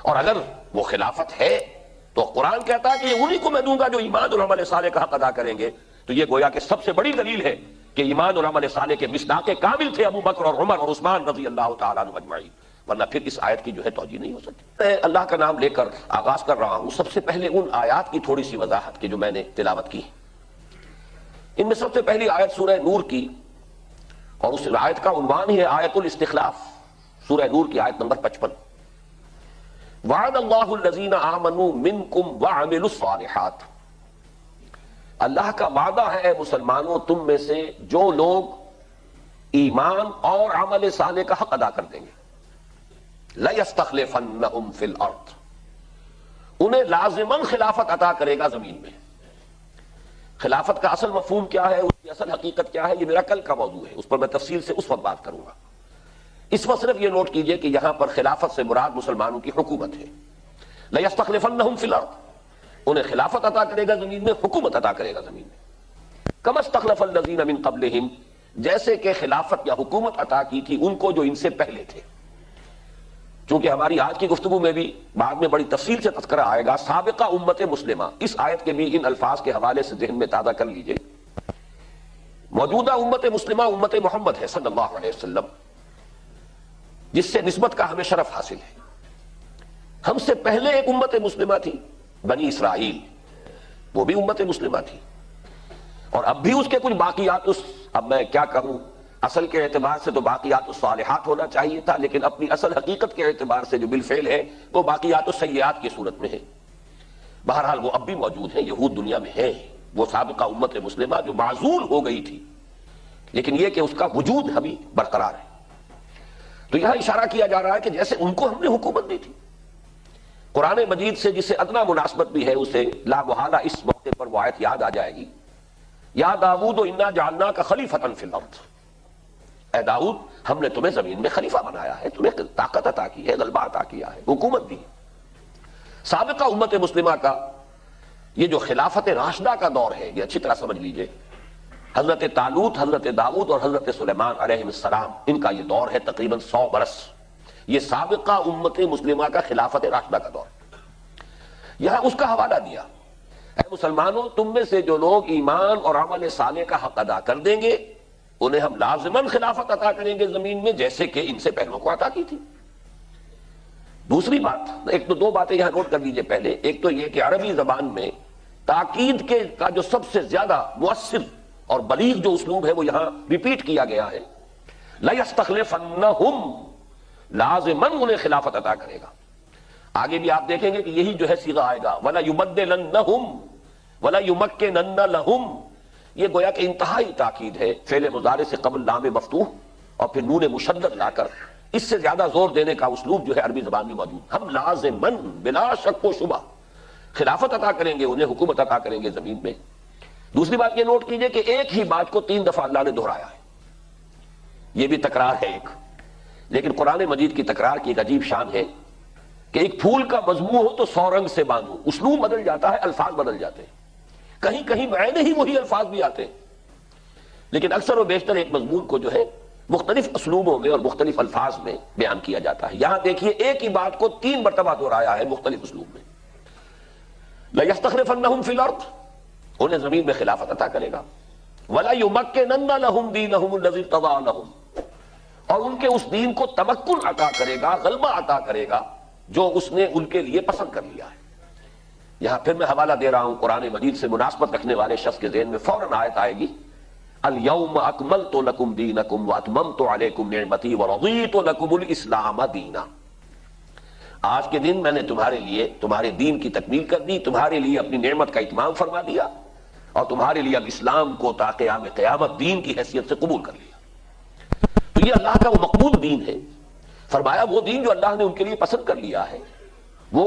اور اگر وہ خلافت ہے تو قرآن کہتا ہے کہ یہ انہی کو میں دوں گا جو ایمان اور عمل صالح کا حق ادا کریں گے. تو یہ گویا کہ سب سے بڑی دلیل ہے کہ ایمان اور عمل صالح کے مصداق کامل تھے ابو بکر اور عمر اور عثمان رضی اللہ تعالیٰ عنہ اجمعین، ورنہ پھر اس آیت کی جو ہے توجیہ نہیں ہو سکتی. میں اللہ کا نام لے کر آغاز کر رہا ہوں. سب سے پہلے ان آیات کی تھوڑی سی وضاحت کی جو میں نے تلاوت کی. ان میں سب سے پہلی آیت سورہ نور کی، اور اس آیت کا عنوان ہی ہے آیت الاستخلاف. سورہ نور کی آیت نمبر 55. وعد اللہ الذین آمنوا منکم وعملوا الصالحات. اللہ کا وعدہ ہے مسلمانوں تم میں سے جو لوگ ایمان اور عمل صالح کا حق ادا کر دیں گے. لَيَسْتَخْلِفَنَّهُمْ فِي الْأَرْضِ. انہیں لازماً خلافت عطا کرے گا زمین میں. خلافت کا اصل مفہوم کیا ہے، اس کی اصل حقیقت کیا ہے، یہ میرا کل کا موضوع ہے، اس پر میں تفصیل سے اس وقت بات کروں گا. اس وقت صرف یہ نوٹ کیجئے کہ یہاں پر خلافت سے مراد مسلمانوں کی حکومت ہے. لَيَسْتَخْلِفَنَّهُمْ فِي الْأَرْضِ. انہیں خلافت عطا کرے گا زمین میں، حکومت عطا کرے گا زمین میں. كَمَا اسْتَخْلَفَ الَّذِينَ مِن قَبْلِهِمْ. جیسے کہ خلافت یا حکومت عطا کی تھی ان کو جو ان سے پہلے تھے. چونکہ ہماری آج کی گفتگو میں بھی بعد میں بڑی تفصیل سے تذکرہ آئے گا سابقہ امت مسلمہ، اس آیت کے بھی ان الفاظ کے حوالے سے ذہن میں تازہ کر لیجئے. موجودہ امت مسلمہ امت محمد ہے صلی اللہ علیہ وسلم، جس سے نسبت کا ہمیں شرف حاصل ہے. ہم سے پہلے ایک امت مسلمہ تھی بنی اسرائیل، وہ بھی امت مسلمہ تھی، اور اب بھی اس کے کچھ باقیات، اب میں کیا کہوں، اصل کے اعتبار سے تو باقیات الصالحات ہونا چاہیے تھا، لیکن اپنی اصل حقیقت کے اعتبار سے جو بالفعل ہے وہ باقیات السیئات کی صورت میں ہے. بہرحال وہ اب بھی موجود ہیں، یہود دنیا میں ہیں، وہ سابقہ امت مسلمہ جو معزول ہو گئی تھی، لیکن یہ کہ اس کا وجود ابھی برقرار ہے. تو یہاں اشارہ کیا جا رہا ہے کہ جیسے ان کو ہم نے حکومت دی تھی. قرآن مجید سے جسے ادنا مناسبت بھی ہے اسے لا محالہ اس موقع پر وہ آیت یاد آ جائے گی. یا داؤد انا جعلناک خلیفۃ فی الارض. اے داؤد ہم نے تمہیں زمین میں خلیفہ بنایا ہے، تمہیں طاقت عطا کی ہے، غلبہ عطا کیا ہے، حکومت دی. سابقہ امت مسلمہ کا یہ جو خلافت راشدہ کا دور ہے، یہ اچھی طرح سمجھ لیجئے. حضرت طالوت، حضرت داؤد اور حضرت سلیمان علیہ السلام، ان کا یہ دور ہے تقریباً 100 برس. یہ سابقہ امت مسلمہ کا خلافت راشدہ کا دور. یہاں اس کا حوالہ دیا، اے مسلمانوں تم میں سے جو لوگ ایمان اور عمل صالح کا حق ادا کر دیں گے انہیں ہم لازماً خلافت عطا کریں گے زمین میں، جیسے کہ ان سے پہلوں کو عطا کی تھی. دوسری بات، ایک تو دو باتیں یہاں نوٹ کر لیجئے. پہلے ایک تو یہ کہ عربی زبان میں تاکید کا جو سب سے زیادہ مؤثر اور بلیغ جو اسلوب ہے وہ یہاں ریپیٹ کیا گیا ہے. لَيَسْتَخْلِفَنَّهُمْ، لازماً انہیں خلافت عطا کرے گا. آگے بھی آپ دیکھیں گے کہ یہی جو ہے صیغہ آئے گا وَلَا يُبَدِّلَنَّهُمْ وَلَا يُمَكِّنَنَّ لَهُمْ. یہ گویا کہ انتہائی تاکید ہے. فعل مضارع سے قبل لام مفتوح اور پھر نون مشدد لا کر اس سے زیادہ زور دینے کا اسلوب جو ہے عربی زبان میں موجود. ہم لازماً بلا شک و شبہ خلافت عطا کریں گے انہیں، حکومت عطا کریں گے زمین میں. دوسری بات یہ نوٹ کیجئے کہ ایک ہی بات کو 3 دفعہ اللہ نے دہرایا ہے. یہ بھی تکرار ہے ایک، لیکن قرآن مجید کی تکرار کی ایک عجیب شان ہے کہ ایک پھول کا مضمون ہو تو 100 رنگ سے باندھو. اسلوب بدل جاتا ہے، الفاظ بدل جاتے ہیں، کہیں کہیں معنی ہی وہی الفاظ بھی آتے ہیں، لیکن اکثر و بیشتر ایک مضمون کو جو ہے مختلف اسلوبوں میں اور مختلف الفاظ میں بیان کیا جاتا ہے. یہاں دیکھیے ایک ہی بات کو 3 مرتبہ دہرایا ہے مختلف اسلوب میں. لَيَسْتَخْلِفَنَّهُمْ فِي الْأَرْضِ، انہیں زمین میں خلافت عطا کرے گا. وَلَا يُمَكِّنَنَّ لَهُمْ دِينَهُمُ الَّذِي ارْتَضَىٰ لَهُمْ، اور ان کے اس دین کو تمکن عطا کرے گا، غلبہ عطا کرے گا جو اس نے ان کے لیے پسند کر لیا ہے. یہاں پھر میں حوالہ دے رہا ہوں قرآن مجید سے مناسبت رکھنے والے شخص کے ذہن میں فوراً آیت آئے گی الْيَوْمَ أَكْمَلْتُ لَكُمْ دِينَكُمْ وَأَتْمَمْتُ عَلَيْكُمْ نِعْمَتِي وَرَضِيتُ لَكُمُ الْإِسْلَامَ دِينًا. آج کے دن میں نے تمہارے لیے تمہارے دین کی تکمیل کر دی، تمہارے لیے اپنی نعمت کا اتمام فرما دیا، اور تمہارے لیے اب اسلام کو تا قیام قیامت دین کی حیثیت سے قبول کر لیا. تو یہ اللہ کا وہ مقبول دین ہے. فرمایا وہ دین جو اللہ نے ان کے لیے پسند کر لیا ہے وہ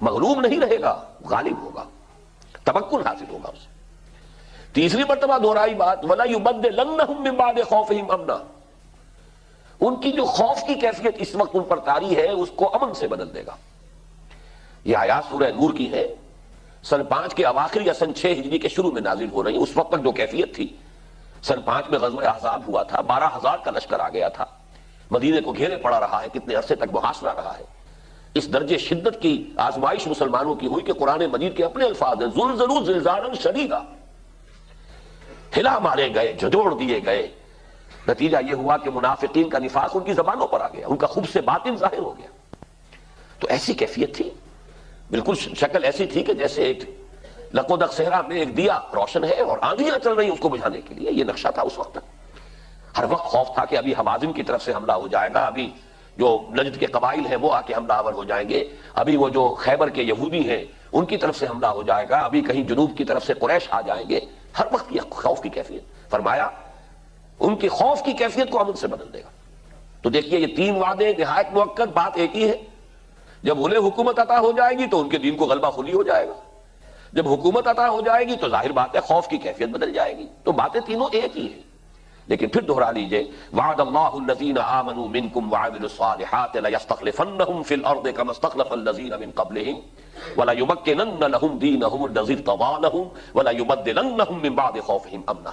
مغلوب نہیں رہے گا، غالب ہوگا، تمکن حاصل ہوگا اسے. تیسری مرتبہ دہرائی بات وَلَا يُبَدِّلَنَّهُم مِّن بَعْدِ خَوْفِهِمْ أَمْنًا، ان کی جو خوف کی کیفیت اس وقت ان پر طاری ہے اس کو امن سے بدل دے گا. یہ آیات سورہ نور کی ہے، سن 5 کے اواخر یا سن 6 ہجری کے شروع میں نازل ہو رہی. اس وقت تک جو کیفیت تھی، سن 5 میں غزوہ احزاب ہوا تھا، 12,000 کا لشکر آ گیا تھا، مدینے کو گھیرے پڑا رہا ہے، کتنے عرصے تک محاصرہ رہا ہے. اس درجے شدت کی آزمائش مسلمانوں کی ہوئی کہ قرآن مجید کے اپنے الفاظ ہیں، زلزلوا زلزالا شدیدا، ہلا مارے گئے، جھنجھوڑ دیے گئے۔ نتیجہ یہ ہوا کہ منافقین کا نفاق ان کی زبانوں پر آ گیا، ان کا خبث باطن ظاہر ہو گیا۔ تو ایسی کیفیت تھی، بالکل شکل ایسی تھی کہ جیسے ایک لقودق صحرا میں ایک دیا روشن ہے اور آندھیاں چل رہی ہیں اس کو بجھانے کے لیے۔ یہ نقشہ تھا اس وقت تک۔ ہر وقت خوف تھا کہ ابھی حوازن کی طرف سے حملہ ہو جائے گا، ابھی جو نجد کے قبائل ہیں وہ آ کے حملہ آور ہو جائیں گے، ابھی وہ جو خیبر کے یہودی ہیں ان کی طرف سے حملہ ہو جائے گا، ابھی کہیں جنوب کی طرف سے قریش آ جائیں گے۔ ہر وقت یہ خوف کی کیفیت، فرمایا ان کی خوف کی کیفیت کو امن سے بدل دے گا۔ تو دیکھیے یہ تین وعدے نہایت موقت، بات ایک ہی ہے۔ جب انہیں حکومت عطا ہو جائے گی تو ان کے دین کو غلبہ خلی ہو جائے گا، جب حکومت عطا ہو جائے گی تو ظاہر بات ہے خوف کی کیفیت بدل جائے گی۔ تو باتیں تینوں ایک ہی ہیں، لیکن پھر دہرا لیجئے، وعد اللہ الذین آمنوا منکم وعملوا الصالحات لیستخلفنہم فی الارض کما استخلف الذین من قبلہم ولیمکنن لہم دینہم الذی ارتضی لہم ولیبدلنہم من بعد خوفہم امنا۔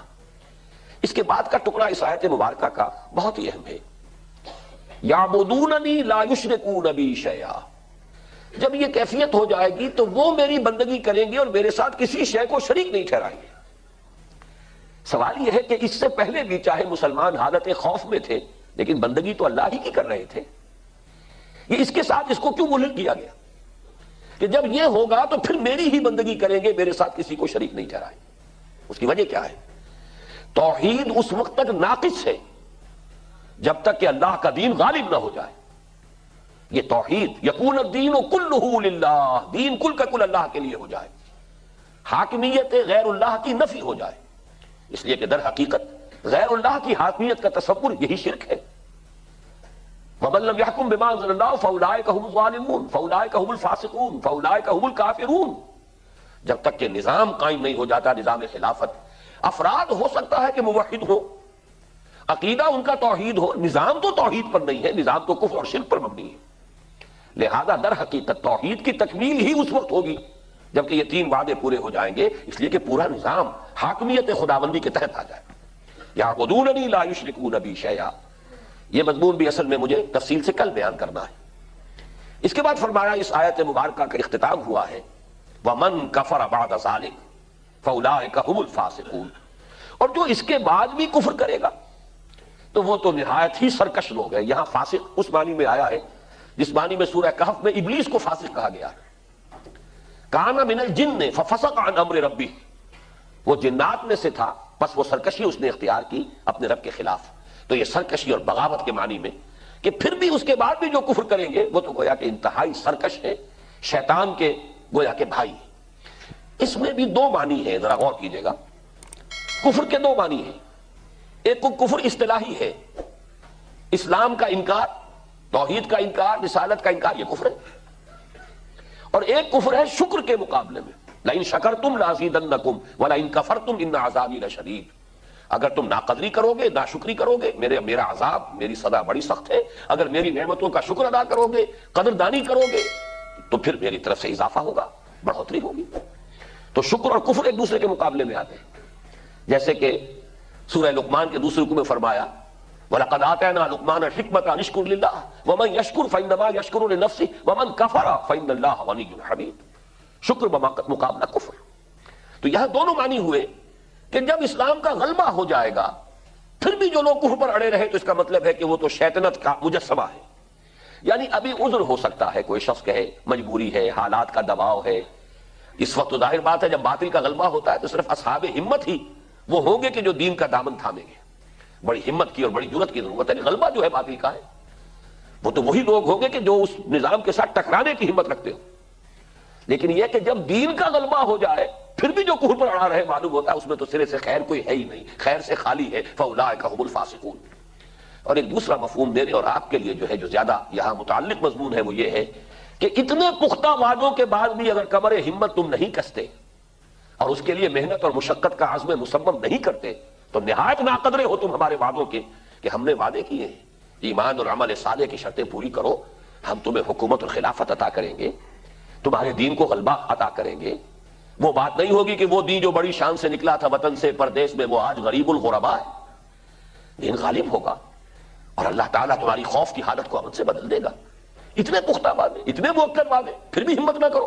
اس کے بعد کا ٹکڑا اس آیت مبارکہ کا بہت ہی اہم ہے۔ یعبدوننی لا یشرکون بی شیئا، جب یہ کیفیت ہو جائے گی تو وہ میری بندگی کریں گے اور میرے ساتھ کسی شے کو شریک نہیں ٹھہرائیں گے۔ سوال یہ ہے کہ اس سے پہلے بھی چاہے مسلمان حالت خوف میں تھے لیکن بندگی تو اللہ ہی کی کر رہے تھے، یہ اس کے ساتھ اس کو کیوں ملحق کیا گیا کہ جب یہ ہوگا تو پھر میری ہی بندگی کریں گے، میرے ساتھ کسی کو شریک نہیں ٹھہرائیں گے؟ اس کی وجہ کیا ہے؟ توحید اس وقت تک ناقص ہے جب تک کہ اللہ کا دین غالب نہ ہو جائے۔ یہ توحید یکون الدین کلہ للہ، دین کل کا کل اللہ کے لیے ہو جائے، حاکمیت غیر اللہ کی نفی ہو جائے۔ اس لیے کہ در حقیقت غیر اللہ کی حاکمیت کا تصور یہی شرک ہے۔ وَمَن لَّمْ يَحْكُم بِمَا أَنزَلَ اللَّهُ فَأُولَٰئِكَ هُمُ الظَّالِمُونَ فَأُولَٰئِكَ هُمُ الْفَاسِقُونَ فَأُولَٰئِكَ هُمُ الْكَافِرُونَ۔ جب تک کہ نظام قائم نہیں ہو جاتا، نظام خلافت، افراد ہو سکتا ہے کہ موحد ہو، عقیدہ ان کا توحید ہو، نظام تو توحید پر نہیں ہے، نظام تو کفر اور شرک پر مبنی ہے۔ لہذا در حقیقت توحید کی تکمیل ہی اس وقت ہوگی جبکہ یہ تین وعدے پورے ہو جائیں گے، اس لیے کہ پورا نظام حاکمیت خداوندی کے تحت آ جائے۔ یعبدوننی لا یشرکون بی شیئا، یہ مضمون بھی اصل میں مجھے تفصیل سے کل بیان کرنا ہے۔ اس کے بعد فرمایا اس آیت مبارکہ کا اختتام ہوا ہے وَمَن کَفَرَ بَعْدَ ذَلِكَ فَأُولَٰئِكَ هُمُ الْفَاسِقُونَ، اور جو اس کے بعد بھی کفر کرے گا تو وہ تو نہایت ہی سرکش لوگ ہیں۔ یہاں فاسق اس معنی میں آیا ہے جس معنی میں سورہ کہف میں ابلیس کو فاسق کہا گیا ہے۔ کان من الجن ففسق عن امر ربی، وہ جنات میں سے تھا بس وہ سرکشی اس نے اختیار کی اپنے رب کے خلاف۔ تو یہ سرکشی اور بغاوت کے معنی میں کہ پھر بھی اس کے بعد بھی جو کفر کریں گے وہ تو گویا کہ انتہائی سرکش ہے، شیطان کے گویا کہ بھائی۔ اس میں بھی دو معنی ہیں، ذرا غور کیجئے گا۔ کفر کے دو معنی ہیں، ایک کو کفر اصطلاحی ہے، اسلام کا انکار، توحید کا انکار، رسالت کا انکار، یہ کفر ہے۔ اور ایک کفر ہے شکر کے مقابلے میں، لئن شکرتم لازیدنکم ولئن کفرتم ان عذابی لشدید، اگر تم ناقدری کرو گے، ناشکری کرو گے، میرا عذاب، میری سزا بڑی سخت ہے۔ اگر میری نعمتوں کا شکر ادا کرو گے، قدردانی کرو گے تو پھر میری طرف سے اضافہ ہوگا، بڑھوتری ہوگی۔ تو شکر اور کفر ایک دوسرے کے مقابلے میں آتے ہیں، جیسے کہ سورہ لقمان کے دوسرے رکوع میں فرمایا وَلَقَدْ آتَيْنَا لُقْمَانَ الْحِكْمَةَ أَنِ اشْكُرْ لِلَّهِ وَمَن يَشْكُرْ فَإِنَّمَا يَشْكُرُ لِنَفْسِهِ وَمَن كَفَرَ فَإِنَّ اللَّهَ غَنِيٌّ حَمِيدٌ۔ شکر مقابلہ کفر۔ تو یہاں دونوں معنی ہوئے کہ جب اسلام کا غلبہ ہو جائے گا پھر بھی جو لوگ کفر پر اڑے رہے تو اس کا مطلب ہے کہ وہ تو شیطنت کا مجسمہ ہے۔ یعنی ابھی عذر ہو سکتا ہے، کوئی شخص کہے مجبوری ہے، حالات کا دباؤ ہے۔ اس وقت تو ظاہر بات ہے جب باطل کا غلبہ ہوتا ہے تو صرف اصحاب ہمت ہی وہ ہوں گے کہ جو دین کا دامن تھامیں گے۔ بڑی ہمت کی اور بڑی جرأت کی ضرورت ہے، غلبہ جو ہے باطل کا ہے وہ تو وہی لوگ ہوں گے کہ جو اس نظام کے ساتھ ٹکرانے کی ہمت رکھتے ہو۔ لیکن یہ کہ جب دین کا غلبہ ہو جائے پھر بھی جو کفر پر اڑا رہے معلوم ہوتا ہے اس میں تو سرے سے خیر کوئی ہے ہی نہیں، خیر سے خالی ہے، فَأُولَٰئِكَ هُمُ الْفَاسِقُونَ۔ اور ایک دوسرا مفہوم میرے اور آپ کے لیے جو ہے جو زیادہ یہاں متعلق مضمون ہے وہ یہ ہے کہ اتنے پختہ وعدوں کے بعد بھی اگر کمر ہمت تم نہیں کستے اور اس کے لیے محنت اور مشقت کا عزم مصمم نہیں کرتے تو نہایت ناقدرے ہو تم ہمارے وعدوں کے کہ ہم نے وعدے کیے ہیں، ایمان اور عمل صالح کی شرطیں پوری کرو، ہم تمہیں حکومت اور خلافت عطا کریں گے، تمہارے دین کو غلبہ عطا کریں گے۔ وہ بات نہیں ہوگی کہ وہ دین جو بڑی شان سے نکلا تھا وطن سے پردیس میں وہ آج غریب الغرباء ہے۔ دین غالب ہوگا اور اللہ تعالیٰ تمہاری خوف کی حالت کو امن سے بدل دے گا۔ اتنے پختہ وعدے، اتنے موقع وعدے، پھر بھی ہمت نہ کرو،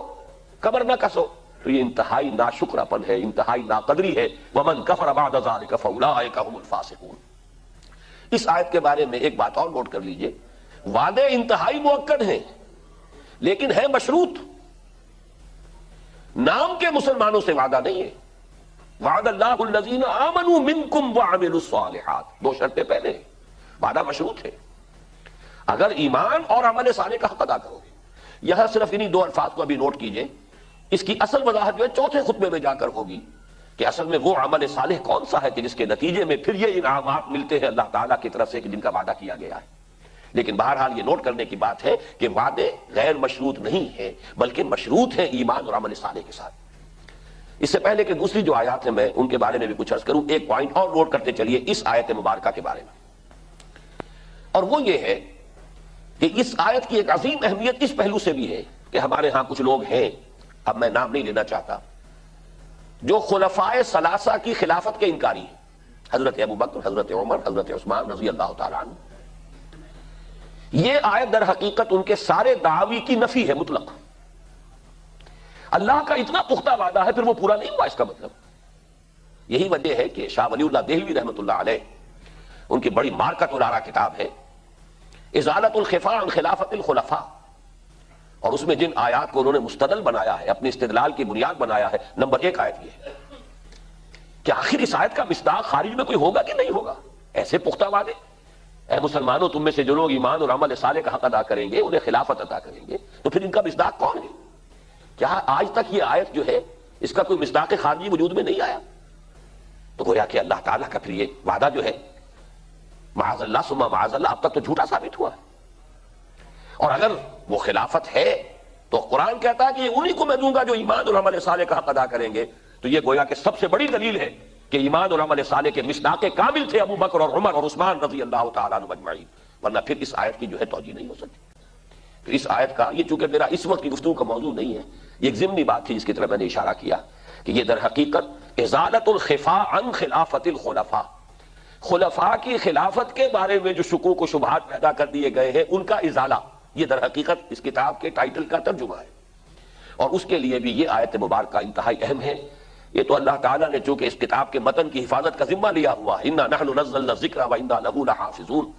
کمر نہ کسو، تو یہ انتہائی ناشکراپن ہے، انتہائی ناقدری ہے۔ وَمَنْ كَفَرَ بَعْدَ ذَلِكَ فَأُولَٰئِكَ هُمُ الْفَاسِقُونَ۔ اس آیت کے بارے میں ایک بات اور نوٹ کر لیجئے، وعدے انتہائی موقع ہیں لیکن ہے مشروط، نام کے مسلمانوں سے وعدہ نہیں ہے۔ وعد اللہ الذین آمنوا منکم وعملوا الصالحات، دو شرطیں پہلے ہیں، وعدہ مشروط ہے، اگر ایمان اور عمل صالح کا حق ادا کرو گے۔ یہاں صرف انہی دو الفاظ کو ابھی نوٹ کیجئے، اس کی اصل وضاحت جو ہے چوتھے خطبے میں جا کر ہوگی کہ اصل میں وہ عمل صالح کون سا ہے کہ جس کے نتیجے میں پھر یہ انعامات ملتے ہیں اللہ تعالیٰ کی طرف سے کہ جن کا وعدہ کیا گیا ہے۔ لیکن بہرحال یہ نوٹ کرنے کی بات ہے کہ وعدے غیر مشروط نہیں ہیں بلکہ مشروط ہیں ایمان اور عمل صالح کے ساتھ۔ اس سے پہلے کہ دوسری جو آیات ہیں میں ان کے بارے میں بھی کچھ عرض کروں، ایک پوائنٹ اور نوٹ کرتے چلیے اس آیت مبارکہ کے بارے میں، اور وہ یہ ہے کہ اس آیت کی ایک عظیم اہمیت اس پہلو سے بھی ہے کہ ہمارے ہاں کچھ لوگ ہیں، اب میں نام نہیں لینا چاہتا، جو خلفائے ثلاثہ کی خلافت کے انکاری ہیں، حضرت ابوبکر، حضرت عمر، حضرت عثمان رضی اللہ تعالیٰ عنہ۔ یہ آیت در حقیقت ان کے سارے دعوی کی نفی ہے مطلق۔ اللہ کا اتنا پختہ وعدہ ہے پھر وہ پورا نہیں ہوا، اس کا مطلب یہی وجہ ہے کہ شاہ ولی اللہ دہلوی رحمۃ اللہ علیہ، ان کی بڑی مارکت العرا کتاب ہے ازالۃ الخفاء عن خلافت الخلفاء، اور اس میں جن آیات کو انہوں نے مستدل بنایا ہے، اپنے استدلال کی بنیاد بنایا ہے، نمبر 1 آیت یہ ہے کہ آخر اس آیت کا مصداق خارج میں کوئی ہوگا کہ نہیں ہوگا؟ ایسے پختہ وعدے، اے مسلمانوں تم میں سے جو لوگ ایمان اور عمل صالح کا حق ادا کریں گے انہیں خلافت عطا کریں گے، تو پھر ان کا مصداق کون ہے؟ کیا آج تک یہ آیت جو ہے اس کا کوئی مصداق خارجی وجود میں نہیں آیا؟ تو گویا کہ اللہ تعالیٰ کا پھر یہ وعدہ جو ہے معاذ اللہ ثم معاذ اللہ اب تک تو جھوٹا ثابت ہوا ہے، اور اگر وہ خلافت ہے تو قرآن کہتا ہے کہ یہ انہی کو میں دوں گا جو ایمان اور عمل صالح کا حق ادا کریں گے، تو یہ گویا کہ سب سے بڑی دلیل ہے کہ ایمان اور عمل صالح کے مصداق کامل تھے ابو بکر اور عمر اور عثمان رضی اللہ تعالیٰ عنہ اجمعین، ورنہ پھر اس آیت کی جو ہے توجیہ نہیں ہو سکتی۔ پھر اس آیت کا یہ چونکہ میرا اس وقت کی گفتگو کا موضوع نہیں ہے، یہ ایک ضمنی بات تھی جس کی طرف میں نے اشارہ کیا کہ یہ در حقیقت ازالۃ الخفاء عن خلافت الخلفاء، خلفاء کی خلافت کے بارے میں جو شکوک و شبہات پیدا کر دیے گئے ہیں ان کا ازالہ، یہ در حقیقت اس کتاب کے ٹائٹل کا ترجمہ ہے، اور اس کے لیے بھی یہ آیت مبارکہ انتہائی اہم ہے۔ یہ تو اللہ تعالیٰ نے چونکہ اس کتاب کے متن کی حفاظت کا ذمہ لیا ہوا ہے، انا نحن نزلنا الذکر وانا لہ لحافظون،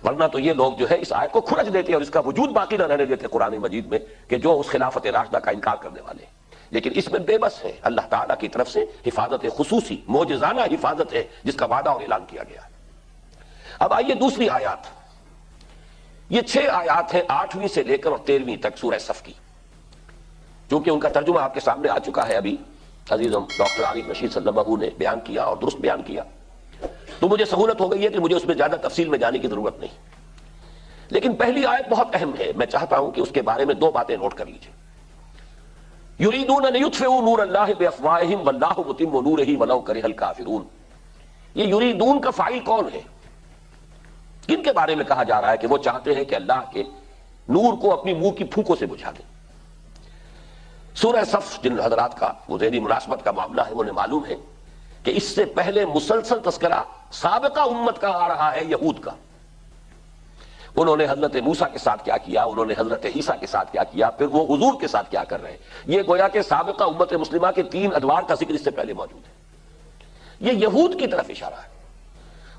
ورنہ تو یہ لوگ جو ہے اس آیت کو کھرچ دیتے اور اس کا وجود باقی نہ رہنے دیتے قرآن مجید میں کہ جو اس خلافت راشدہ کا انکار کرنے والے ہیں، لیکن اس میں بے بس ہے، اللہ تعالیٰ کی طرف سے حفاظت خصوصی معجزانہ حفاظت ہے جس کا وعدہ اور اعلان کیا گیا ہے۔ اب آئیے دوسری آیات، یہ 6 آیات ہیں 8ویں سے لے کر اور 13ویں تک سورہ صف کی، چونکہ ان کا ترجمہ آپ کے سامنے آ چکا ہے، ابھی عزیزم ڈاکٹر عارف رشید صلی اللہ علیہ وسلم نے بیان کیا اور درست بیان کیا، تو مجھے سہولت ہو گئی ہے کہ مجھے اس میں زیادہ تفصیل میں جانے کی ضرورت نہیں، لیکن پہلی آیت بہت اہم ہے، میں چاہتا ہوں کہ اس کے بارے میں 2 باتیں نوٹ کر لیجیے۔ یریدون ان یطفئوا نور اللہ بافواہہم واللہ متم نورہ ولو کرہ الکافرون، یہ یریدون کا فاعل کون ہے؟ کن کے بارے میں کہا جا رہا ہے کہ وہ چاہتے ہیں کہ اللہ کے نور کو اپنی منہ کی پھونکوں سے بجھا دیں؟ سورہ صف جن حضرات کا وہ ذہنی مناسبت کا معاملہ ہے انہیں معلوم ہے کہ اس سے پہلے مسلسل تذکرہ سابقہ امت کا آ رہا ہے، یہود کا۔ انہوں نے حضرت موسیٰ کے ساتھ کیا کیا، انہوں نے حضرت عیسیٰ کے ساتھ کیا کیا، پھر وہ حضور کے ساتھ کیا کر رہے ہیں، یہ گویا کہ سابقہ امت مسلمہ کے 3 ادوار کا ذکر اس سے پہلے موجود ہے، یہ یہود کی طرف اشارہ ہے،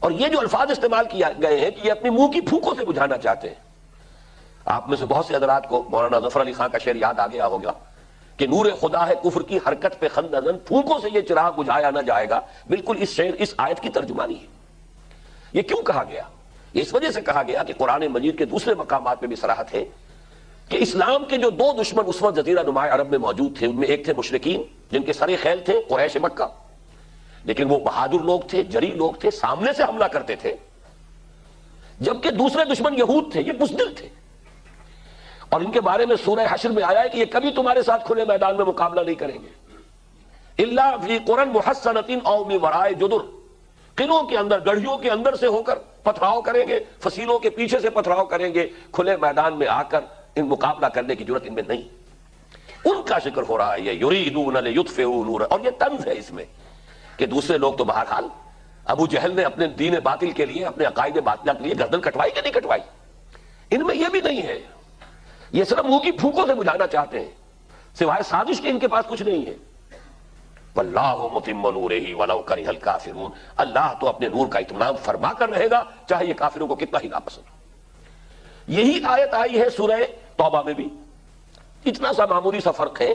اور یہ جو الفاظ استعمال کیے گئے ہیں کہ یہ اپنی منہ کی پھونکوں سے بجھانا چاہتے ہیں۔ آپ میں سے بہت سے حضرات کو مولانا ظفر علی خان کا شعر یاد آ گیا ہوگا کہ نور خدا ہے کفر کی حرکت پہ خندزن، پھونکوں سے یہ چراغ بجھایا نہ جائے گا، بالکل اس شعر اس آیت کی ترجمانی ہے۔ یہ کیوں کہا گیا؟ یہ اس وجہ سے کہا گیا کہ قرآن مجید کے دوسرے مقامات میں بھی صراحت ہے کہ اسلام کے جو 2 دشمن اس وقت جزیرہ نماء عرب میں موجود تھے، ان میں ایک تھے مشرکین جن کے سر خیل تھے قریش مکہ، لیکن وہ بہادر لوگ تھے، جری لوگ تھے، سامنے سے حملہ کرتے تھے، جبکہ دوسرے دشمن یہود تھے، یہ بزدل تھے، اور ان کے بارے میں سورہ حشر میں آیا ہے کہ یہ کبھی تمہارے ساتھ کھلے میدان میں مقابلہ نہیں کریں گے، الا فی قرى محصنۃ او من وراء جدر، قلعوں کے اندر، گڑھیوں کے اندر سے ہو کر پتھراؤ کریں گے، فصیلوں کے پیچھے سے پتھراؤ کریں گے، کھلے میدان میں آ کر ان مقابلہ کرنے کی جرت ان میں نہیں۔ ان کا ذکر ہو رہا ہے، یہ یریدون لیطفئوا نور، اور یہ طنز ہے اس میں کہ دوسرے لوگ تو بہرحال ابو جہل نے اپنے دین باطل کے لیے، اپنے عقائد باطلہ کے لیے گردن کٹوائی کہ نہیں کٹوائی، ان میں یہ بھی نہیں ہے یہ صرف منہ کی پھونکوں سے بجھانا چاہتے ہیں، سوائے سازش کے ان کے پاس کچھ نہیں ہے۔ واللہ متم نورہ ولو کرہ الکافرون، اللہ تو اپنے نور کا اتمام فرما کر رہے گا چاہے یہ کافروں کو کتنا ہی ناپسند ہو۔ یہی آیت آئی ہے سورہ توبہ میں بھی، اتنا سا معمولی سا فرق ہے،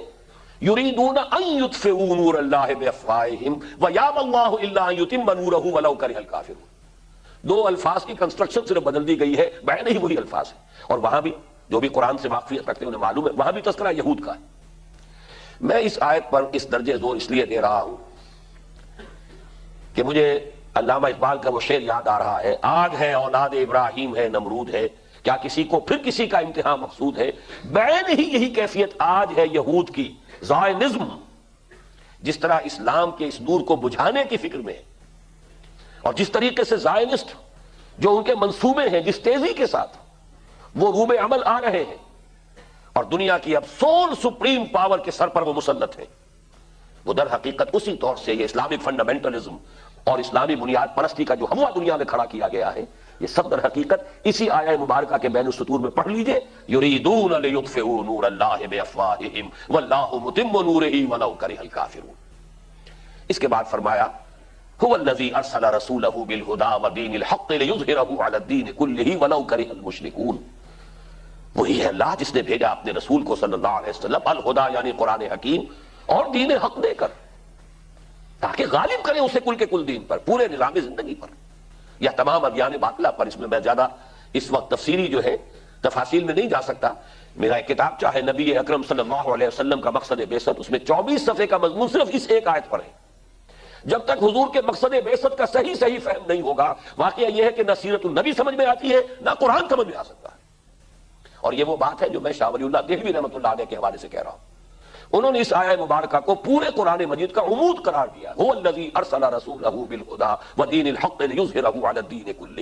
یریدون ان یطفئوا نور اللہ بافواہہم ویابی اللہ الا ان یتم نورہ ولو کرہ الکافرون۔ دو الفاظ کی کنسٹرکشن صرف بدل دی گئی ہے، معنی ہی وہی الفاظ ہے، اور وہاں بھی جو بھی قرآن سے واقفیت رکھتے ہیں انہیں معلوم ہے وہاں بھی تذکرہ یہود کا ہے۔ میں اس آیت پر اس درجے زور اس لیے دے رہا ہوں کہ مجھے علامہ اقبال کا وہ شعر یاد آ رہا ہے، آگ ہے اولاد ابراہیم ہے نمرود ہے، کیا کسی کو پھر کسی کا امتحان مقصود ہے۔ بعین ہی یہی کیفیت آج ہے یہود کی، زائنزم جس طرح اسلام کے اس نور کو بجھانے کی فکر میں ہے، اور جس طریقے سے زائنسٹ جو ان کے منصوبے ہیں جس تیزی کے ساتھ وہ روب عمل آ رہے ہیں، اور دنیا کی اب سول سپریم پاور کے سر پر وہ مسلط ہے، وہ در حقیقت اسی طور سے یہ اسلامک فنڈامنٹلزم اور اسلامی بنیاد پرستی کا جو ہوا دنیا میں کھڑا کیا گیا ہے، یہ سب در حقیقت اسی آیہ مبارکہ کے بین السطور میں پڑھ لیجئے، یریدون لیطفئوا نور اللہ بافواہہم واللہ متم نورہ ولو کرہ الکافرون۔ اس کے بعد فرمایا هو الذی ارسل رسولہ بالہدی ودین الحق لیظہرہ علی الدین کلہ ولو کرہ المشرکون۔ وہی ہے اللہ جس نے بھیجا اپنے رسول کو صلی اللہ علیہ وسلم الہدا یعنی قرآن حکیم اور دین حق دے کر، تاکہ غالب کرے اسے کل کے کل دین پر، پورے نظام زندگی پر یا تمام ادیان باطلہ پر۔ اس میں میں زیادہ اس وقت تفصیلی جو ہے تفاصیل میں نہیں جا سکتا، میرا ایک کتاب چاہے نبی اکرم صلی اللہ علیہ وسلم کا مقصد بعثت، اس میں 24 صفحے کا مضمون صرف اس ایک آیت پر ہے۔ جب تک حضور کے مقصد بعثت کا صحیح فہم نہیں ہوگا، واقعہ یہ ہے کہ نہ سیرت النبی سمجھ میں آتی ہے نہ قرآن سمجھ میں آ سکتا ہے۔ اور یہ وہ بات ہے جو میں شاہ ولی اللہ دہلوی رحمۃ اللہ علیہ کے حوالے سے کہہ رہا ہوں، انہوں نے اس آیہ مبارکہ کو پورے قرآن مجید کا عمود قرار دیا، هو الذی ارسل رسولہ بالہدی ودین الحق لیظہرہ علی الدین کلہ۔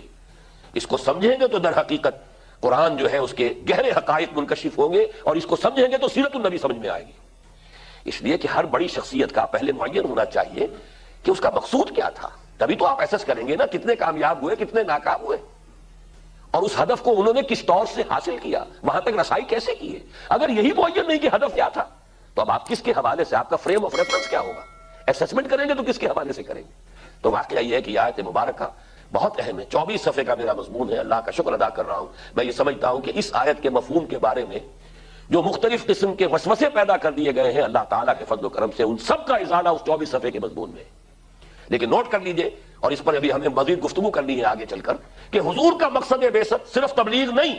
اس کو سمجھیں گے تو در حقیقت قرآن جو ہے اس کے گہرے حقائق منکشف ہوں گے، اور اس کو سمجھیں گے تو سیرت النبی سمجھ میں آئے گی۔ اس لیے کہ ہر بڑی شخصیت کا پہلے معین ہونا چاہیے کہ اس کا مقصود کیا تھا، تبھی تو آپ ایسس کریں گے نا کتنے کامیاب ہوئے کتنے ناکام ہوئے، اور اس ہدف کو انہوں نے کس طور سے حاصل کیا، وہاں تک رسائی کیسے کی ہے۔ اگر یہی معین نہیں کہ ہدف کیا تھا تو اب آپ کس کے حوالے سے، آپ کا فریم آف ریفرنس کیا ہوگا، اسسمنٹ کریں گے تو کس کے حوالے سے کریں گے۔ تو واقعہ یہ ہے کہ یہ آیت مبارکہ بہت اہم ہے، 24 صفحے کا میرا مضمون ہے، اللہ کا شکر ادا کر رہا ہوں۔ میں یہ سمجھتا ہوں کہ اس آیت کے مفہوم کے بارے میں جو مختلف قسم کے وسوسے پیدا کر دیے گئے ہیں اللہ تعالیٰ کے فضل و کرم سے، ان سب کا ازالہ اس 24 صفحے کے مضمون میں ہے۔ لیکن نوٹ کر لیجئے، اور اس پر ابھی ہمیں مزید گفتگو کرنی ہے آگے چل کر، کہ حضور کا مقصد بعثت صرف تبلیغ نہیں،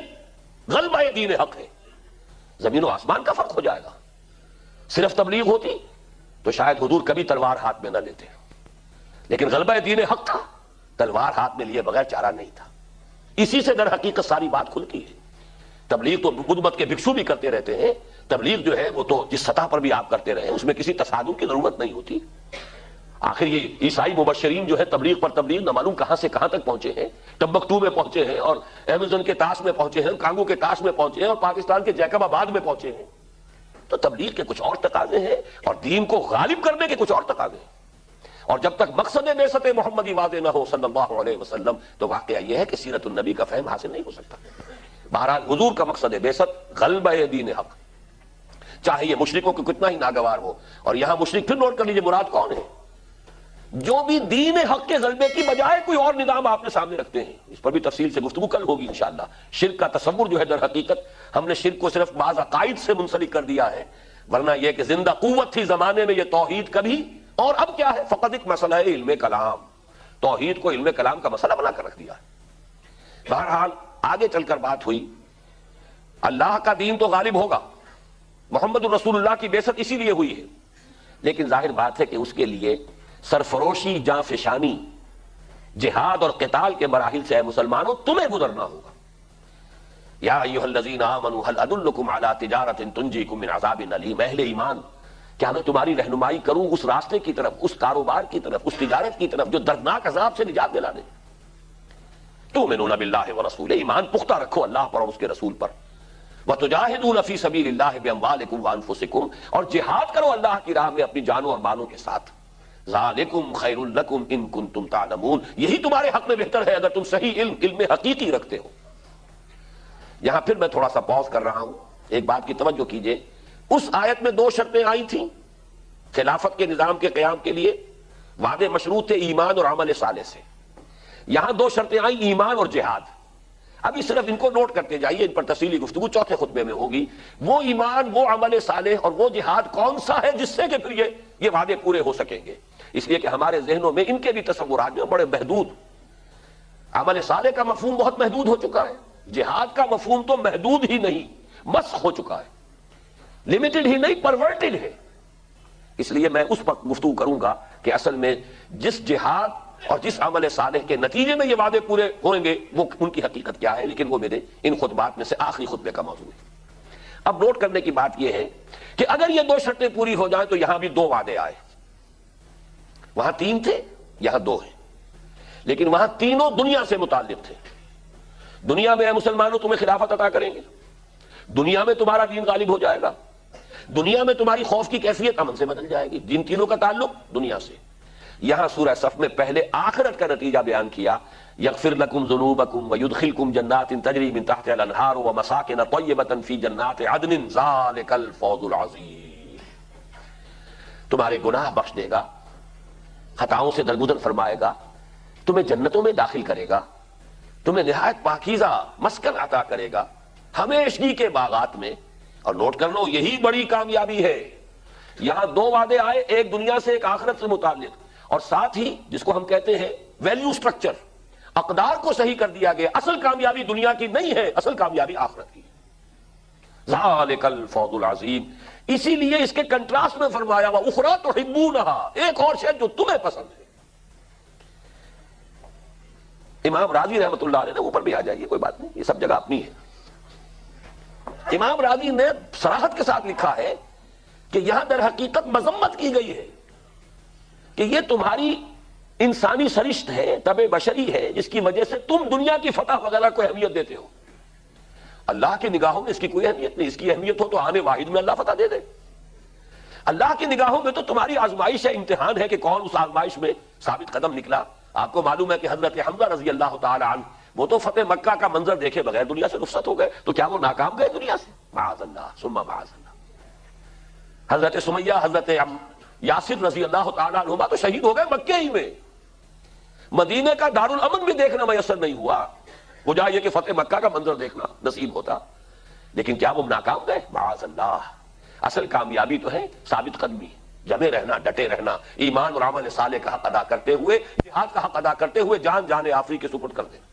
غلبہ دین حق ہے۔ زمین و آسمان کا فرق ہو جائے گا۔ صرف تبلیغ ہوتی تو شاید حضور کبھی تلوار ہاتھ میں نہ لیتے، لیکن غلبہ دین حق تھا، تلوار ہاتھ میں لیے بغیر چارہ نہیں تھا۔ اسی سے در حقیقت ساری بات کھلتی ہے۔ تبلیغ تو بدھ مت کے بھکشو بھی کرتے رہتے ہیں، تبلیغ جو ہے وہ تو جس سطح پر بھی آپ کرتے رہے اس میں کسی تصادم کی ضرورت نہیں ہوتی۔ آخر یہ عیسائی مبشرین جو ہے تبلیغ پر تبلیغ نہ معلوم کہاں سے کہاں تک پہنچے ہیں، ٹمبکٹو میں پہنچے ہیں، اور ایمیزون کے تاش میں پہنچے ہیں، کانگو کے تاش میں پہنچے ہیں، اور پاکستان کے جیکب آباد میں پہنچے ہیں۔ تو تبلیغ کے کچھ اور تقاضے ہیں، اور دین کو غالب کرنے کے کچھ اور تقاضے ہیں۔ اور جب تک مقصد بعثت محمدی واضح نہ ہو صلی اللہ علیہ وسلم تو واقعہ یہ ہے کہ سیرت النبی کا فہم حاصل نہیں ہو سکتا۔ بہرحال حضور کا مقصد بعثت غلبہ دین حق، چاہے یہ مشرکوں کو کتنا ہی ناگوار ہو۔ اور یہاں مشرک پھر نوٹ کر لیجئے مراد کون ہے؟ جو بھی دین حق کے غلبے کی بجائے کوئی اور نظام آپ نے سامنے رکھتے ہیں۔ اس پر بھی تفصیل سے گفتگو کل ہوگی انشاءاللہ۔ شرک کا تصور جو ہے در حقیقت ہم نے شرک کو صرف بعض عقائد سے منسلک کر دیا ہے، ورنہ یہ کہ زندہ قوت تھی زمانے میں یہ توحید کبھی، اور اب کیا ہے فقط ایک مسئلہ ہے علم کلام، توحید کو علم کلام کا مسئلہ بنا کر رکھ دیا ہے۔ بہرحال آگے چل کر بات ہوئی، اللہ کا دین تو غالب ہوگا، محمد الرسول اللہ کی بعثت اسی لیے ہوئی ہے، لیکن ظاہر بات ہے کہ اس کے لیے سرفروشی، جاں فشانی، جہاد اور قتال کے مراحل سے اے مسلمانوں تمہیں گزرنا ہوگا۔ یا ایھا الذین آمنوا هل ادلکم علی تجارۃ تنجیکم من عذاب علیم، اہل ایمان کیا میں تمہاری رہنمائی کروں اس راستے کی طرف، اس کاروبار کی طرف، اس تجارت کی طرف جو دردناک عذاب سے نجات دلا دے۔ تؤمنون باللہ ورسولہ، ایمان پختہ رکھو اللہ پر اور اس کے رسول پر، وتجاہدون فی سبیل اللہ باموالکم وانفسکم، اور جہاد کرو اللہ کی راہ میں اپنی جانوں اور مالوں کے ساتھ۔ ذالکم خیر لکم ان کنتم تعلمون، یہی تمہارے حق میں بہتر ہے اگر تم صحیح علم حقیقی رکھتے ہو۔ یہاں پھر میں تھوڑا سا پاز کر رہا ہوں ایک بات کی توجہ کیجئے، اس آیت میں 2 شرطیں آئی تھیں خلافت کے نظام کے قیام کے لیے، وعدے مشروط تھے ایمان اور عمل صالح سے. یہاں 2 شرطیں آئیں، ایمان اور جہاد. ابھی صرف ان کو نوٹ کرتے جائیے، ان پر تفصیلی گفتگو چوتھے خطبے میں ہوگی. وہ ایمان، وہ عمل صالح اور وہ جہاد کون سا ہے جس سے کہ پھر یہ وعدے پورے ہو سکیں گے؟ اس لیے کہ ہمارے ذہنوں میں ان کے بھی تصورات جو بڑے محدود. عمل صالح کا مفہوم بہت محدود ہو چکا ہے، جہاد کا مفہوم تو محدود ہی نہیں، مسخ ہو چکا ہے، لمیٹڈ ہی نہیں، پرورٹڈ ہے. اس لیے میں اس پر گفتگو کروں گا کہ اصل میں جس جہاد اور جس عمل صالح کے نتیجے میں یہ وعدے پورے ہوئیں گے وہ ان کی حقیقت کیا ہے. لیکن وہ میرے ان خطبات میں سے آخری خطبے کا موضوع ہے. اب نوٹ کرنے کی بات یہ ہے کہ اگر یہ 2 شرطیں پوری ہو جائیں تو یہاں بھی 2 وعدے آئے. وہاں 3 تھے، یہاں 2 ہیں، لیکن وہاں تینوں دنیا سے متعلق تھے. دنیا میں اے مسلمانوں تمہیں خلافت عطا کریں گے، دنیا میں تمہارا دین غالب ہو جائے گا، دنیا میں تمہاری خوف کی کیفیت امن سے بدل جائے گی. جن تینوں کا تعلق دنیا سے. یہاں سورہ صف میں پہلے آخرت کا نتیجہ بیان کیا، یغفر لکم ذنوبکم ویدخلکم جنات تجری من تحتها الانہار ومساکن طیبۃ فی جنات عدن ذالک الفوز العظیم. تمہارے گناہ بخش دے گا، خطاؤں سے درگزر فرمائے گا، تمہیں جنتوں میں داخل کرے گا، تمہیں نہایت پاکیزہ مسکن عطا کرے گا ہمیشگی کے باغات میں. اور نوٹ کر لو یہی بڑی کامیابی ہے. یہاں 2 وعدے آئے، ایک دنیا سے ایک آخرت سے متعلق، اور ساتھ ہی جس کو ہم کہتے ہیں ویلیو سٹرکچر، اقدار کو صحیح کر دیا گیا. اصل کامیابی دنیا کی نہیں ہے، اصل کامیابی آخرت کی. ذالک الفوز العظیم. اسی لیے اس کے کنٹراسٹ میں فرمایا وَأُخْرَىٰ تُحِبُّونَهَا، ایک اور شے جو تمہیں پسند ہے. امام راضی رحمۃ اللہ علیہ نے اوپر بھی آ جائیے، کوئی بات نہیں، یہ سب جگہ اپنی ہے. امام راضی نے صراحت کے ساتھ لکھا ہے کہ یہاں در حقیقت مذمت کی گئی ہے کہ یہ تمہاری انسانی سرشت ہے، طبع بشری ہے، جس کی وجہ سے تم دنیا کی فتح وغیرہ کو اہمیت دیتے ہو. اللہ کی نگاہوں میں اس کی کوئی اہمیت نہیں. اس کی اہمیت ہو تو آنے واحد میں اللہ فتح دے دے. اللہ کی نگاہوں میں تو تمہاری آزمائش ہے، امتحان ہے کہ کون اس آزمائش میں ثابت قدم نکلا. آپ کو معلوم ہے کہ حضرت حمزہ رضی اللہ تعالی عنہ وہ تو فتح مکہ کا منظر دیکھے بغیر دنیا سے رخصت ہو گئے. تو کیا وہ ناکام گئے دنیا سے؟ معاذ اللہ ثم معاذ اللہ. حضرت سمیہ، حضرت یاسر رضی اللہ تعالی عنہما تو شہید ہو گئے مکے ہی میں. مدینے کا دارالامن بھی دیکھنا میسر نہیں ہوا، وہ جائے یہ کہ فتح مکہ کا منظر دیکھنا نصیب ہوتا. لیکن کیا وہ ناکام گئے؟ معاذ اللہ. اصل کامیابی تو ہے ثابت قدمی، جمے رہنا، ڈٹے رہنا، ایمان اور عمل صالح کا حق ادا کرتے ہوئے، جہاد کا حق ادا کرتے ہوئے جان جان آفری کے سپرد کر دینا.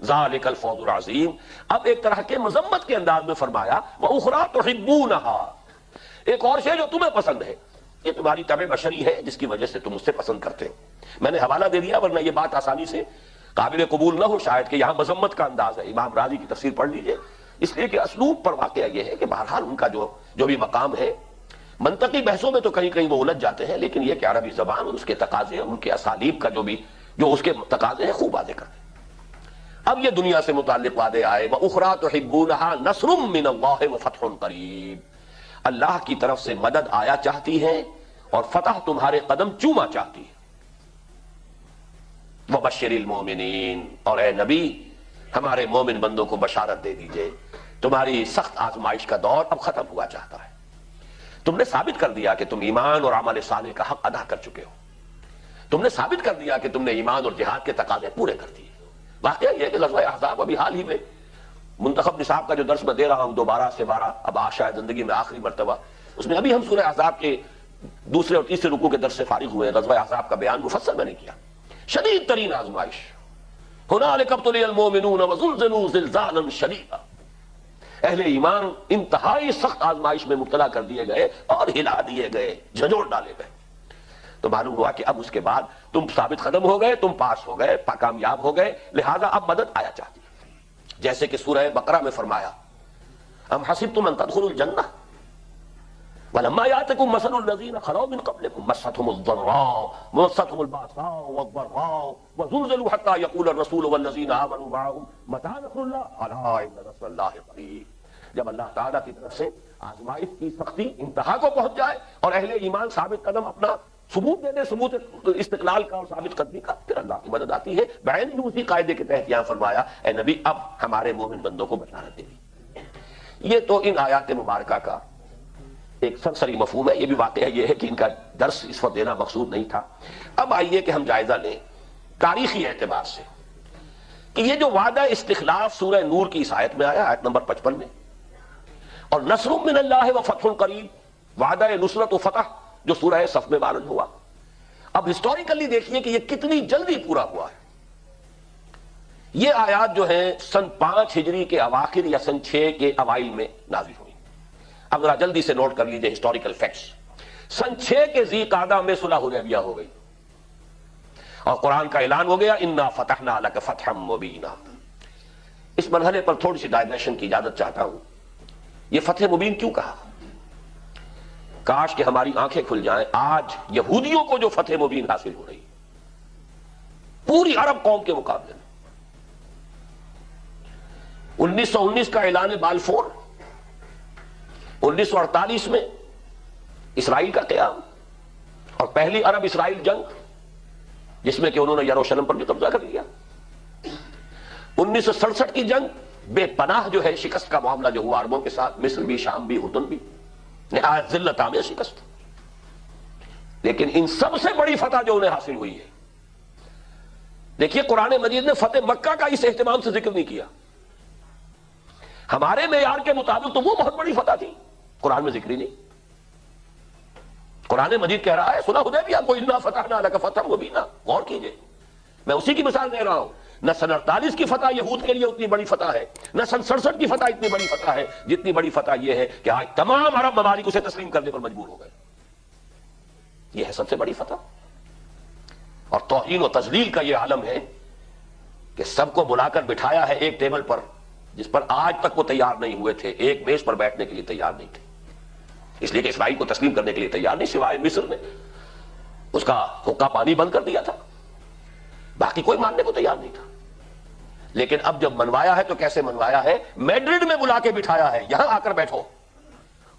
ذالک الفوز العظیم. اب ایک طرح کے مذمت کے انداز میں فرمایا وَأُخْرَىٰ تُحِبُّونَهَا، ایک اور شے جو تمہیں پسند ہے. یہ تمہاری طبع بشری ہے جس کی وجہ سے تم اس سے پسند کرتے ہو. میں نے حوالہ دے دیا ورنہ یہ بات آسانی سے قابل قبول نہ ہو شاید کہ یہاں مذمت کا انداز ہے. امام راضی کی تفسیر پڑھ لیجئے. اس لیے کہ اسلوب پر واقعہ یہ ہے کہ بہرحال ان کا جو بھی مقام ہے، منطقی بحثوں میں تو کہیں کہیں وہ الجھ جاتے ہیں، لیکن یہ کہ عربی زبان اور اس کے تقاضے، ان کے اسالیب کا جو اس کے تقاضے ہیں خوب واضح کرتے ہیں. اب یہ دنیا سے متعلق وعدے آئے وَأُخْرَىٰ تُحِبُّونَهَا نَصْرٌ مِّنَ اللَّهِ وَفَتْحٌ قَرِيبٌ. اللہ کی طرف سے مدد آیا چاہتی ہے اور فتح تمہارے قدم چوما چاہتی ہے. وَبَشِّرِ الْمُؤْمِنِينَ، اور اے نبی ہمارے مومن بندوں کو بشارت دے دیجئے تمہاری سخت آزمائش کا دور اب ختم ہوا چاہتا ہے. تم نے ثابت کر دیا کہ تم ایمان اور عمل صالح کا حق ادا کر چکے ہو. تم نے ثابت کر دیا کہ تم نے ایمان اور جہاد کے تقاضے پورے کر دیے. واقعہ یہ ہے کہ غزوہ احزاب ابھی حال ہی میں منتخب نصاب کا جو درس میں دے رہا ہوں 12 سے 12، اب شاید زندگی میں آخری مرتبہ، اس میں ابھی ہم سورہ احزاب کے 2 اور 3 رکوع کے درس سے فارغ ہوئے. غزوہ احزاب کا بیان مفصل میں نے کیا. شدید ترین آزمائش، هنالک ابتلی المؤمنون وزلزلوا زلزالا شدیدا. اہل ایمان انتہائی سخت آزمائش میں مبتلا کر دیے گئے اور ہلا دیے گئے، جھنجھوڑ ڈالے گئے. تو معلوم ہوا کہ اب اس کے بعد تم ثابت قدم ہو گئے، تم پاس ہو گئے، کامیاب ہو گئے، لہذا اب مدد آیا چاہتی ہے. جیسے کہ سورہ بقرہ میں فرمایا ام حسبتم ان تدخلوا الجنہ ولما يأتكم مثل الذين خلوا من قبلكم مستهم الضراء ومستهم البأساء والضراء وزلزلوا حتى يقول الرسول والذين آمنوا معه متى نصر الله ألا إن نصر الله قريب. جب اللہ تعالیٰ کی طرف سے آزمائش کی سختی انتہا کو پہنچ جائے اور اہل ایمان ثابت قدم اپنا ثبوت دے دے، ثبوت استقلال کا اور ثابت قدمی کا، پھر اللہ کی مدد آتی ہے. بعین ہی اسی قاعدے کے تحت یہاں فرمایا اے نبی اب ہمارے مومن بندوں کو بشارت دے دی. یہ تو ان آیات مبارکہ کا ایک سرسری مفہوم ہے. یہ بھی واقعہ یہ ہے کہ ان کا درس اس وقت دینا مقصود نہیں تھا. اب آئیے کہ ہم جائزہ لیں تاریخی اعتبار سے کہ یہ جو وعدہ استخلاف سورہ نور کی اس آیت میں آیا، آیت نمبر 55 میں، اور نصر من اللہ و فتح قریب، وعدہ نصرت و فتح جو سورہ صف میں وارد ہوا. اب ہسٹوریکلی دیکھیے کہ یہ کتنی جلدی پورا ہوا ہے. یہ آیات جو ہیں سن 5 ہجری کے اواخر یا سن 6 کے اوائل میں نازل ہوئی. اب ذرا جلدی سے نوٹ کر لیجئے ہسٹوریکل فیکٹس. سن 6 کے ذی قعدہ میں صلح حدیبیہ ہو گئی اور قرآن کا اعلان ہو گیا انا فتحنا لک فتحا مبینا. اس مرحلے پر تھوڑی سی ڈائگریشن کی اجازت چاہتا ہوں. یہ فتح مبین کیوں کہا؟ کاش کہ ہماری آنکھیں کھل جائیں. آج یہودیوں کو جو فتح مبین حاصل ہو رہی پوری عرب قوم کے مقابلے میں. 1919 کا اعلان بالفور، 1948 میں اسرائیل کا قیام اور پہلی عرب اسرائیل جنگ جس میں کہ انہوں نے یروشلم پر بھی قبضہ کر لیا. 1967 کی جنگ بے پناہ جو ہے شکست کا معاملہ جو ہوا عربوں کے ساتھ، مصر بھی، شام بھی، اردن بھی، نہایت ذلت آمیز شکست. لیکن ان سب سے بڑی فتح جو انہیں حاصل ہوئی ہے، دیکھیے قرآن مجید نے فتح مکہ کا اس اہتمام سے ذکر نہیں کیا. ہمارے معیار کے مطابق تو وہ بہت بڑی فتح تھی، قرآن میں ذکر ہی نہیں. قرآن مجید کہہ رہا ہے صلح حدیبیہ کو انا فتحنا لک فتحا مبینا. غور کیجئے، میں اسی کی مثال دے رہا ہوں. نہ سن 48 کی فتح یہود کے لیے اتنی بڑی فتح ہے، نہ سن 67 کی فتح اتنی بڑی فتح ہے جتنی بڑی فتح یہ ہے کہ آج تمام عرب ممالک اسے تسلیم کرنے پر مجبور ہو گئے. یہ ہے سب سے بڑی فتح. اور توہین و تذلیل کا یہ عالم ہے کہ سب کو بلا کر بٹھایا ہے ایک ٹیبل پر جس پر آج تک وہ تیار نہیں ہوئے تھے، ایک میز پر بیٹھنے کے لیے تیار نہیں تھے. اس لیے کہ اسرائیل کو تسلیم کرنے کے لیے تیار نہیں، سوائے مصر نے اس کا حقہ پانی بند کر دیا تھا، باقی کوئی ماننے کو تیار نہیں تھا. لیکن اب جب منوایا ہے تو کیسے منوایا ہے؟ میڈرڈ میں بلا کے بٹھایا ہے، یہاں آ کر بیٹھو.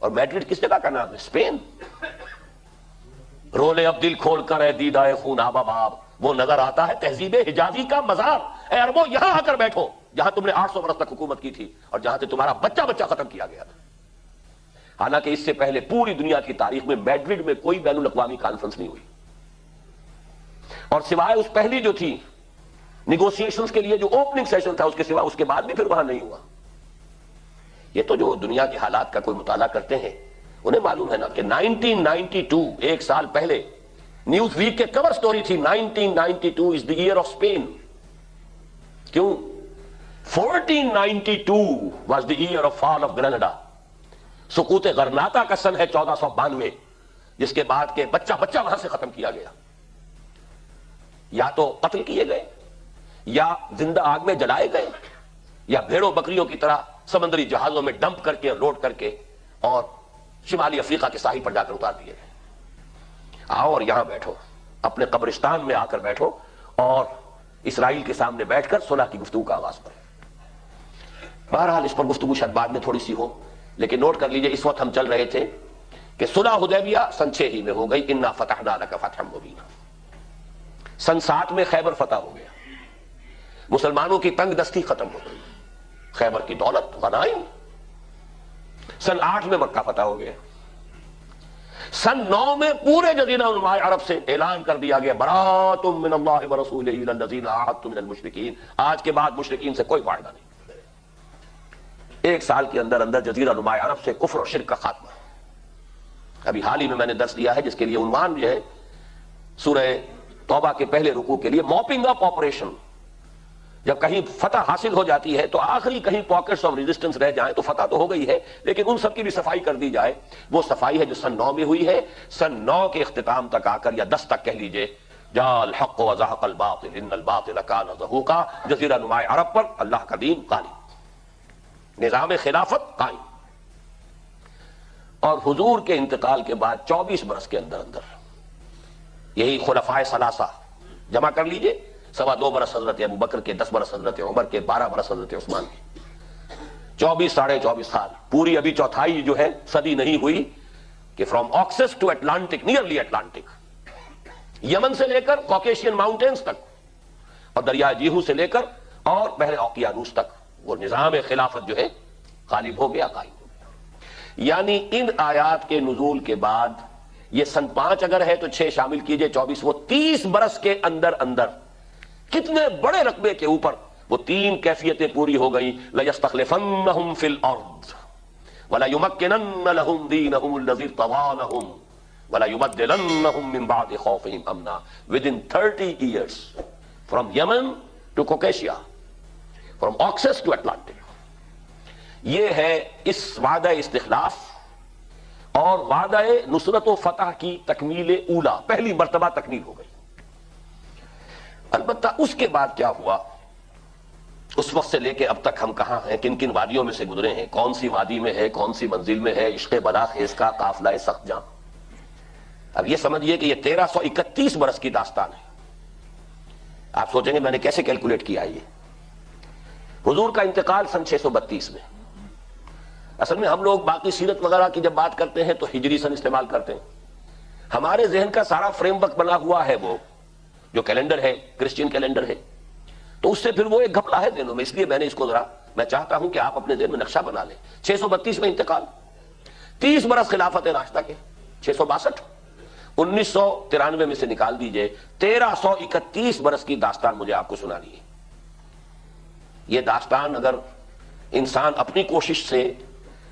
اور میڈرڈ کس جگہ کا نام ہے؟ اسپین. رولے اب دل کھول کر اے دیدہ خون آبا باب، وہ نظر آتا ہے تہذیب حجازی کا مزار. اے عربو یہاں آ کر بیٹھو جہاں تم نے 800 برس تک حکومت کی تھی اور جہاں سے تمہارا بچہ بچہ ختم کیا گیا تھا. حالانکہ اس سے پہلے پوری دنیا کی تاریخ میں میڈرڈ میں کوئی بین الاقوامی کانفرنس نہیں ہوئی، اور سوائے اس پہلی جو تھی نیگوسیشنز کے لیے جو اوپننگ سیشن تھا اس کے سوا اس کے بعد بھی پھر وہاں نہیں ہوا. یہ تو جو دنیا کے حالات کا کوئی مطالعہ کرتے ہیں انہیں معلوم ہے نا کہ 1992 ایک سال پہلے نیوز ویک کے کور سٹوری تھی 1992 is the year of Spain. کیوں؟ 1492 was the year of fall of Granada. سقوط غرناطہ کا سن ہے 1492، جس کے بعد کے بچہ بچہ وہاں سے ختم کیا گیا. یا تو قتل کیے گئے، یا زندہ آگ میں جلائے گئے، یا بھیڑوں بکریوں کی طرح سمندری جہازوں میں ڈمپ کر کے لوڈ کر کے اور شمالی افریقہ کے ساحل پر جا کر اتار دیے گئے. آؤ اور یہاں بیٹھو، اپنے قبرستان میں آ کر بیٹھو اور اسرائیل کے سامنے بیٹھ کر صلح کی گفتگو کا آغاز کرو. بہرحال اس پر گفتگو شاید بعد میں تھوڑی سی ہو، لیکن نوٹ کر لیجئے اس وقت ہم چل رہے تھے کہ صلح حدیبیہ سن 6 ہی میں ہو گئی، انا فتحنا لک فتحا مبینا. سن 7 میں خیبر فتح ہو گیا، مسلمانوں کی تنگ دستی ختم ہو گئی، خیبر کی دولت غنائم. سن 8 میں مکہ فتح ہو گیا. سن 9 میں پورے جزیرہ نما عرب سے اعلان کر دیا گیا براۃ من اللہ ورسولہ الی الذین عاہدتم من المشرکین، آج کے بعد مشرکین سے کوئی فائدہ نہیں. ایک سال کے اندر اندر جزیرہ نما عرب سے کفر اور شرک کا خاتمہ. ابھی حال ہی میں نے درس دیا ہے جس کے لیے عنوان جو ہے سورہ توبہ کے پہلے رکوع کے لیے موپنگ اپ آپریشن. جب کہیں فتح حاصل ہو جاتی ہے تو آخری کہیں پاکٹس آف ریزسٹنس رہ جائیں تو فتح تو ہو گئی ہے، لیکن ان سب کی بھی صفائی کر دی جائے. وہ صفائی ہے جو سن 9 میں ہوئی ہے. سن 9 کے اختتام تک آ کر یا 10 تک کہہ لیجئے، جاء الحق وزهق الباطل ان الباطل كان زهوقا. جزیرہ نما عرب پر اللہ کا دین غالب، نظام خلافت قائم. اور حضور کے انتقال کے بعد 24 برس کے اندر اندر یہی خلفائے ثلاثہ جمع کر لیجئے، 2.25 برس حضرت ابوبکر کے، 10 برس حضرت عمر کے، 12 برس حضرت عثمان کے، 24 سال. پوری ابھی چوتھائی جو ہے صدی نہیں ہوئی کہ from Oxus to Atlantic, nearly Atlantic, Yemen سے لے کر کوکیشین ماؤنٹینز تک اور دریائے جیہو سے لے کر اور بحر اوقیانوس تک وہ نظام خلافت جو ہے غالب ہو گیا، قائم ہو گیا۔ یعنی ان آیات کے نزول کے بعد یہ سن 5 اگر ہے تو 6 شامل کیجئے 24، وہ 30 برس کے اندر اندر کتنے بڑے رقبے کے اوپر وہ 3 کیفیتیں پوری ہو گئیں۔ لَيَسْتَخْلِفَنَّهُمْ فِي الْأَرْضِ وَلَيُمَكِّنَنَّ لَهُمْ دِينَهُمُ الَّذِي ارْتَضَىٰ لَهُمْ وَلَيُبَدِّلَنَّهُمْ مِن بَعْدِ خَوْفِهِمْ أَمْنًا within 30 years from Yemen to Caucasia, from Oxus to Atlantic۔ یہ ہے اس وعدہ استخلاف اور وعدہ نصرت و فتح کی تکمیل اولا، پہلی مرتبہ تکمیل ہو گئی۔ البتہ اس کے بعد کیا ہوا، اس وقت سے لے کے اب تک ہم کہاں ہیں، کن کن وادیوں میں سے گزرے ہیں، کون سی وادی میں ہے، کون سی منزل میں ہے عشق بلاخیز کا قافلہ سخت جاں۔ اب یہ سمجھیے کہ یہ 1331 برس کی داستان ہے۔ آپ سوچیں گے میں نے کیسے کیلکولیٹ کیا یہ؟ حضور کا انتقال سن 632 میں۔ اصل میں ہم لوگ باقی سیرت وغیرہ کی جب بات کرتے ہیں تو ہجری سن استعمال کرتے ہیں، ہمارے ذہن کا سارا فریم ورک بنا ہوا ہے وہ جو کیلنڈر ہے، کرسچین کیلنڈر ہے، تو اس سے پھر وہ ایک گھپلا ہے ذہنوں میں۔ اس لیے میں نے اس کو ذرا، میں چاہتا ہوں کہ آپ اپنے ذہن میں نقشہ بنا لیں۔ 632 میں انتقال، 30 برس خلافت راشدہ کے، 662، 1993 میں سے نکال دیجئے، 1331 برس کی داستان مجھے آپ کو سنانی ہے۔ یہ داستان اگر انسان اپنی کوشش سے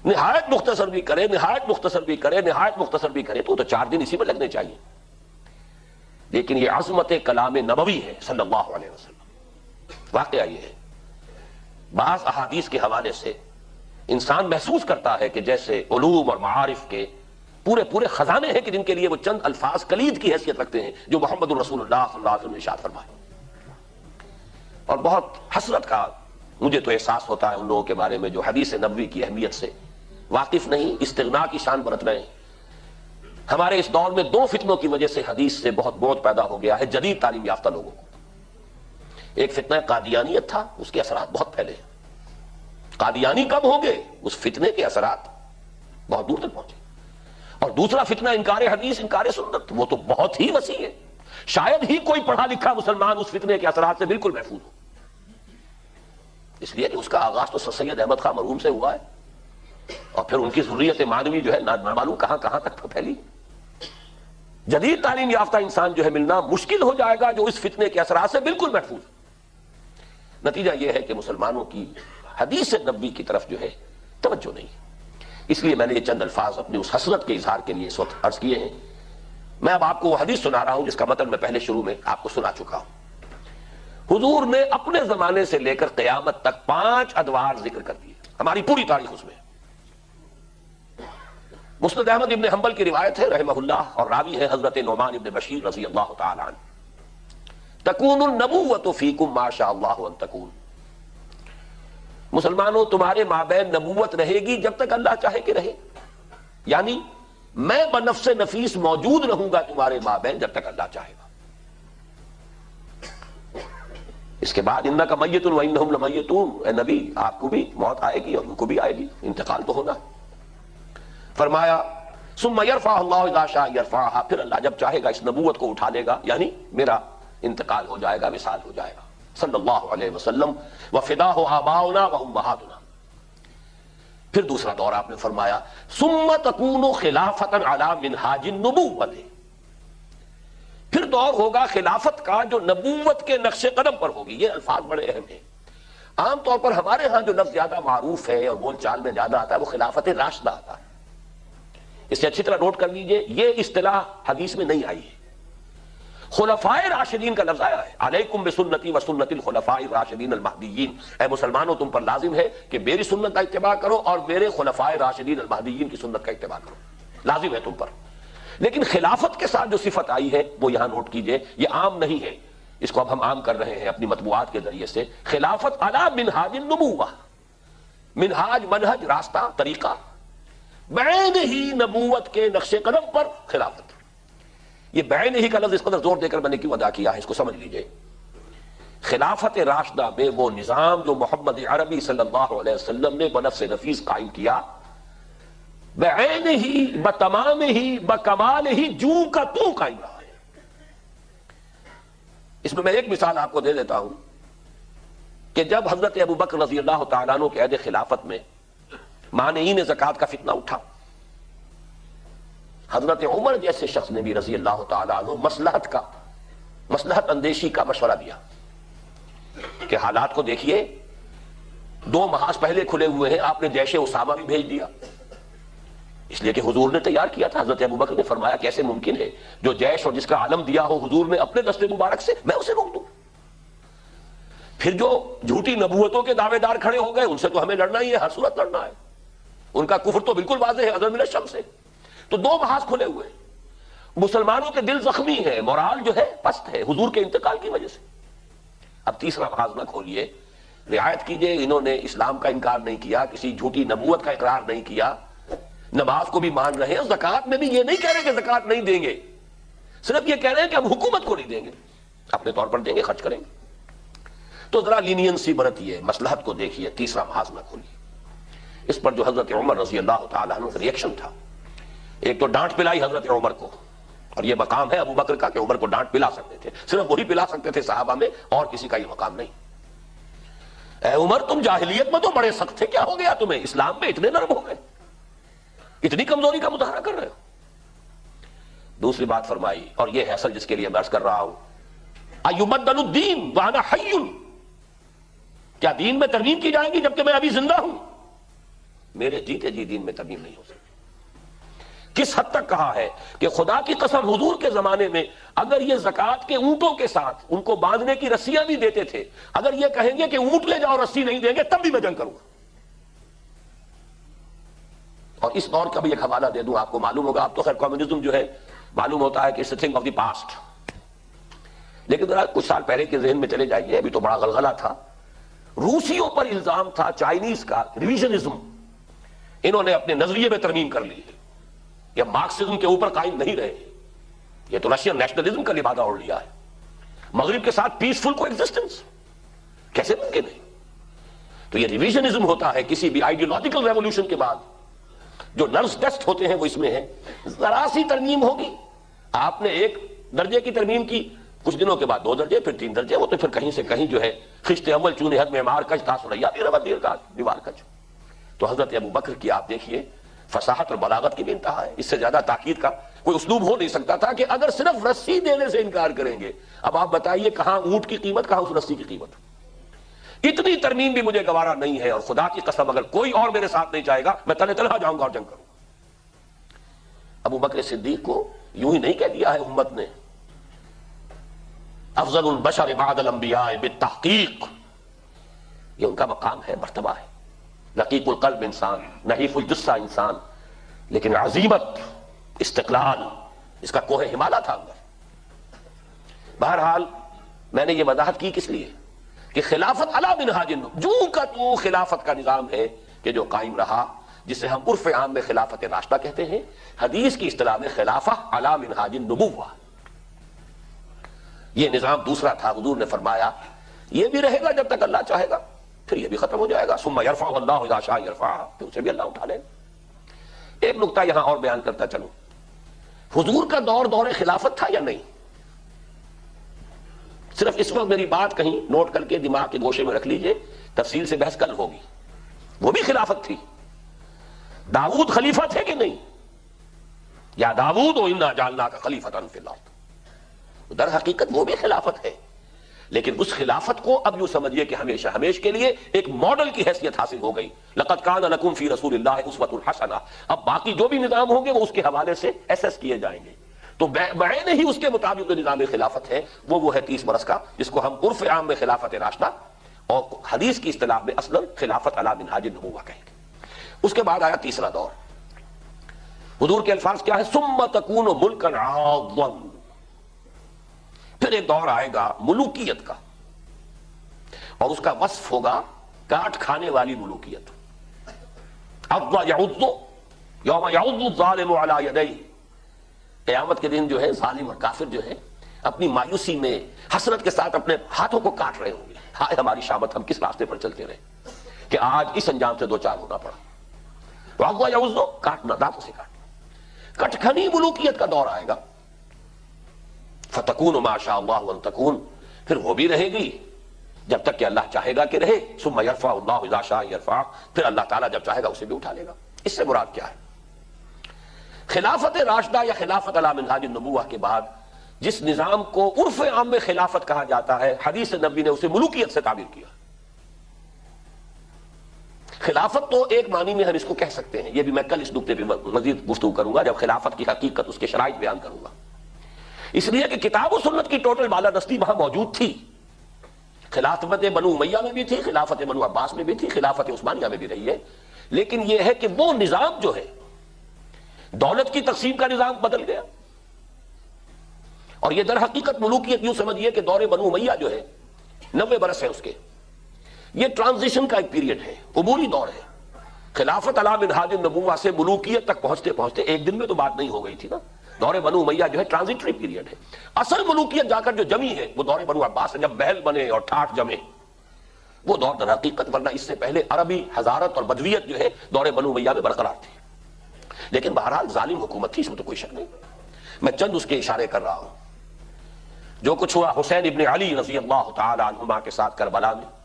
نہایت مختصر بھی کرے، نہایت مختصر بھی کرے، نہایت مختصر بھی کرے تو 4 دن اسی میں لگنے چاہیے، لیکن یہ عظمت کلام نبوی ہے صلی اللہ علیہ وسلم۔ واقعہ یہ ہے، بعض احادیث کے حوالے سے انسان محسوس کرتا ہے کہ جیسے علوم اور معارف کے پورے خزانے ہیں کہ جن کے لیے وہ چند الفاظ کلید کی حیثیت رکھتے ہیں جو محمد الرسول اللہ صلی اللہ علیہ وسلم نے ارشاد فرمائے۔ اور بہت حسرت کا مجھے تو احساس ہوتا ہے ان لوگوں کے بارے میں جو حدیث نبوی کی اہمیت سے واقف نہیں، استغنا کی شان برت رہے ہیں۔ ہمارے اس دور میں 2 فتنوں کی وجہ سے حدیث سے بہت بہت پیدا ہو گیا ہے جدید تعلیم یافتہ لوگوں کو۔ ایک فتنہ قادیانیت تھا، اس کے اثرات بہت پھیلے، قادیانی کب ہوں گے، اس فتنے کے اثرات بہت دور تک پہنچے۔ اور دوسرا فتنہ انکار حدیث، انکار سنت، وہ تو بہت ہی وسیع ہے، شاید ہی کوئی پڑھا لکھا مسلمان اس فتنے کے اثرات سے بالکل محفوظ ہو، اس لیے کہ اس کا آغاز تو سید احمد خان مرحوم سے ہوا ہے، اور پھر ان کی ذریت معنوی جو ہے نہ معلوم کہاں کہاں تک پھیلی۔ جدید تعلیم یافتہ انسان جو ہے ملنا مشکل ہو جائے گا جو اس فتنے کے اثرات سے بالکل محفوظ ہے۔ نتیجہ یہ ہے کہ مسلمانوں کی حدیث نبوی کی طرف جو ہے توجہ نہیں ہے۔ اس لیے میں نے یہ چند الفاظ اپنی اس حسرت کے اظہار کے لیے اس وقت عرض کیے ہیں۔ میں اب آپ کو وہ حدیث سنا رہا ہوں جس کا متن میں پہلے شروع میں آپ کو سنا چکا ہوں۔ حضور نے اپنے زمانے سے لے کر قیامت تک 5 ادوار ذکر کر دیے، ہماری پوری تاریخ اس میں۔ مسند احمد ابن حنبل کی روایت ہے رحمہ اللہ، اور راوی ہے حضرت نعمان ابن بشیر رضی اللہ تعالی عنہ، تکون النبوۃ فیکم ما شاء اللہ ان تکون، مسلمانوں تمہارے مابین نبوت رہے گی جب تک اللہ چاہے کہ رہے، یعنی میں بنفس نفیس موجود رہوں گا تمہارے مابین جب تک اللہ چاہے گا۔ اس کے بعد انک میت و انہم لمیتون، اے نبی آپ کو بھی موت آئے گی اور ان کو بھی آئے گی، انتقال تو ہونا ہے۔ فرمایا ثم یرفع اللہ اذا شاء یرفعها، پھر اللہ جب چاہے گا اس نبوت کو اٹھا لے گا، یعنی میرا انتقال ہو جائے گا، وصال ہو جائے گا صلی اللہ علیہ وسلم، وفداہ آباؤنا وامہاتنا۔ پھر دوسرا دور آپ نے فرمایا ثم تکون خلافتا علی منہاج النبوۃ، پھر دور ہوگا خلافت کا جو نبوت کے نقش قدم پر ہوگی۔ یہ الفاظ بڑے اہم ہیں، عام طور پر ہمارے ہاں جو لفظ زیادہ معروف ہے اور بول چال میں زیادہ آتا ہے وہ خلافت راشدہ آتا ہے، اسے اچھی طرح نوٹ کر لیجئے، یہ اصطلاح حدیث میں نہیں آئی ہے۔ خلفائے راشدین کا لفظ آیا ہے، علیکم بسنتی و سنت الخلفاء الراشدین المہدیین، اے مسلمانوں تم پر لازم ہے کہ میری سنت کا اتباع کرو اور میرے خلفائے راشدین المہدیین کی سنت کا اتباع کرو، لازم ہے تم پر۔ لیکن خلافت کے ساتھ جو صفت آئی ہے وہ یہاں نوٹ کیجئے، یہ عام نہیں ہے، اس کو اب ہم عام کر رہے ہیں اپنی مطبوعات کے ذریعے سے۔ خلافت علی منہاج النبوہ، منہاج منہج راستہ طریقہ، بعین ہی نبوت کے نقش قدم پر خلافت۔ یہ بعین ہی کا لفظ اس قدر زور دے کر میں نے کیوں ادا کیا ہے اس کو سمجھ لیجئے۔ خلافت راشدہ میں وہ نظام جو محمد عربی صلی اللہ علیہ وسلم نے بنفس نفیس قائم کیا، بعین ہی، بتمام ہی، بکمال ہی، جو کا تو قائم رہا ہے۔ اس میں ایک مثال آپ کو دے دیتا ہوں کہ جب حضرت ابو بکر رضی اللہ تعالیٰ عنہ کے عہد خلافت میں مانعین زکات کا فتنہ اٹھا. حضرت عمر جیسے شخص نے بھی رضی اللہ تعالیٰ عنہ مصلحت اندیشی کا مشورہ دیا کہ حالات کو دیکھیے، 2 محاذ پہلے کھلے ہوئے ہیں، آپ نے جیش اسامہ بھی بھیج دیا، اس لیے کہ حضور نے تیار کیا تھا. حضرت ابوبکر نے فرمایا کیسے ممکن ہے جو جیش اور جس کا علم دیا ہو حضور نے اپنے دستے مبارک سے، میں اسے روک دوں. پھر جو جھوٹی نبوتوں کے دعوے دار کھڑے ہو گئے ان سے تو ہمیں لڑنا ہی ہے، ہر صورت لڑنا ہے، ان کا کفر تو بالکل واضح ہے ازل من الشمس سے. تو 2 محاذ کھلے ہوئے، مسلمانوں کے دل زخمی ہیں، مورال جو ہے پست ہے حضور کے انتقال کی وجہ سے. اب تیسرا محاذ نہ کھولیے، رعایت کیجئے، انہوں نے اسلام کا انکار نہیں کیا، کسی جھوٹی نبوت کا اقرار نہیں کیا، نماز کو بھی مان رہے ہیں، زکوٰۃ میں بھی یہ نہیں کہہ رہے کہ زکوٰۃ نہیں دیں گے، صرف یہ کہہ رہے ہیں کہ ہم حکومت کو نہیں دیں گے، اپنے طور پر دیں گے، خرچ کریں گے. تو ذرا لینینسی برتیے، مصلحت کو دیکھیے، تیسرا محاذ نہ کھولیے. اس پر جو حضرت عمر رضی اللہ تعالیٰ عنہ کا ریئیکشن تھا، ایک تو ڈانٹ پلائی حضرت عمر کو، اور یہ مقام ہے ابو بکر کا کہ عمر کو ڈانٹ پلا سکتے تھے، صرف وہی پلا سکتے تھے صحابہ میں، اور کسی کا یہ مقام نہیں. اے عمر تم جاہلیت میں تو بڑے سخت تھے، کیا ہو گیا تمہیں؟ اسلام میں اتنے نرم ہو گئے، اتنی کمزوری کا مظاہرہ کر رہے ہو. دوسری بات فرمائی، اور یہ ہے اصل جس کے لیے میں عرض کر رہا ہوں، ایبدل الدین وانا حی، کیا دین میں ترمیم کی جائے گی جبکہ میں ابھی زندہ ہوں؟ میرے جیتے جی دین میں ترمیم نہیں ہو سکتی. کس حد تک کہا ہے کہ خدا کی قسم حضور کے زمانے میں اگر یہ زکوٰۃ کے اونٹوں کے ساتھ ان کو باندھنے کی رسیاں بھی دیتے تھے، اگر یہ کہیں گے کہ اونٹ لے جاؤ رسی نہیں دیں گے تب بھی میں جنگ کروں گا. اور اس دور کا بھی ایک حوالہ دے دوں، آپ کو معلوم ہوگا، آپ تو خیر کمیونزم جو ہے معلوم ہوتا ہے کہ it's a thing of the past, لیکن ذرا کچھ سال پہلے کے ذہن میں چلے جائیے، ابھی تو بڑا غلغلہ تھا. روسیوں پر الزام تھا چائنیز کا ریویژنزم، انہوں نے اپنے نظریے میں ترمیم کر لی، یہ مارکسزم کے اوپر قائم نہیں رہے، یہ تو رشین نیشنلزم کا لبادہ اوڑھ لیا ہے. مغرب کے ساتھ پیسفل کو ایگزسٹنس کیسے ممکن ہے؟ تو یہ ریویژنزم ہوتا ہے کسی بھی آئیڈیولوجیکل ریولوشن کے بعد، جو نرس ٹیسٹ ہوتے ہیں وہ اس میں ہے. ذرا سی ترمیم ہوگی، آپ نے 1 درجے کی ترمیم کی، کچھ دنوں کے بعد 2 درجے، پھر 3 درجے، وہ تو پھر کہیں سے کہیں جو ہے خشت اول چونے حد معمار کج تھا سریا بھی ربت دیر کا دیوار کج. تو حضرت ابو بکر کی آپ دیکھیے فصاحت اور بلاغت کی بھی انتہا ہے، اس سے زیادہ تاکید کا کوئی اسلوب ہو نہیں سکتا تھا کہ اگر صرف رسی دینے سے انکار کریں گے، اب آپ بتائیے کہاں اونٹ کی قیمت، کہاں اس رسی کی قیمت. اتنی ترمیم بھی مجھے گوارا نہیں ہے، اور خدا کی قسم اگر کوئی اور میرے ساتھ نہیں جائے گا میں تلے تلہا جاؤں گا اور جنگ کروں. ابو بکر صدیق کو یوں ہی نہیں کہہ دیا ہے امت نے، افضل البشر بعد الانبیاء بالتحقیق، یہ ان کا مقام ہے، مرتبہ ہے. رقیق القلب انسان، نحیف الجثہ انسان، لیکن عظیمت، استقلال، اس کا کوہ ہمالیہ تھا اندر. بہرحال میں نے یہ وضاحت کی کس لیے کہ خلافت علی منہاج جو کا تو خلافت کا نظام ہے کہ جو قائم رہا، جسے ہم عرف عام میں خلافت راشدہ کہتے ہیں، حدیث کی اصطلاح میں خلافہ علی منہاج النبوہ. یہ نظام دوسرا تھا. حضور نے فرمایا یہ بھی رہے گا جب تک اللہ چاہے گا، پھر یہ بھی ختم ہو جائے گا. ثم یرفع اللہ اذا شاء یرفع، پھر اسے بھی اللہ اٹھا لے. ایک نقطہ یہاں اور بیان کرتا چلوں، حضور کا دور خلافت تھا یا نہیں؟ صرف اس وقت میری بات کہیں نوٹ کر کے دماغ کے گوشے میں رکھ لیجئے، تفصیل سے بحث کل ہوگی. وہ بھی خلافت تھی. داؤد خلیفہ تھے کہ نہیں؟ یا داؤد انا جعلناک خلیفۃ فی الارض، در حقیقت وہ بھی خلافت ہے، لیکن اس خلافت کو اب یوں سمجھیے کہ ہمیشہ ہمیشہ کے لیے ایک ماڈل کی حیثیت حاصل ہو گئی. لقد کان لکم فی رسول اللہ اسوۃ حسنہ. اب باقی جو بھی نظام ہوں گے وہ اس کے حوالے سے ایسیس کیے جائیں گے. تو بعین ہی اس کے مطابق جو نظام خلافت ہے وہ ہے 30 برس کا، جس کو ہم عرف عام میں خلافت راشدہ اور حدیث کی اصطلاح میں اصلا خلافت علی منہاج النبوہ کہیں گے. اس کے بعد آیا تیسرا دور. حضور کے الفاظ کیا ہے؟ ثم تکون ملکا عاضا. پھر ایک دور آئے گا ملوکیت کا، اور اس کا وصف ہوگا کاٹ کھانے والی ملوکیت. عض یعض یوم یعض الظالم علی یدیہ. قیامت کے دن جو ہے ظالم اور کافر جو ہے اپنی مایوسی میں حسرت کے ساتھ اپنے ہاتھوں کو کاٹ رہے ہوں گے، ہائے ہماری شامت، ہم کس راستے پر چلتے رہے کہ آج اس انجام سے 2 چار ہونا پڑا. عض یعض، کاٹنا، دانتوں سے کاٹنا. کٹکھنی ملوکیت کا دور آئے گا. فتکون ما شاء اللہ ان تکون، پھر وہ بھی رہے گی جب تک کہ اللہ چاہے گا کہ رہے، ثم یرفع اللہ اذا شاء یرفع، پھر اللہ تعالیٰ جب چاہے گا اسے بھی اٹھا لے گا۔ اس سے مراد کیا ہے؟ خلافت راشدہ یا خلافت علی منہاج النبوہ کے بعد جس نظام کو عرف عام میں خلافت کہا جاتا ہے، حدیث نبی نے اسے ملوکیت سے تعبیر کیا۔ خلافت تو ایک معنی میں ہم اس کو کہہ سکتے ہیں، یہ بھی میں کل اس نقطے پہ مزید گفتگو کروں گا جب خلافت کی حقیقت، اس کے شرائط بیان کروں گا، اس لیے کہ کتاب و سنت کی ٹوٹل بالادستی وہاں موجود تھی۔ خلافت بنو امیہ میں بھی تھی، خلافت بنو عباس میں بھی تھی، خلافت عثمانیہ میں بھی رہی ہے، لیکن یہ ہے کہ وہ نظام جو ہے دولت کی تقسیم کا نظام بدل گیا، اور یہ در حقیقت ملوکیت یوں سمجھیے کہ دور بنو امیہ جو ہے 90 برس ہے اس کے، یہ ٹرانزیشن کا ایک پیریڈ ہے، عبوری دور ہے۔ خلافت علی منہاج النبوہ سے ملوکیت تک پہنچتے پہنچتے ایک دن میں تو بات نہیں ہو گئی تھی نا، دور بنو امیہ جو ہے ٹرانزیٹری پیریڈ ہے۔ اصل ملوکیت جا کر جو جمی ہے وہ دور بنو عباس سے، جب محل بنے اور ٹھاٹھ جمے، وہ دور در حقیقت، ورنہ اس سے پہلے عربی حضارت اور بدویت جو ہے دور بنو امیہ میں برقرار تھی، لیکن بہرحال ظالم حکومت تھی، اس میں تو کوئی شک نہیں۔ میں چند اس کے اشارے کر رہا ہوں۔ جو کچھ ہوا حسین ابن علی رضی اللہ تعالی عنہما کے ساتھ کربلا میں،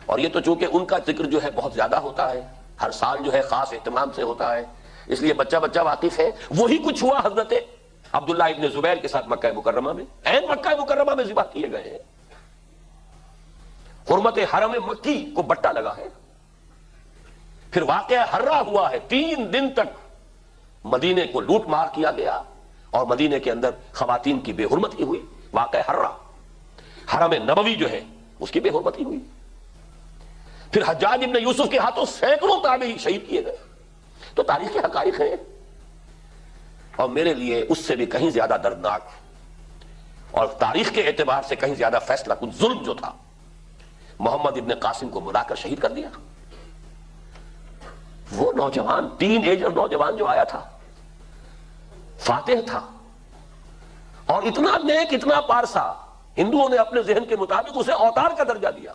اور یہ تو چونکہ ان کا ذکر جو ہے بہت زیادہ ہوتا ہے، ہر سال جو ہے خاص اہتمام سے ہوتا ہے، اس لیے بچہ بچہ واقف ہے۔ وہی کچھ ہوا حضرت عبداللہ ابن زبیر کے ساتھ مکہ مکرمہ میں، عین مکہ مکرمہ میں ذبح کیے گئے ہیں۔ حرمت حرم مکی کو بٹا لگا ہے۔ پھر واقعہ حرہ ہوا ہے، 3 دن تک مدینے کو لوٹ مار کیا گیا اور مدینے کے اندر خواتین کی بے حرمتی ہوئی۔ واقعہ حرہ، حرم نبوی جو ہے اس کی بے حرمتی ہوئی۔ پھر حجاج ابن یوسف کے ہاتھوں سینکڑوں تابعی شہید کیے گئے۔ تو تاریخی حقائق ہیں، اور میرے لیے اس سے بھی کہیں زیادہ دردناک اور تاریخ کے اعتبار سے کہیں زیادہ فیصلہ کن ظلم جو تھا، محمد ابن قاسم کو بلا کر شہید کر دیا۔ وہ نوجوان، ٹین ایجر نوجوان جو آیا تھا، فاتح تھا، اور اتنا نیک، اتنا پارسا، ہندوؤں نے اپنے ذہن کے مطابق اسے اوتار کا درجہ دیا۔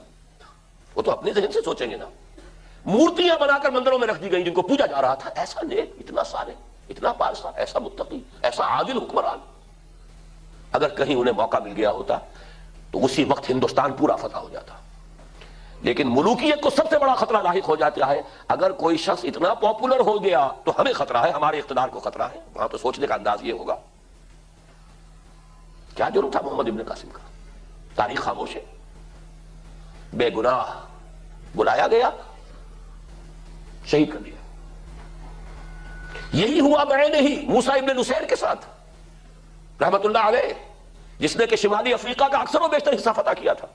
وہ تو اپنے ذہن سے سوچیں گے نا، مورتیاں بنا کر مندروں میں رکھ دی گئی جن کو پوجا جا رہا تھا۔ ایسا نیک، اتنا صالح، اتنا پارسا، ایسا متقی، ایسا عادل حکمران، اگر کہیں انہیں موقع مل گیا ہوتا تو اسی وقت ہندوستان پورا فتح ہو جاتا۔ لیکن ملوکیت کو سب سے بڑا خطرہ لاحق ہو جاتا ہے اگر کوئی شخص اتنا پاپولر ہو گیا تو ہمیں خطرہ ہے، ہمارے اقتدار کو خطرہ ہے۔ وہاں تو سوچنے کا انداز یہ ہوگا، کیا جرم تھا محمد ابن قاسم کا؟ تاریخ خاموش ہے، بے گناہ بلایا گیا، شہید کر دیا۔ یہی ہوا بعینہ ہی موسیٰ ابن نصیر کے ساتھ رحمت اللہ علیہ، جس نے کہ شمالی افریقہ کا اکثر و بیشتر حصہ فتح کیا تھا،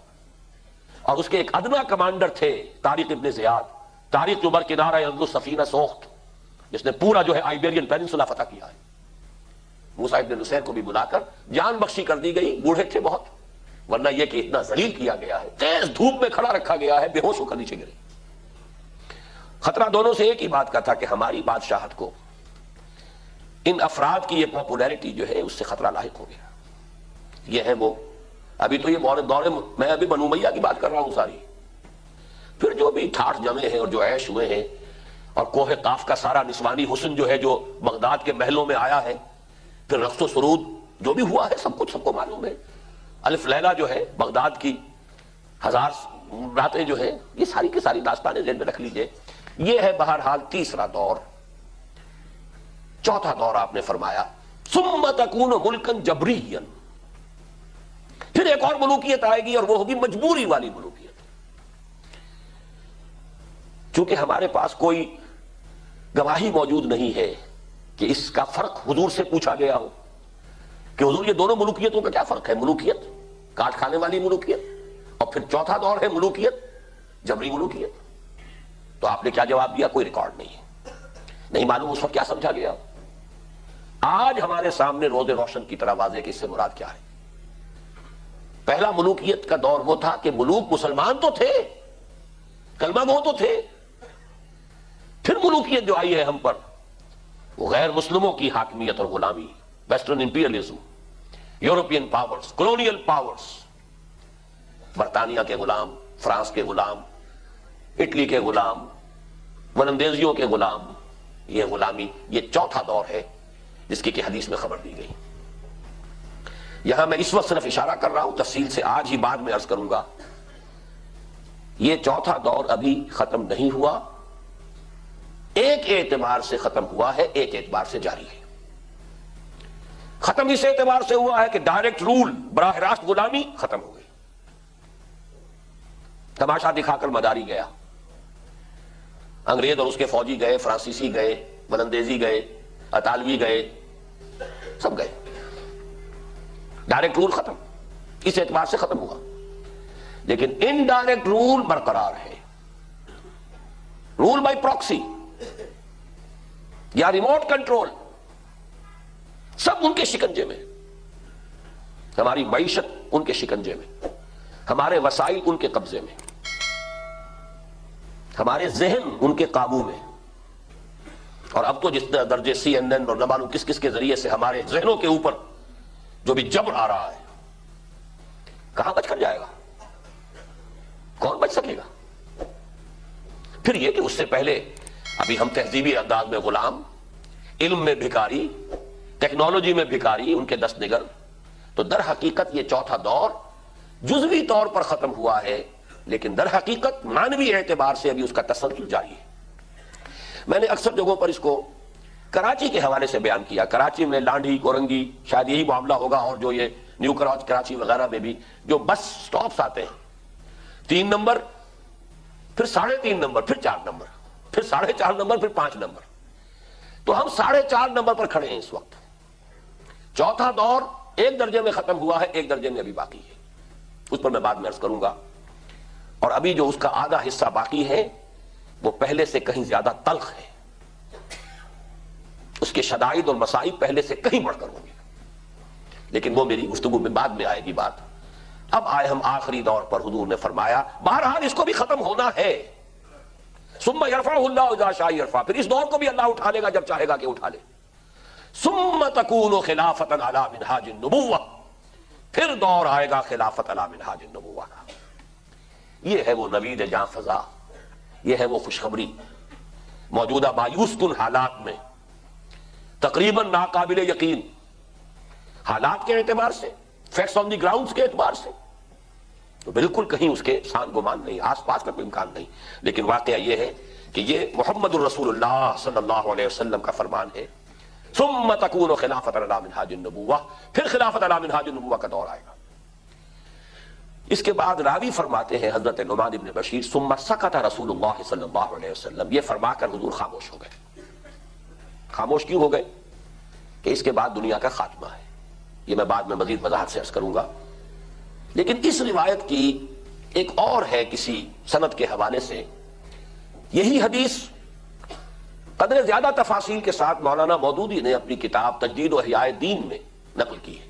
اور اس کے ایک ادنا کمانڈر تھے طارق ابن زیاد، طارق جو برکنارہ ینظر سفینہ سوخت، جس نے پورا جو ہے آئیبیرین پیننسولا فتح کیا ہے۔ موسیٰ ابن نصیر کو بھی بلا کر جان بخشی کر دی گئی، بوڑھے تھے بہت، ورنہ یہ کہ اتنا ذلیل کیا گیا ہے، تیز دھوپ میں کھڑا رکھا گیا ہے، بے ہوش ہو کر نیچے گرے۔ خطرہ دونوں سے ایک ہی بات کا تھا کہ ہماری بادشاہت کو ان افراد کی یہ پاپولیرٹی جو ہے اس سے خطرہ لاحق ہو گیا۔ یہ ہے وہ، ابھی تو یہ دور میں ابھی بنو امیہ کی بات کر رہا ہوں ساری، پھر جو بھی ٹھاٹھ جمے ہیں اور جو عیش ہوئے ہیں، اور کوہ قاف کا سارا نسوانی حسن جو ہے جو بغداد کے محلوں میں آیا ہے، پھر رقص و سرود جو بھی ہوا ہے، سب کچھ سب کو معلوم ہے۔ الف لیلہ جو ہے بغداد کی 1000 راتیں جو ہیں، یہ ساری کی ساری داستانیں ذہن میں رکھ لیجئے۔ یہ ہے بہرحال تیسرا دور۔ چوتھا دور آپ نے فرمایا ثم تکون ملکا جبریا، پھر ایک اور ملوکیت آئے گی اور وہ ہوگی مجبوری والی ملوکیت۔ چونکہ ہمارے پاس کوئی گواہی موجود نہیں ہے کہ اس کا فرق حضور سے پوچھا گیا ہو کہ حضور یہ دونوں ملوکیتوں کا کیا فرق ہے، ملوکیت کاٹ کھانے والی ملوکیت اور پھر چوتھا دور ہے ملوکیت جبری ملوکیت۔ تو آپ نے کیا جواب دیا؟ کوئی ریکارڈ نہیں ہے، نہیں معلوم اس وقت کیا سمجھا گیا۔ آج ہمارے سامنے روز روشن کی طرح واضح کہ اس سے مراد کیا ہے۔ پہلا ملوکیت کا دور وہ تھا کہ ملوک مسلمان تو تھے، کلمہ گو تو تھے، پھر ملوکیت جو آئی ہے ہم پر وہ غیر مسلموں کی حاکمیت اور غلامی، western imperialism, European powers, colonial powers, برطانیہ کے غلام، فرانس کے غلام، اٹلی کے غلام، ولندیزیوں کے غلام، یہ غلامی، یہ چوتھا دور ہے جس کی کہ حدیث میں خبر دی گئی۔ یہاں میں اس وقت صرف اشارہ کر رہا ہوں، تفصیل سے آج ہی بعد میں عرض کروں گا یہ چوتھا دور ابھی ختم نہیں ہوا، ایک اعتبار سے ختم ہوا ہے، ایک اعتبار سے جاری ہے۔ ختم اس اعتبار سے ہوا ہے کہ ڈائریکٹ رول، براہ راست غلامی ختم ہو گئی، تماشا دکھا کر مداری گیا، انگریز اور اس کے فوجی گئے، فرانسیسی گئے، بلندیزی گئے، اطالوی گئے، سب گئے، ڈائریکٹ رول ختم، اس اعتبار سے ختم ہوا۔ لیکن انڈائریکٹ رول برقرار ہے، رول بائی پراکسی یا ریموٹ کنٹرول، سب ان کے شکنجے میں، ہماری معیشت ان کے شکنجے میں، ہمارے وسائل ان کے قبضے میں، ہمارے ذہن ان کے قابو میں، اور اب تو جس درجے CNN اور نہ معلوم کس کس کے ذریعے سے ہمارے ذہنوں کے اوپر جو بھی جبر آ رہا ہے، کہاں بچ کر جائے گا؟ کون بچ سکے گا؟ پھر یہ کہ اس سے پہلے ابھی ہم تہذیبی انداز میں غلام، علم میں بھکاری، ٹیکنالوجی میں بھکاری، ان کے دست نگر، تو در حقیقت یہ چوتھا دور جزوی طور پر ختم ہوا ہے، لیکن در حقیقت معنوی اعتبار سے ابھی اس کا تسلسل جاری ہے۔ میں نے اکثر جگہوں پر اس کو کراچی کے حوالے سے بیان کیا، کراچی میں لانڈھی، گورنگی، شاید یہی معاملہ ہوگا، اور جو یہ نیو کراچی وغیرہ میں بھی جو بس سٹاپس آتے ہیں، 3 نمبر، پھر 3.5 نمبر، پھر 4 نمبر، پھر 4.5 نمبر، پھر 5 نمبر، تو ہم 4.5 نمبر پر کھڑے ہیں اس وقت۔ چوتھا دور ایک درجے میں ختم ہوا ہے، ایک درجے میں ابھی باقی ہے، اس پر میں بعد میں عرض کروں گا۔ اور ابھی جو اس کا آدھا حصہ باقی ہے وہ پہلے سے کہیں زیادہ تلخ ہے، اس کے شدائد اور مصائب پہلے سے کہیں بڑھ کر ہوں گے، لیکن وہ میری گفتگو میں بعد میں آئے گی بات۔ اب آئے ہم آخری دور پر، حضور نے فرمایا بہرحال اس کو بھی ختم ہونا ہے، ثم يرفعه الله اذا شاء يرفع، پھر اس دور کو بھی اللہ اٹھا لے گا جب چاہے گا کہ اٹھا لے۔ ثم تكون خلافة على منهاج النبوة، پھر دور آئے گا خلافت على منهاج النبوة کا۔ یہ ہے وہ نوید جاں فضا، یہ ہے وہ خوشخبری موجودہ مایوس کن حالات میں، تقریباً ناقابل یقین حالات کے اعتبار سے، فیکٹس آن دی گراؤنڈز کے اعتبار سے تو بالکل کہیں اس کے سان گمان نہیں، آس پاس کا کوئی امکان نہیں، لیکن واقعہ یہ ہے کہ یہ محمد الرسول اللہ صلی اللہ علیہ وسلم کا فرمان ہے، ثم تکون خلافت علی منہاج النبوہ، پھر خلافت علی منہاج النبوہ کا دور آئے گا۔ اس کے بعد راوی فرماتے ہیں حضرت نعمان بن بشیر، ثم سکت رسول اللہ صلی اللہ علیہ وسلم، یہ فرما کر حضور خاموش ہو گئے۔ خاموش کیوں ہو گئے؟ کہ اس کے بعد دنیا کا خاتمہ ہے، یہ میں بعد میں مزید وضاحت سے عرض کروں گا۔ لیکن اس روایت کی ایک اور ہے کسی سند کے حوالے سے، یہی حدیث قدر زیادہ تفاصیل کے ساتھ مولانا مودودی نے اپنی کتاب تجدید و احیاء دین میں نقل کی ہے۔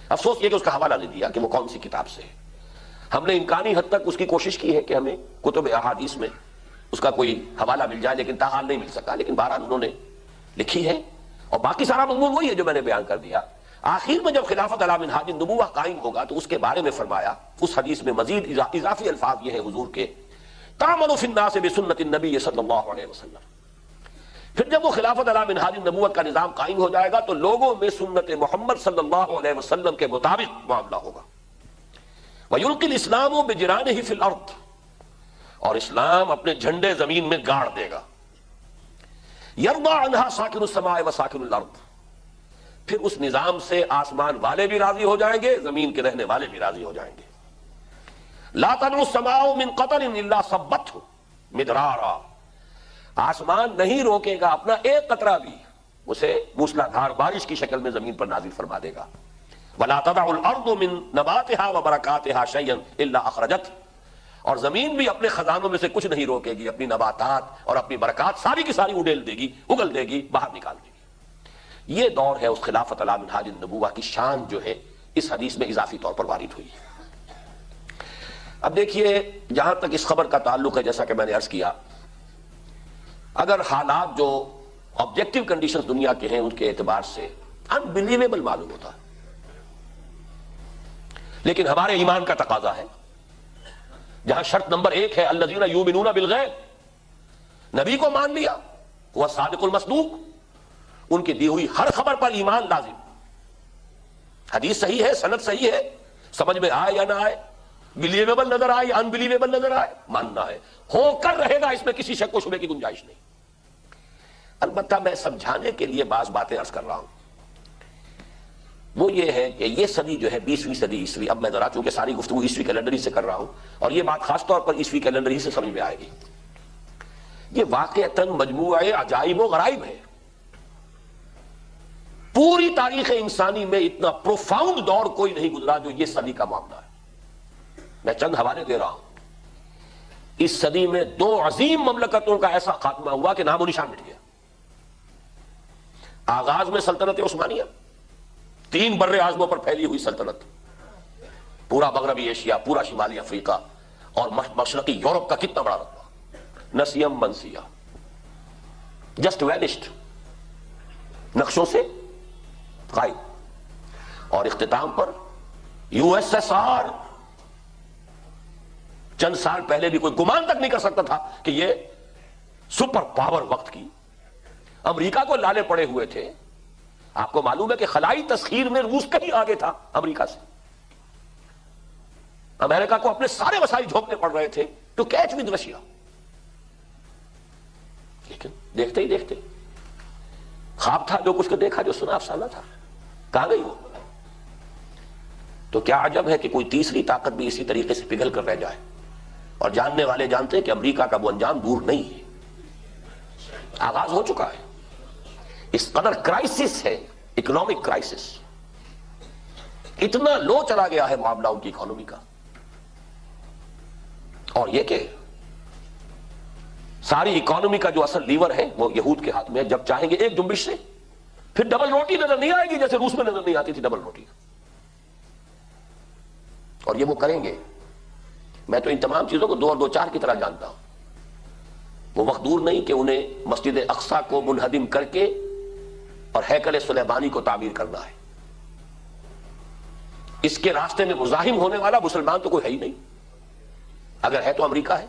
افسوس یہ کہ اس کا حوالہ نہیں دیا کہ وہ کون سی کتاب سے ہے۔ ہم نے امکانی حد تک اس کی کوشش کی ہے کہ ہمیں کتب احادیث میں اس کا کوئی حوالہ مل جائے، لیکن تاحال نہیں مل سکا، لیکن بہرحال انہوں نے لکھی ہے، اور باقی سارا مضمون وہی ہے جو میں نے بیان کر دیا۔ آخر میں جب خلافت علی منہاج النبوہ قائم ہوگا تو اس کے بارے میں فرمایا، اس حدیث میں مزید اضافی الفاظ یہ ہیں حضور کے، تعمل فی الناس بسنت النبی صلی اللہ علیہ وسلم، پھر جب وہ خلافت علی منہاج النبوت کا نظام قائم ہو جائے گا تو لوگوں میں سنت محمد صلی اللہ علیہ وسلم کے مطابق معاملہ ہوگا۔ وَيُلْقِي الْإِسْلَامُ بِجِرَانِهِ فِي الْأَرْضِ، اور اسلام اپنے جھنڈے زمین میں گاڑ دے گا۔ يَرْضَى عَنْهَا سَاكِنُ السَّمَاءِ وَسَاكِنُ الْأَرْضِ، پھر اس نظام سے آسمان والے بھی راضی ہو جائیں گے، زمین کے رہنے والے بھی راضی ہو جائیں گے۔ لَا تَدْنُ السَّمَاءُ مِنْ قَطَرٍ إِلَّا صَبَّتْهُ مِدْرَارًا، آسمان نہیں روکے گا اپنا ایک قطرہ بھی، اسے موسلا دھار بارش کی شکل میں زمین پر نازل فرما دے گا۔ وَلَا تَدَعُ الْأَرْضُ مِن نَبَاتِهَا وَبَرَكَاتِهَا شَيْئًا إِلَّا أَخْرَجَتْهُ، اور زمین بھی اپنے خزانوں میں سے کچھ نہیں روکے گی، اپنی نباتات اور اپنی برکات ساری کی ساری اڈیل دے گی، اگل دے گی، باہر نکال دے گی۔ یہ دور ہے اس خلافت علی منہاج النبوہ کی شان جو ہے اس حدیث میں اضافی طور پر وارد ہوئی ہے۔ اب دیکھیے جہاں تک اس خبر کا تعلق ہے، جیسا کہ میں نے عرض کیا، اگر حالات جو آبجیکٹیو کنڈیشنز دنیا کے ہیں ان کے اعتبار سے انبلیویبل معلوم ہوتا ہے، لیکن ہمارے ایمان کا تقاضا ہے، جہاں شرط نمبر 1 ہے الذین یؤمنون بالغیب، نبی کو مان لیا، وہ صادق المصدوق، ان کی دی ہوئی ہر خبر پر ایمان لازم، حدیث صحیح ہے، سند صحیح ہے، سمجھ میں آئے یا نہ آئے، بلیویبل نظر آئے یا انبلیویبل نظر آئے، ماننا ہے، ہو کر رہے گا، اس میں کسی شک و شبے کی گنجائش نہیں۔ البتہ میں سمجھانے کے لیے بعض باتیں عرض کر رہا ہوں، وہ یہ ہے کہ یہ صدی جو ہے 20ویں صدی عیسوی، اب میں ذرا چونکہ ساری گفتگو عیسوی کیلنڈر ہی سے کر رہا ہوں اور یہ بات خاص طور پر عیسوی کیلنڈر ہی سے سمجھ میں آئے گی، یہ واقعتاً مجموعہ عجائب و غرائب ہے۔ پوری تاریخ انسانی میں اتنا پروفاؤنڈ دور کوئی نہیں گزرا جو یہ صدی کا معاملہ ہے۔ میں چند حوالے دے رہا ہوں۔ اس صدی میں 2 عظیم مملکتوں کا ایسا خاتمہ ہوا کہ نام و نشان مٹ گیا۔ آغاز میں سلطنت عثمانیہ، 3 بر اعظموں پر پھیلی ہوئی سلطنت، پورا مغربی ایشیا، پورا شمالی افریقہ اور مشرقی یورپ کا کتنا بڑا رقبہ، نسیم منسیہ، جسٹ وینشڈ، نقشوں سے غائب۔ اور اختتام پر USSR، چند سال پہلے بھی کوئی گمان تک نہیں کر سکتا تھا کہ یہ سپر پاور وقت کی امریکہ کو لالے پڑے ہوئے تھے۔ آپ کو معلوم ہے کہ خلائی تسخیر میں روس کہیں آگے تھا امریکہ سے، امریکہ کو اپنے سارے وسائل جھونکنے پڑ رہے تھے ٹو کیچ ود رشیا، لیکن دیکھتے ہی دیکھتے خواب تھا، جو کچھ کو دیکھا، جو سنا افسانہ تھا، کہاں گئی وہ؟ تو کیا عجب ہے کہ کوئی تیسری طاقت بھی اسی طریقے سے پگھل کر رہ جائے، اور جاننے والے جانتے ہیں کہ امریکہ کا وہ انجام دور نہیں ہے، آغاز ہو چکا ہے۔ اس قدر کرائسس ہے، اکنامک کرائسس، اتنا لو چلا گیا ہے معاملہ ان کی اکانومی کا، اور یہ کہ ساری اکانومی کا جو اصل لیور ہے وہ یہود کے ہاتھ میں ہے۔ جب چاہیں گے ایک جنبش سے پھر ڈبل روٹی نظر نہیں آئے گی، جیسے روس میں نظر نہیں آتی تھی ڈبل روٹی، اور یہ وہ کریں گے۔ میں تو ان تمام چیزوں کو 2 اور 2 4 کی طرح جانتا ہوں۔ وہ وقت دور نہیں کہ انہیں مسجد اقصی کو منہدم کر کے اور ہیکل سلیمانی کو تعمیر کرنا ہے۔ اس کے راستے میں مزاحم ہونے والا مسلمان تو کوئی ہے ہی نہیں، اگر ہے تو امریکہ ہے،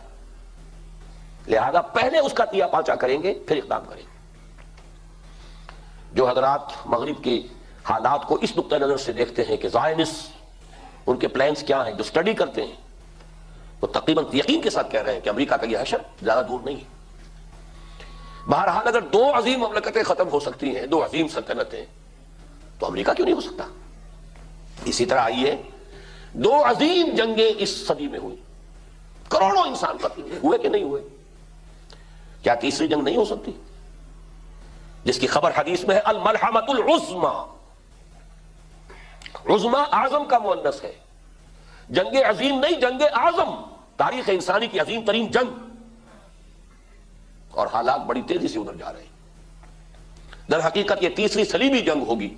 لہذا پہلے اس کا تیا پانچا کریں گے، پھر اقدام کریں گے۔ جو حضرات مغرب کے حالات کو اس نقطہ نظر سے دیکھتے ہیں کہ زائنسٹ ان کے پلانز کیا ہیں، جو سٹڈی کرتے ہیں، وہ تقریباً یقین کے ساتھ کہہ رہے ہیں کہ امریکہ کا یہ حشر زیادہ دور نہیں ہے۔ بہرحال اگر 2 عظیم مملکتیں ختم ہو سکتی ہیں، 2 عظیم سلطنتیں، تو امریکہ کیوں نہیں ہو سکتا؟ اسی طرح آئیے 2 عظیم جنگیں اس صدی میں ہوئی، کروڑوں انسان قتل ہوئے کہ نہیں ہوئے، کیا تیسری جنگ نہیں ہو سکتی؟ جس کی خبر حدیث میں ہے الملحمۃ العظمی، عظمی اعظم کا مؤنث ہے، جنگ عظیم نہیں، جنگ اعظم، تاریخ انسانی کی عظیم ترین جنگ، اور حالات بڑی تیزی سے ادھر جا رہے ہیں۔ در حقیقت یہ تیسری صلیبی جنگ ہوگی،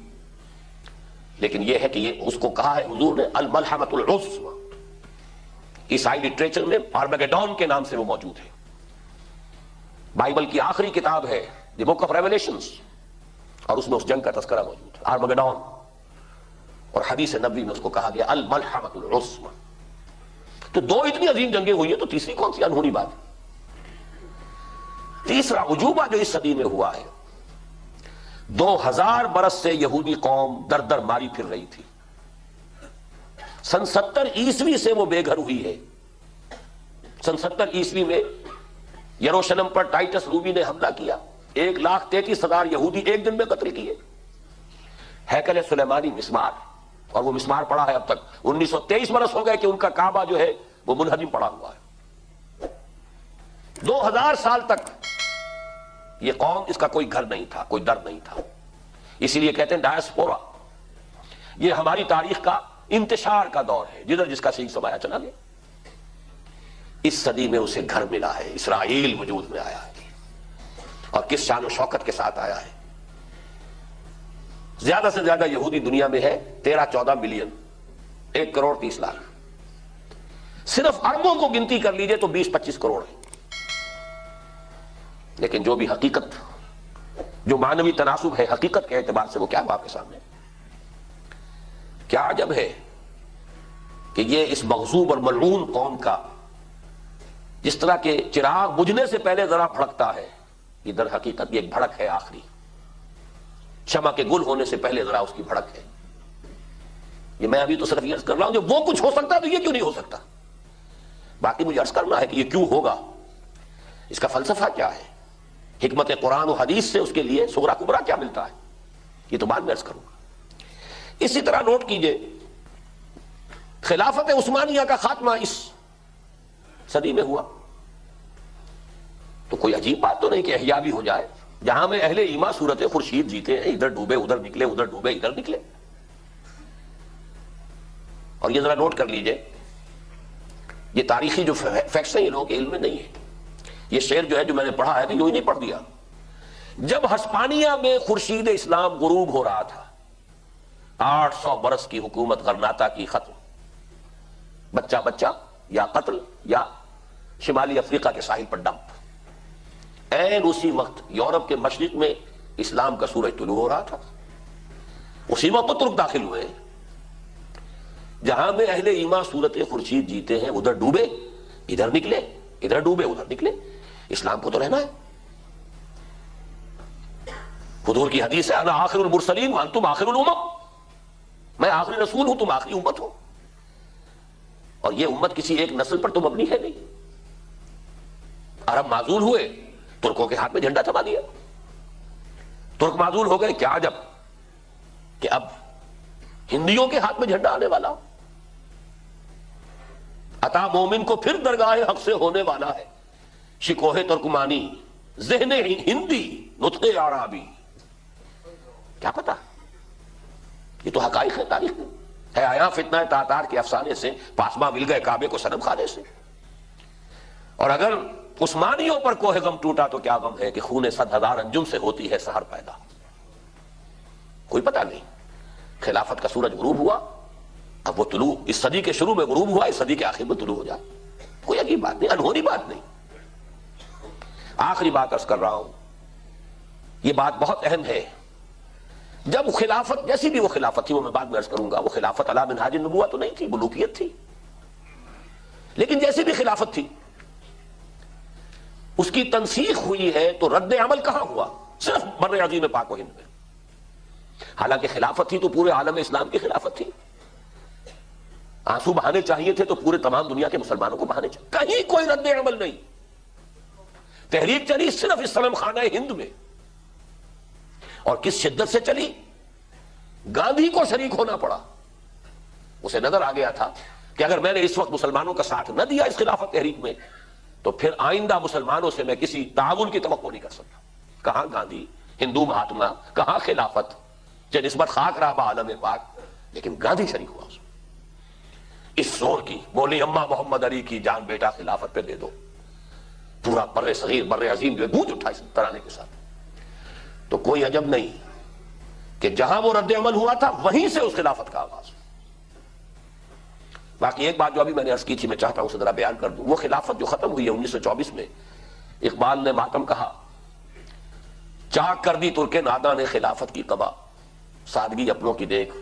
لیکن یہ ہے کہ یہ اس کو کہا ہے حضور نے الملحمۃ العظمی۔ عیسائی لٹریچر میں آرمیگیڈون کے نام سے وہ موجود ہے۔ بائبل کی آخری کتاب ہے دی بک آف ریویلیشنز، اور اس میں اس جنگ کا تذکرہ موجود ہے، آرمیگیڈون، اور حدیث نبوی میں اس کو کہا گیا الملحمۃ العظمی۔ تو 2 اتنی عظیم جنگیں ہوئی ہیں، تو تیسری کون سی انہونی بات ہے؟ تیسرا عجوبہ جو اس صدی میں ہوا ہے، 2000 برس سے یہودی قوم در در ماری پھر رہی تھی، سن 70 عیسوی سے وہ بے گھر ہوئی ہے۔ سن 70 عیسوی میں یروشلم پر ٹائٹس رومی نے حملہ کیا، 1,33,000 یہودی ایک دن میں قتل کیے۔ ہیکل سلیمانی مسمار، اور وہ مسمار پڑا ہے اب تک، 1923 برس ہو گئے کہ ان کا کعبہ جو ہے وہ منہدم پڑا ہوا ہے۔ 2000 سال تک یہ قوم، اس کا کوئی گھر نہیں تھا، کوئی در نہیں تھا، اسی لیے کہتے ہیں ڈائسپورا۔ یہ ہماری تاریخ کا انتشار کا دور ہے، جدھر جس کا صحیح سمایا چلا گیا۔ اس صدی میں اسے گھر ملا ہے، اسرائیل وجود میں آیا ہے، اور کس شان و شوکت کے ساتھ آیا ہے۔ زیادہ سے زیادہ یہودی دنیا میں ہے 13-14 ملین، 1,30,00,000۔ صرف عربوں کو گنتی کر لیجئے تو 20-25 کروڑ ہے۔ لیکن جو بھی حقیقت، جو معنوی تناسب ہے حقیقت کے اعتبار سے، وہ کیا آپ کے سامنے؟ کیا عجب ہے کہ یہ اس مغصوب اور ملعون قوم کا جس طرح کے چراغ بجھنے سے پہلے ذرا بھڑکتا ہے، یہ در حقیقت یہ ایک بھڑک ہے آخری، شمع کے گل ہونے سے پہلے ذرا اس کی بھڑک ہے۔ یہ میں ابھی تو صرف یہ عرض کر رہا ہوں، جو وہ کچھ ہو سکتا ہے تو یہ کیوں نہیں ہو سکتا؟ باقی مجھے عرض کرنا ہے کہ یہ کیوں ہوگا، اس کا فلسفہ کیا ہے، حکمت قرآن و حدیث سے اس کے لیے صغرا کبرا کیا ملتا ہے، یہ تو بعد میں عرض کروں گا۔ اسی طرح نوٹ کیجئے، خلافت عثمانیہ کا خاتمہ اس صدی میں ہوا، تو کوئی عجیب بات تو نہیں کہ احیا بھی ہو جائے۔ جہاں میں اہل ایمان صورت خورشید جیتے ہیں، ادھر ڈوبے ادھر نکلے، ادھر ڈوبے ادھر نکلے۔ اور یہ ذرا نوٹ کر لیجئے، یہ تاریخی جو فیکٹس ہیں یہ لوگوں کے علم میں نہیں ہے، یہ شعر جو ہے جو میں نے پڑھا ہے تو یوں ہی نہیں پڑھ دیا۔ جب ہسپانیہ میں خورشید اسلام غروب ہو رہا تھا، 800 برس کی حکومت غرناطہ کی ختم، بچہ بچہ یا قتل یا شمالی افریقہ کے ساحل پر ڈمپ۔ این اسی وقت یورپ کے مشرق میں اسلام کا سورج طلوع ہو رہا تھا، اسی وقت تو ترک داخل ہوئے۔ جہاں میں اہل ایمان صورت خورشید جیتے ہیں، ادھر ڈوبے ادھر نکلے، ادھر ڈوبے ادھر نکلے۔ اسلام کو تو رہنا ہے۔ حضور کی حدیث ہے، انا آخر المرسلین وانتم آخر الامم، میں آخری رسول ہوں، تم آخری امت ہو۔ اور یہ امت کسی ایک نسل پر تو مبنی ہے نہیں۔ عرب معزول ہوئے، ترکوں کے ہاتھ میں جھنڈا تھما دیا، ترک معزول ہو گئے، کیا عجب کہ اب ہندیوں کے ہاتھ میں جھنڈا آنے والا۔ عطا مومن کو پھر درگاہ حق سے ہونے والا ہے، شکوہ ترکمانی ذہن ہندی نطق عربی، کیا پتا، یہ تو حقائق ہے تاریخ میں ہے۔ آیا فتنہ تاتار کے افسانے سے پاسما مل گئے کعبے کو صنم خانے سے۔ اور اگر عثمانیوں پر کوہ غم ٹوٹا تو کیا غم ہے کہ خون 100,000 انجم سے ہوتی ہے سحر پیدا۔ کوئی پتہ نہیں، خلافت کا سورج غروب ہوا، اب وہ طلوع اس صدی کے شروع میں غروب ہوا، اس صدی کے آخر میں طلوع ہو جائے، کوئی عجیب بات نہیں، انہونی بات نہیں۔ آخری بات عرض کر رہا ہوں، یہ بات بہت اہم ہے۔ جب خلافت، جیسی بھی وہ خلافت تھی، وہ میں بعد میں عرض کروں گا، وہ خلافت علی منہاج النبوہ تو نہیں تھی، ملوکیت تھی، لیکن جیسی بھی خلافت تھی اس کی تنسیخ ہوئی ہے تو رد عمل کہاں ہوا؟ صرف بر عظیم پاک و ہند میں۔ حالانکہ خلافت تھی تو پورے عالم اسلام کی خلافت تھی، آنسو بہانے چاہیے تھے تو پورے تمام دنیا کے مسلمانوں کو بہانے چاہیے، کہیں کوئی رد عمل نہیں۔ تحریک چلی صرف اس صنم خانہ ہند میں، اور کس شدت سے چلی، گاندھی کو شریک ہونا پڑا۔ اسے نظر آ گیا تھا کہ اگر میں نے اس وقت مسلمانوں کا ساتھ نہ دیا اس خلافت تحریک میں تو پھر آئندہ مسلمانوں سے میں کسی تعاون کی توقع نہیں کر سکتا۔ کہاں گاندھی، ہندو مہاتما، کہاں خلافت، چاہے نسبت خاک رہا عالم پاک، لیکن گاندھی شریک ہوا اس میں۔ اس زور کی بولی اماں محمد علی کی جان بیٹا خلافت پہ دے دو، پورا بر صغیر بر عظیم جو گونج اٹھا اس ترانے کے ساتھ۔ تو کوئی عجب نہیں کہ جہاں وہ رد عمل ہوا تھا وہیں سے اس خلافت کا آغاز۔ باقی ایک بات جو ابھی میں نے عرض کی تھی، میں چاہتا ہوں اسے ذرا بیان کر دوں۔ وہ خلافت جو ختم ہوئی ہے 1924 میں، اقبال نے ماتم کہا، چاک کر دی ترک ناداں نے خلافت کی قبا، سادگی اپنوں کی دیکھ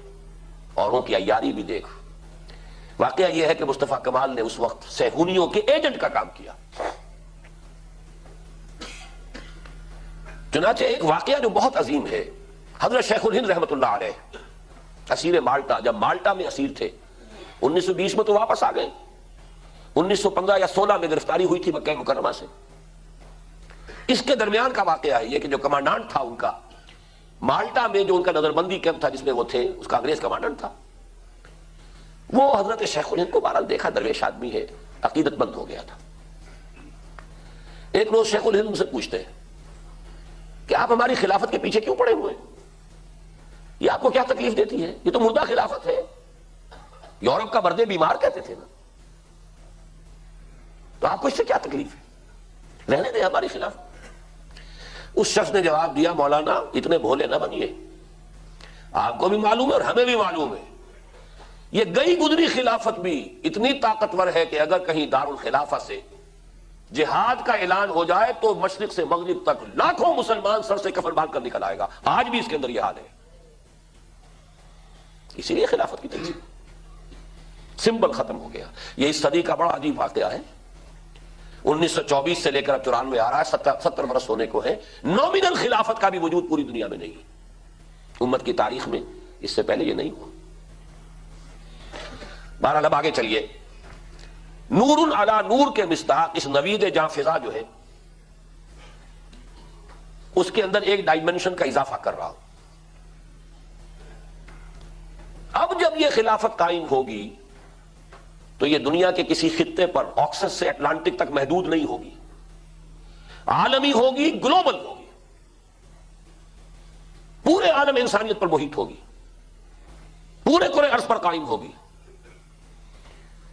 اوروں کی عیاری بھی دیکھ۔ واقعہ یہ ہے کہ مصطفیٰ کمال نے اس وقت صہیونیوں کے ایجنٹ کا کام کیا۔ چنانچہ ایک واقعہ جو بہت عظیم ہے، حضرت شیخ الہند رحمۃ اللہ علیہ اسیر مالٹا، جب مالٹا میں اسیر تھے 1920 میں تو واپس آ گئے، 1915 یا 16 میں گرفتاری ہوئی تھی مکہ مکرمہ سے۔ اس کے درمیان کا واقعہ ہے یہ کہ جو کمانڈانٹ تھا ان کا مالٹا میں، جو ان کا نظر بندی کیمپ تھا جس میں وہ تھے، اس کا انگریز کمانڈنٹ تھا، وہ حضرت شیخ الہند کو بہرحال دیکھا، درویش آدمی ہے، عقیدت مند ہو گیا تھا۔ ایک روز شیخ الہند سے پوچھتے ہیں کہ آپ ہماری خلافت کے پیچھے کیوں پڑے ہوئے ہیں؟ یہ آپ کو کیا تکلیف دیتی ہے؟ یہ تو مردہ خلافت ہے، یورپ کا مردے بیمار کہتے تھے نا، تو آپ کو اس سے کیا تکلیف ہے؟ رہنے دیں ہماری خلافت۔ اس شخص نے جواب دیا، مولانا اتنے بھولے نہ بنیے، آپ کو بھی معلوم ہے اور ہمیں بھی معلوم ہے، یہ گئی گزری خلافت بھی اتنی طاقتور ہے کہ اگر کہیں دارالخلافہ سے جہاد کا اعلان ہو جائے تو مشرق سے مغرب تک لاکھوں مسلمان سر سے کفن باندھ کر نکل آئے گا۔ آج بھی اس کے اندر یہ حال ہے، اسی لیے خلافت کی تجدید سمبل ختم ہو گیا۔ یہ اس صدی کا بڑا عجیب واقعہ ہے۔ 1924 سے لے کر اب 94 آ رہا ہے، 70 برس ہونے کو ہے۔ نومینل خلافت کا بھی وجود پوری دنیا میں نہیں ہے، امت کی تاریخ میں اس سے پہلے یہ نہیں ہوا۔ بہرحال اب آگے چلیے، نور علی نور کے مصداق اس نوید جاں فضا جو ہے اس کے اندر ایک ڈائمنشن کا اضافہ کر رہا ہوں. اب جب یہ خلافت قائم ہوگی تو یہ دنیا کے کسی خطے پر آکسس سے اٹلانٹک تک محدود نہیں ہوگی، عالمی ہوگی، گلوبل ہوگی، پورے عالم انسانیت پر محیط ہوگی، پورے کرۂ ارض پر قائم ہوگی.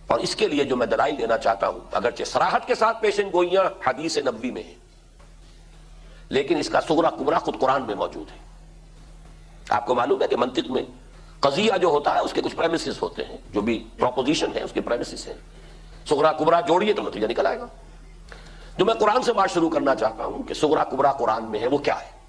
اور اس کے لیے جو میں دلائل دینا چاہتا ہوں، اگرچہ صراحت کے ساتھ پیشن گوئیاں حدیث نبوی میں ہیں، لیکن اس کا صغرا کبرا خود قرآن میں موجود ہے. آپ کو معلوم ہے کہ منطق میں قضیہ جو ہوتا ہے اس کے کچھ پریمیسز ہوتے ہیں، جو بھی پروپوزیشن ہے اس کے پریمیسز ہیں. صغرا کبرا جوڑیے تو نتیجہ نکل آئے گا. جو میں قرآن سے بات شروع کرنا چاہتا ہوں کہ صغرا کبرا قرآن میں ہے وہ کیا ہے.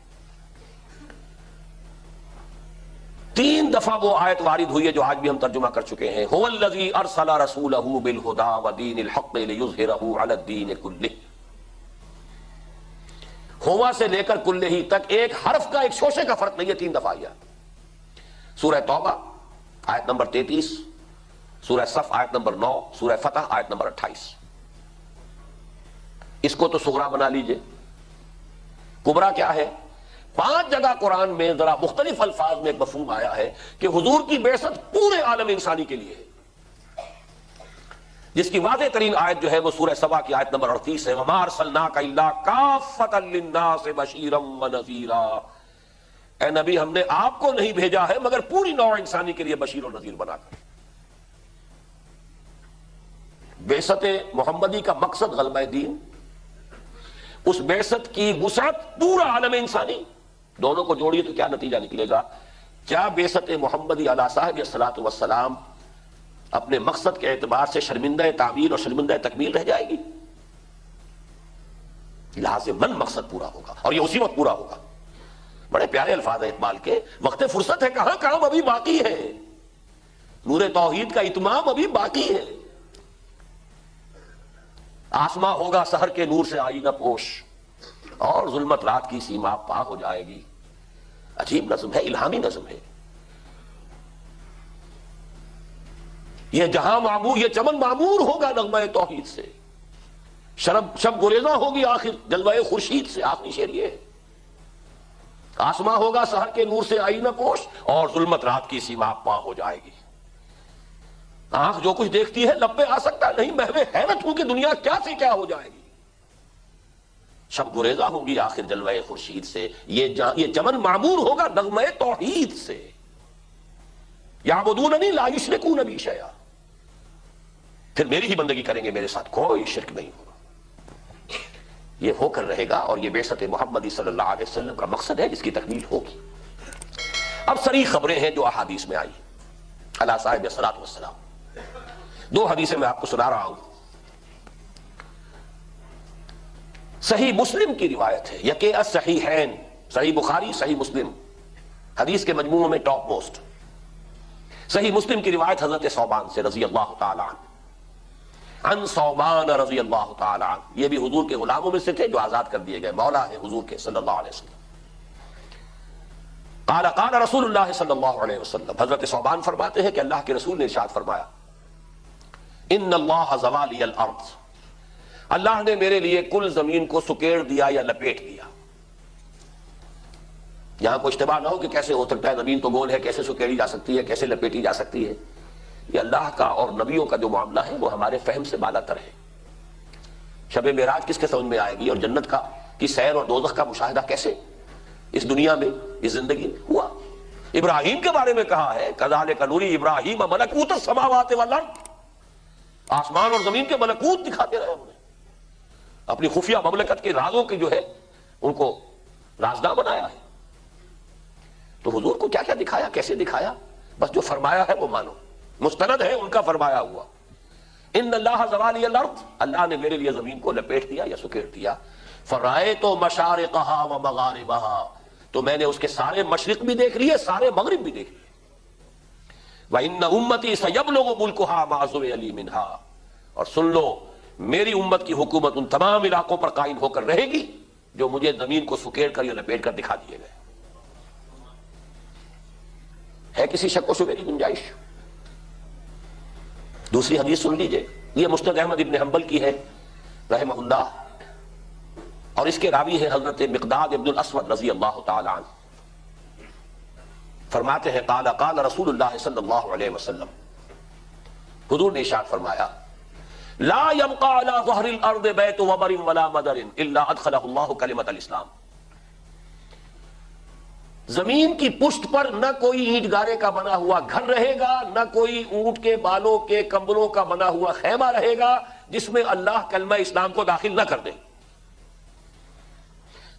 3 دفعہ وہ آیت وارد ہوئی ہے جو آج بھی ہم ترجمہ کر چکے ہیں. هو الذی ارسل رسولہ بالہدی ودین الحق لیظہرہ علی الدین کلہ. ہوا سے لے کر کلہ ہی تک ایک حرف کا، ایک شوشے کا فرق نہیں ہے، 3 دفعہ آیا. سورہ توبہ آیت نمبر 33، سورہ صف آیت نمبر 9، سورہ فتح آیت نمبر 28. اس کو تو صغرا بنا لیجئے. کبرا کیا ہے؟ 5 جگہ قرآن میں ذرا مختلف الفاظ میں ایک مفہوم آیا ہے کہ حضور کی بعثت پورے عالم انسانی کے لیے ہے، جس کی واضح ترین آیت جو ہے وہ سورہ سبا کی آیت نمبر 38 ہے. وَمَا أَرْسَلْنَاكَ إِلَّا كَافَّةً لِلنَّاسِ بَشِيرًا وَنَذِيرًا. اے نبی ہم نے آپ کو نہیں بھیجا ہے مگر پوری نوع انسانی کے لیے بشیر و نذیر بنا کر. بعثت محمدی کا مقصد غلبہ دین، اس بعثت کی وسعت پورا عالم انسانی. دونوں کو جوڑیے تو کیا نتیجہ نکلے گا؟ کیا بعثت محمدی علی صاحب الصلاۃ والسلام اپنے مقصد کے اعتبار سے شرمندہ تعبیر اور شرمندہ تکمیل رہ جائے گی؟ لازماً مقصد پورا ہوگا، اور یہ اسی وقت پورا ہوگا. بڑے پیارے الفاظ ہیں اقبال کے. وقت فرصت ہے کہاں، کام ابھی باقی ہے، نور توحید کا اتمام ابھی باقی ہے. آسماں ہوگا سحر کے نور سے آئینہ پوش، اور ظلمت رات کی سیما پا ہو جائے گی. عجیب نظم ہے، الہامی نظم ہے. یہ جہاں معمور، یہ چمن معمور ہوگا نغمہ توحید سے، شب گریزاں ہوگی آخر جلوہ خورشید سے. آخری شعر یہ ہے. آسماں ہوگا سحر کے نور سے آئینہ پوش، اور ظلمت رات کی سیما پا ہو جائے گی. آنکھ جو کچھ دیکھتی ہے لب پہ آ سکتا نہیں، محو حیرت ہوں کہ دنیا کیا سے کیا ہو جائے گی. شب گریزاں ہوگی آخر جلوہ خورشید سے. یہ چمن معمور ہوگا نغمہ توحید سے. یعبدوننی لا یشرکون بی شیئا. پھر میری ہی بندگی کریں گے، میرے ساتھ کوئی شرک نہیں ہوگا. یہ ہو کر رہے گا، اور یہ بعثت محمدی صلی اللہ علیہ وسلم کا مقصد ہے جس کی تکمیل ہوگی. اب صریح خبریں ہیں جو احادیث میں آئی علی صاحب الصلاۃ والسلام. 2 حدیثیں میں آپ کو سنا رہا ہوں. صحیح مسلم کی روایت ہے، یکے الصحیحین، صحیح بخاری صحیح مسلم حدیث کے مجموعوں میں ٹاپ موسٹ. صحیح مسلم کی روایت حضرت ثوبان سے رضی اللہ تعالی عنہ، عن ثوبان رضی اللہ تعالی عنہ. یہ بھی حضور کے غلاموں میں سے تھے جو آزاد کر دیے گئے، مولا ہے حضور کے صلی اللہ علیہ وسلم. قال قال رسول اللہ صلی اللہ علیہ وسلم. حضرت ثوبان فرماتے ہیں کہ اللہ کے رسول نے ارشاد فرمایا، ان اللہ زوالی الارض، اللہ نے میرے لیے کل زمین کو سکیڑ دیا یا لپیٹ دیا. یہاں کوئی اشتباہ نہ ہو کہ کیسے ہو سکتا ہے، زمین تو گول ہے، کیسے سکیڑی جا سکتی ہے، کیسے لپیٹی جا سکتی ہے. یہ اللہ کا اور نبیوں کا جو معاملہ ہے وہ ہمارے فہم سے بالا تر ہے. شب معراج کس کے سمجھ میں آئے گی، اور جنت کی سیر اور دوزخ کا مشاہدہ کیسے اس دنیا میں، اس زندگی میں ہوا. ابراہیم کے بارے میں کہا ہے کذالک نوری ابراہیم ملکوت السماوات والارض. آسمان اور زمین کے ملکوت دکھاتے رہے انہوں نے، اپنی خفیہ مملکت کے رازوں کی جو ہے ان کو رازداں بنایا ہے. تو حضور کو کیا کیا دکھایا، کیسے دکھایا؟ بس جو فرمایا ہے وہ مانو، مستند ہے ان کا فرمایا ہوا. ان اللہ زوالی الارض، اللہ نے میرے لیے زمین کو لپیٹ دیا یا سکیڑ دیا. فرأیت مشارقها ومغاربها، تو میں نے اس کے سارے مشرق بھی دیکھ لیے، سارے مغرب بھی دیکھ لیے. وَإِنَّ أُمَّتِي سَيَبْلُغُ مُلْكُهَا مَا زُوِيَ لِي مِنْهَا، اور سن لو میری امت کی حکومت ان تمام علاقوں پر قائم ہو کر رہے گی جو مجھے زمین کو سکیڑ کر یا لپیٹ کر دکھا دیے گئے. ہے کسی شک و شبے کی گنجائش؟ دوسری حدیث سن لیجئے. یہ مسند احمد ابن حنبل کی ہے رحمہ اللہ، اور اس کے راوی ہیں حضرت مقداد ابن الاسود رضی اللہ تعالی عنہ۔ فرماتے ہیں قال قال رسول اللہ صلی اللہ علیہ وسلم، حضور نے ارشاد فرمایا لا يبقى على ظهر الارض بيت وبر ولا مدر الا ادخله الله کلمۃ الاسلام۔ زمین کی پشت پر نہ کوئی اینٹ گارے کا بنا ہوا گھر رہے گا، نہ کوئی اونٹ کے بالوں کے کمبلوں کا بنا ہوا خیمہ رہے گا جس میں اللہ کلمہ اسلام کو داخل نہ کر دے۔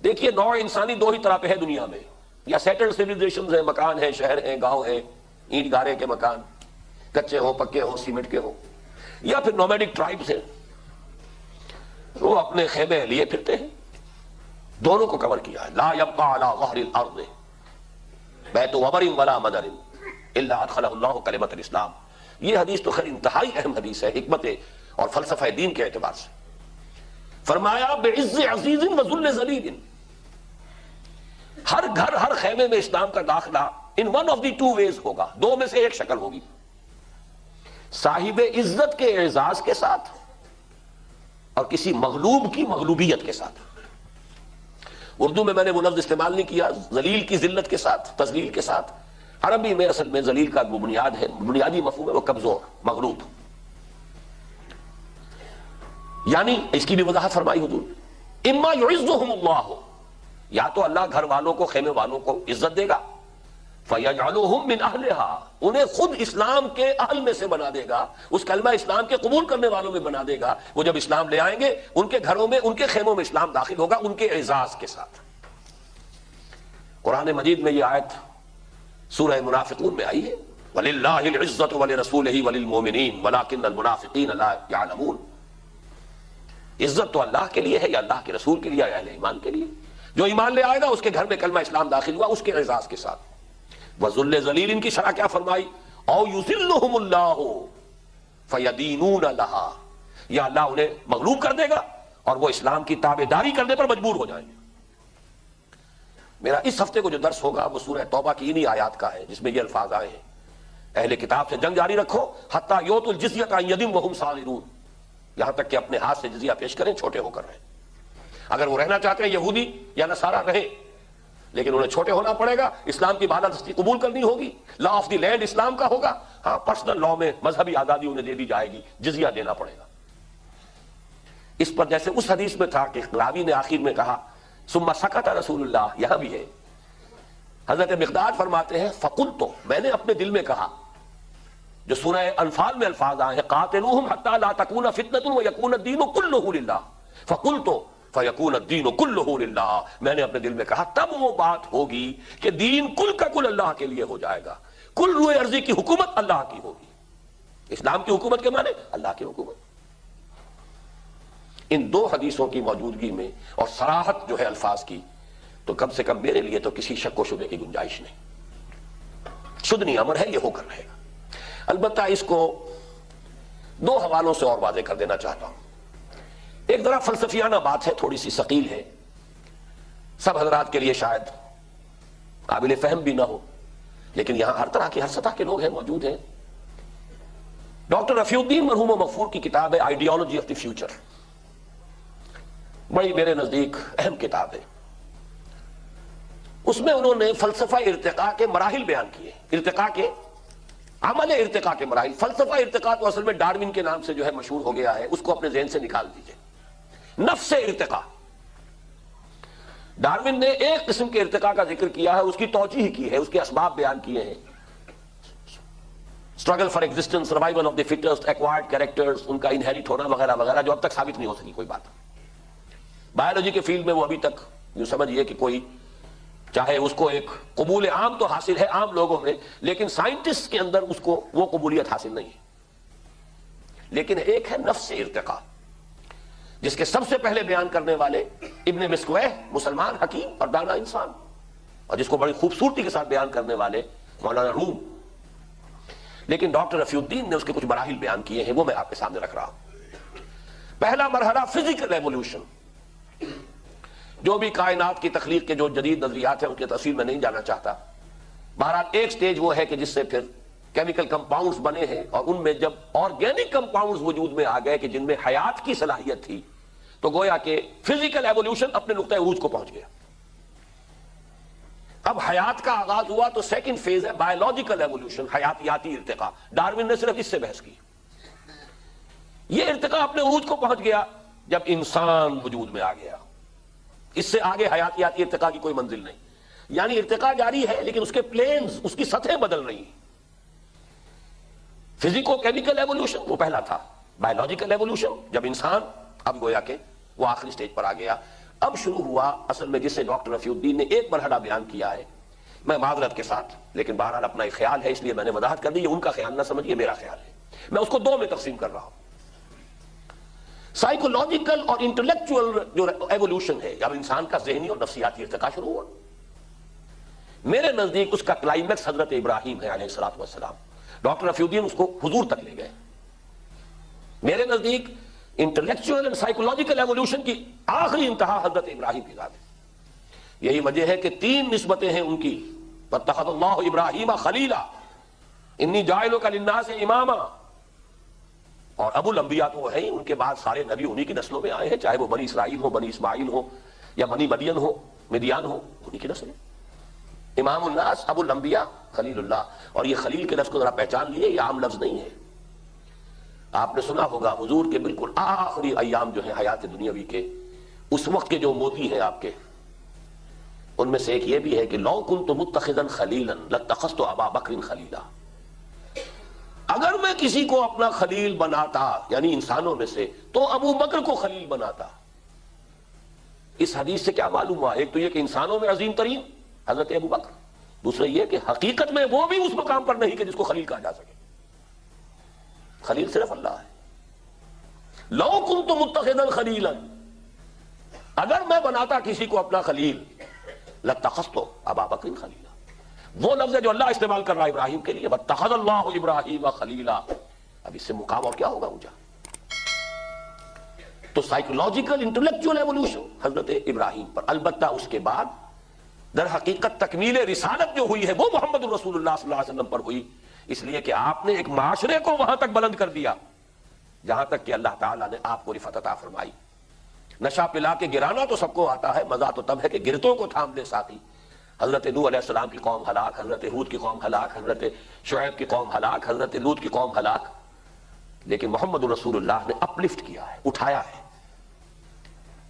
دیکھیے نوع انسانی دو ہی طرح پہ ہے دنیا میں، یا سیٹلڈ سیویلائزیشنز ہیں، مکان ہیں، شہر ہیں، گاؤں ہیں، اینٹ گارے کے مکان، کچے ہوں، پکے ہوں، سیمنٹ کے ہوں، یا پھر نومیڈک ٹرائبز ہیں، وہ اپنے خیمے لیے پھرتے ہیں۔ دونوں کو کور کیا ہے، لا يبقى على ظهر الارض بیت وبر ولا مدر الا ادخلہ اللہ کلمۃ الاسلام۔ یہ حدیث تو خیر انتہائی اہم حدیث ہے حکمت اور فلسفہ دین کے اعتبار سے۔ فرمایا بعز عزیز وذل ذلیل، ہر گھر ہر خیمے میں اسلام کا داخلہ in one of the two ways ہوگا، دو میں سے ایک شکل ہوگی، صاحب عزت کے اعزاز کے ساتھ اور کسی مغلوب کی مغلوبیت کے ساتھ۔ اردو میں نے وہ لفظ استعمال نہیں کیا ذلیل کی ذلت کے ساتھ، تذلیل کے ساتھ۔ عربی میں اصل میں ذلیل کا وہ بنیاد ہے، بنیادی مفہوم ہے وہ کمزور، مغلوب، یعنی اس کی بھی وضاحت فرمائی حضور، اما یعزہم اللہ، یا تو اللہ گھر والوں کو، خیمے والوں کو عزت دے گا، فَيَجْعَلُهُمْ مِنْ أَهْلِهَا، انہیں خود اسلام کے اہل میں سے بنا دے گا، اس کلمہ اسلام کے قبول کرنے والوں میں بنا دے گا۔ وہ جب اسلام لے آئیں گے ان کے گھروں میں، ان کے خیموں میں اسلام داخل ہوگا ان کے اعزاز کے ساتھ۔ قرآن مجید میں یہ آیت سورہ منافقون میں آئی ہے، وَلِلَّهِ الْعِزَّةُ وَلِرَسُولِهِ وَلِلْمُؤْمِنِينَ وَلَكِنَّ الْمُنَافِقِينَ لَا يَعْلَمُونَ۔ عزت تو اللہ کے لیے ہے، یا اللہ کے رسول کے لیے، یا اہل ایمان کے لیے۔ جو ایمان لے آئے گا اس کے گھر میں کلمہ اسلام داخل ہوا اس کے اعزاز کے ساتھ۔ وَذُلِّ ذلیل، ان کی شرح کیا فرمائی، او یذلہم اللہ فیدینون لہا، یا اللہ انہیں مغلوب کر دے گا اور وہ اسلام کی تابعداری کرنے پر مجبور ہو جائیں گے۔ میرا اس ہفتے کو جو درس ہوگا وہ سورہ توبہ کی انہی آیات کا ہے جس میں یہ الفاظ آئے ہیں، اہل کتاب سے جنگ جاری رکھو حتیٰ یؤتوا الجزیۃ عن ید وہم صاغرون، یہاں تک کہ اپنے ہاتھ سے جزیہ پیش کریں، چھوٹے ہو کر رہیں۔ اگر وہ رہنا چاہتے ہیں یہودی یا نصارہ رہیں، لیکن انہیں چھوٹے ہونا پڑے گا، اسلام کی بالادستی قبول کرنی ہوگی، لا آف دی لینڈ اسلام کا ہوگا، ہاں پرسنل لا میں مذہبی آزادی انہیں دے دی جائے گی، جزیہ دینا پڑے گا۔ اس پر جیسے اس حدیث میں تھا کہ راوی نے آخر میں کہا ثم سکت رسول اللہ، یہاں بھی ہے، حضرت مقداد فرماتے ہیں فقلت، میں نے اپنے دل میں کہا، جو سورہ انفال میں الفاظ آئے ہیں قاتلوہم حتی لا تکون فتنۃ ویکون الدین کلہ للہ، فقلت فیکون الدین کلہ للہ، میں نے اپنے دل میں کہا تب وہ بات ہوگی کہ دین کل کا کل اللہ کے لیے ہو جائے گا، کل روئے ارضی کی حکومت اللہ کی ہوگی۔ اسلام کی حکومت کے معنی اللہ کی حکومت۔ ان دو حدیثوں کی موجودگی میں اور صراحت جو ہے الفاظ کی، تو کم سے کم میرے لیے تو کسی شک و شبے کی گنجائش نہیں، شدنی امر ہے، یہ ہو کر رہے گا۔ البتہ اس کو دو حوالوں سے اور واضح کر دینا چاہتا ہوں۔ ایک ذرا فلسفیانہ بات ہے، تھوڑی سی ثقیل ہے، سب حضرات کے لیے شاید قابل فہم بھی نہ ہو، لیکن یہاں ہر طرح کے، ہر سطح کے لوگ ہیں، موجود ہیں۔ ڈاکٹر رفیع الدین مرحوم و مغفور کی کتاب ہے آئیڈیالوجی آف دی فیوچر، بڑی میرے نزدیک اہم کتاب ہے۔ اس میں انہوں نے فلسفہ ارتقاء کے مراحل بیان کیے، ارتقاء کے عمل ارتقاء کے مراحل۔ فلسفہ ارتقاء تو اصل میں ڈارون کے نام سے جو ہے مشہور ہو گیا ہے، اس کو اپنے ذہن سے نکال دیجئے۔ نفس ارتقاء، ڈارون نے ایک قسم کے ارتقاء کا ذکر کیا ہے، اس کی توجیہ کی ہے، اس کے اسباب بیان کیے ہیں، struggle for existence, survival of the fittest, acquired characters, ان کا انہیریٹ ہونا وغیرہ وغیرہ، جو اب تک ثابت نہیں ہو سکی کوئی بات۔ بایولوجی کے فیلڈ میں وہ ابھی تک یوں سمجھئے کہ کوئی، چاہے اس کو ایک قبول عام تو حاصل ہے عام لوگوں میں، لیکن سائنٹسٹ کے اندر اس کو وہ قبولیت حاصل نہیں ہے۔ لیکن ایک ہے نفس ارتقاء، جس کے سب سے پہلے بیان کرنے والے ابن مسکوہ، مسلمان حکیم اور دانا انسان، اور جس کو بڑی خوبصورتی کے ساتھ بیان کرنے والے مولانا روم۔ لیکن ڈاکٹر رفیع الدین نے اس کے کچھ مراحل بیان کیے ہیں، وہ میں آپ کے سامنے رکھ رہا ہوں۔ پہلا مرحلہ فزیکل ایوولوشن، جو بھی کائنات کی تخلیق کے جو جدید نظریات ہیں ان کی تفصیل میں نہیں جانا چاہتا، بہرحال ایک سٹیج وہ ہے کہ جس سے پھر کیمیکل کمپاؤنڈز بنے ہیں، اور ان میں جب آرگینک کمپاؤنڈز وجود میں آ گئے کہ جن میں حیات کی صلاحیت تھی، تو گویا کہ فزیکل ایوولوشن اپنے نقطہ عروج کو پہنچ گیا۔ اب حیات کا آغاز ہوا تو سیکنڈ فیز ہے بایولوجیکل ایوولوشن، حیاتیاتی ارتقاء۔ ڈارون نے صرف اس سے بحث کی۔ یہ ارتقاء اپنے عروج کو پہنچ گیا جب انسان وجود میں آ گیا۔ اس سے آگے حیاتیاتی ارتقاء کی کوئی منزل نہیں، یعنی ارتقاء جاری ہے لیکن اس کے پلینز، اس کی سطحیں بدل رہی ہیں۔ فزیکو کیمیکل ایوولوشن وہ پہلا تھا، بایولوجیکل ایوولوشن جب انسان اب گویا کہ وہ آخری سٹیج پر آ گیا۔ اب شروع ہوا اصل میں جس سے ڈاکٹر رفیع الدین نے ایک مرحلہ بیان کیا ہے، میں معذرت کے ساتھ، لیکن بہرحال اپنا ایک خیال ہے اس لیے میں نے وضاحت کر دی، یہ ان کا خیال نہ سمجھیے، میرا خیال ہے، میں اس کو دو میں تقسیم کر رہا ہوں۔ سائیکولوجیکل اور انٹلیکچوئل جو ایوولوشن ہے، جب انسان کا ذہنی اور نفسیاتی ارتقاء شروع ہوا، میرے نزدیک اس کا کلائمیکس حضرت ابراہیم ہے علیہ الصلوۃ والسلام۔ ڈاکٹر رفیع الدین اس کو حضور تک لے گئے۔ میرے نزدیک انٹلیکچوئل اینڈ سائیکولوجیکل ایوولوشن کی آخری انتہا حضرت ابراہیم کی ذات ہے۔ یہی وجہ ہے کہ تین نسبتیں ہیں ان کی، واتخذ اللہ ابراہیم خلیلا، انی جاعلک للناس اماما، اور ابو الانبیاء تو وہ ہیں، ان کے بعد سارے نبی انہی کی نسلوں میں آئے ہیں، چاہے وہ بنی اسرائیل ہو، بنی اسماعیل ہو، یا بنی مدین ہو، مدیان ہو، انہی کی نسل ہے۔ امام الناس، ابو الانبیاء، خلیل اللہ۔ اور یہ خلیل کے لفظ کو ذرا پہچان لیے، یہ عام لفظ نہیں ہے۔ آپ نے سنا ہوگا حضور کے بالکل آخری ایام جو ہیں حیات دنیاوی کے، اس وقت کے جو موتی ہیں آپ کے، ان میں سے ایک یہ بھی ہے کہ لو کنت متخذا خلیلا لاتخذت ابا بکر خلیلا، اگر میں کسی کو اپنا خلیل بناتا، یعنی انسانوں میں سے، تو ابو بکر کو خلیل بناتا۔ اس حدیث سے کیا معلوم ہوا؟ ایک تو یہ کہ انسانوں میں عظیم ترین حضرت ابو بکر، دوسرا یہ کہ حقیقت میں وہ بھی اس مقام پر نہیں کہ جس کو خلیل کہا جا سکے۔ خلیل صرف اللہ ہے۔ لو کنت متخذا خلیلا، اگر میں بناتا کسی کو اپنا خلیل، لاتخذت ابا بکر خلیلا، وہ لفظ ہے جو اللہ استعمال کر رہا ہے ابراہیم کے لیے، واتخذ اللہ ابراہیم خلیلا۔ اب اس سے مقام اور کیا ہوگا اونچا؟ تو سائیکولوجیکل انٹلیکچوئل ایوولوشن حضرت ابراہیم پر، البتہ اس کے بعد در حقیقت تکمیل رسالت جو ہوئی ہے وہ محمد الرسول اللہ صلی اللہ علیہ وسلم پر ہوئی، اس لیے کہ آپ نے ایک معاشرے کو وہاں تک بلند کر دیا جہاں تک کہ اللہ تعالیٰ نے آپ کو رفعت عطا فرمائی۔ نشہ پلا کے گرانا تو سب کو آتا ہے، مزہ تو تب ہے کہ گرتوں کو تھام لے ساقی۔ حضرت نوح علیہ السلام کی قوم ہلاک، حضرت ہود کی قوم ہلاک، حضرت شعیب کی قوم ہلاک، حضرت لوط کی قوم ہلاک، لیکن محمد الرسول اللہ نے اپلفٹ کیا ہے، اٹھایا ہے،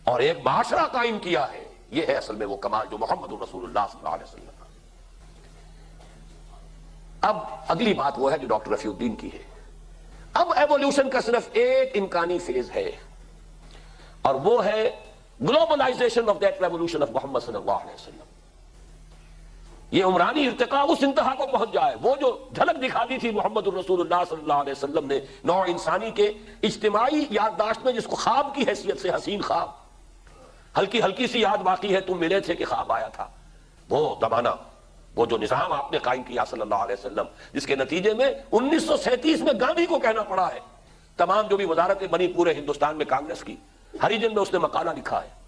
اور ایک معاشرہ قائم کیا ہے۔ یہ ہے اصل میں وہ کمال جو محمد الرسول اللہ صلی اللہ علیہ وسلم۔ اب اگلی بات وہ ہے جو ڈاکٹر رفیع الدین کی ہے۔ اب ایوولوشن کا صرف ایک امکانی فیز ہے، اور وہ ہے globalization of that revolution of Muhammad صلی اللہ علیہ وسلم۔ یہ عمرانی ارتقاء اس انتہا کو پہنچ جائے، وہ جو جھلک دکھا دی تھی محمد الرسول اللہ صلی اللہ علیہ وسلم نے نوع انسانی کے اجتماعی یادداشت میں، جس کو خواب کی حیثیت سے، حسین خواب، ہلکی ہلکی سی یاد باقی ہے، تم ملے تھے کہ خواب آیا تھا، وہ زمانہ، وہ جو نظام آپ نے قائم کیا صلی اللہ علیہ وسلم، جس کے نتیجے میں 1937 میں گاندھی کو کہنا پڑا ہے، تمام جو بھی وزارتیں بنی پورے ہندوستان میں کانگریس کی، ہریجن میں اس نے مقالہ لکھا ہے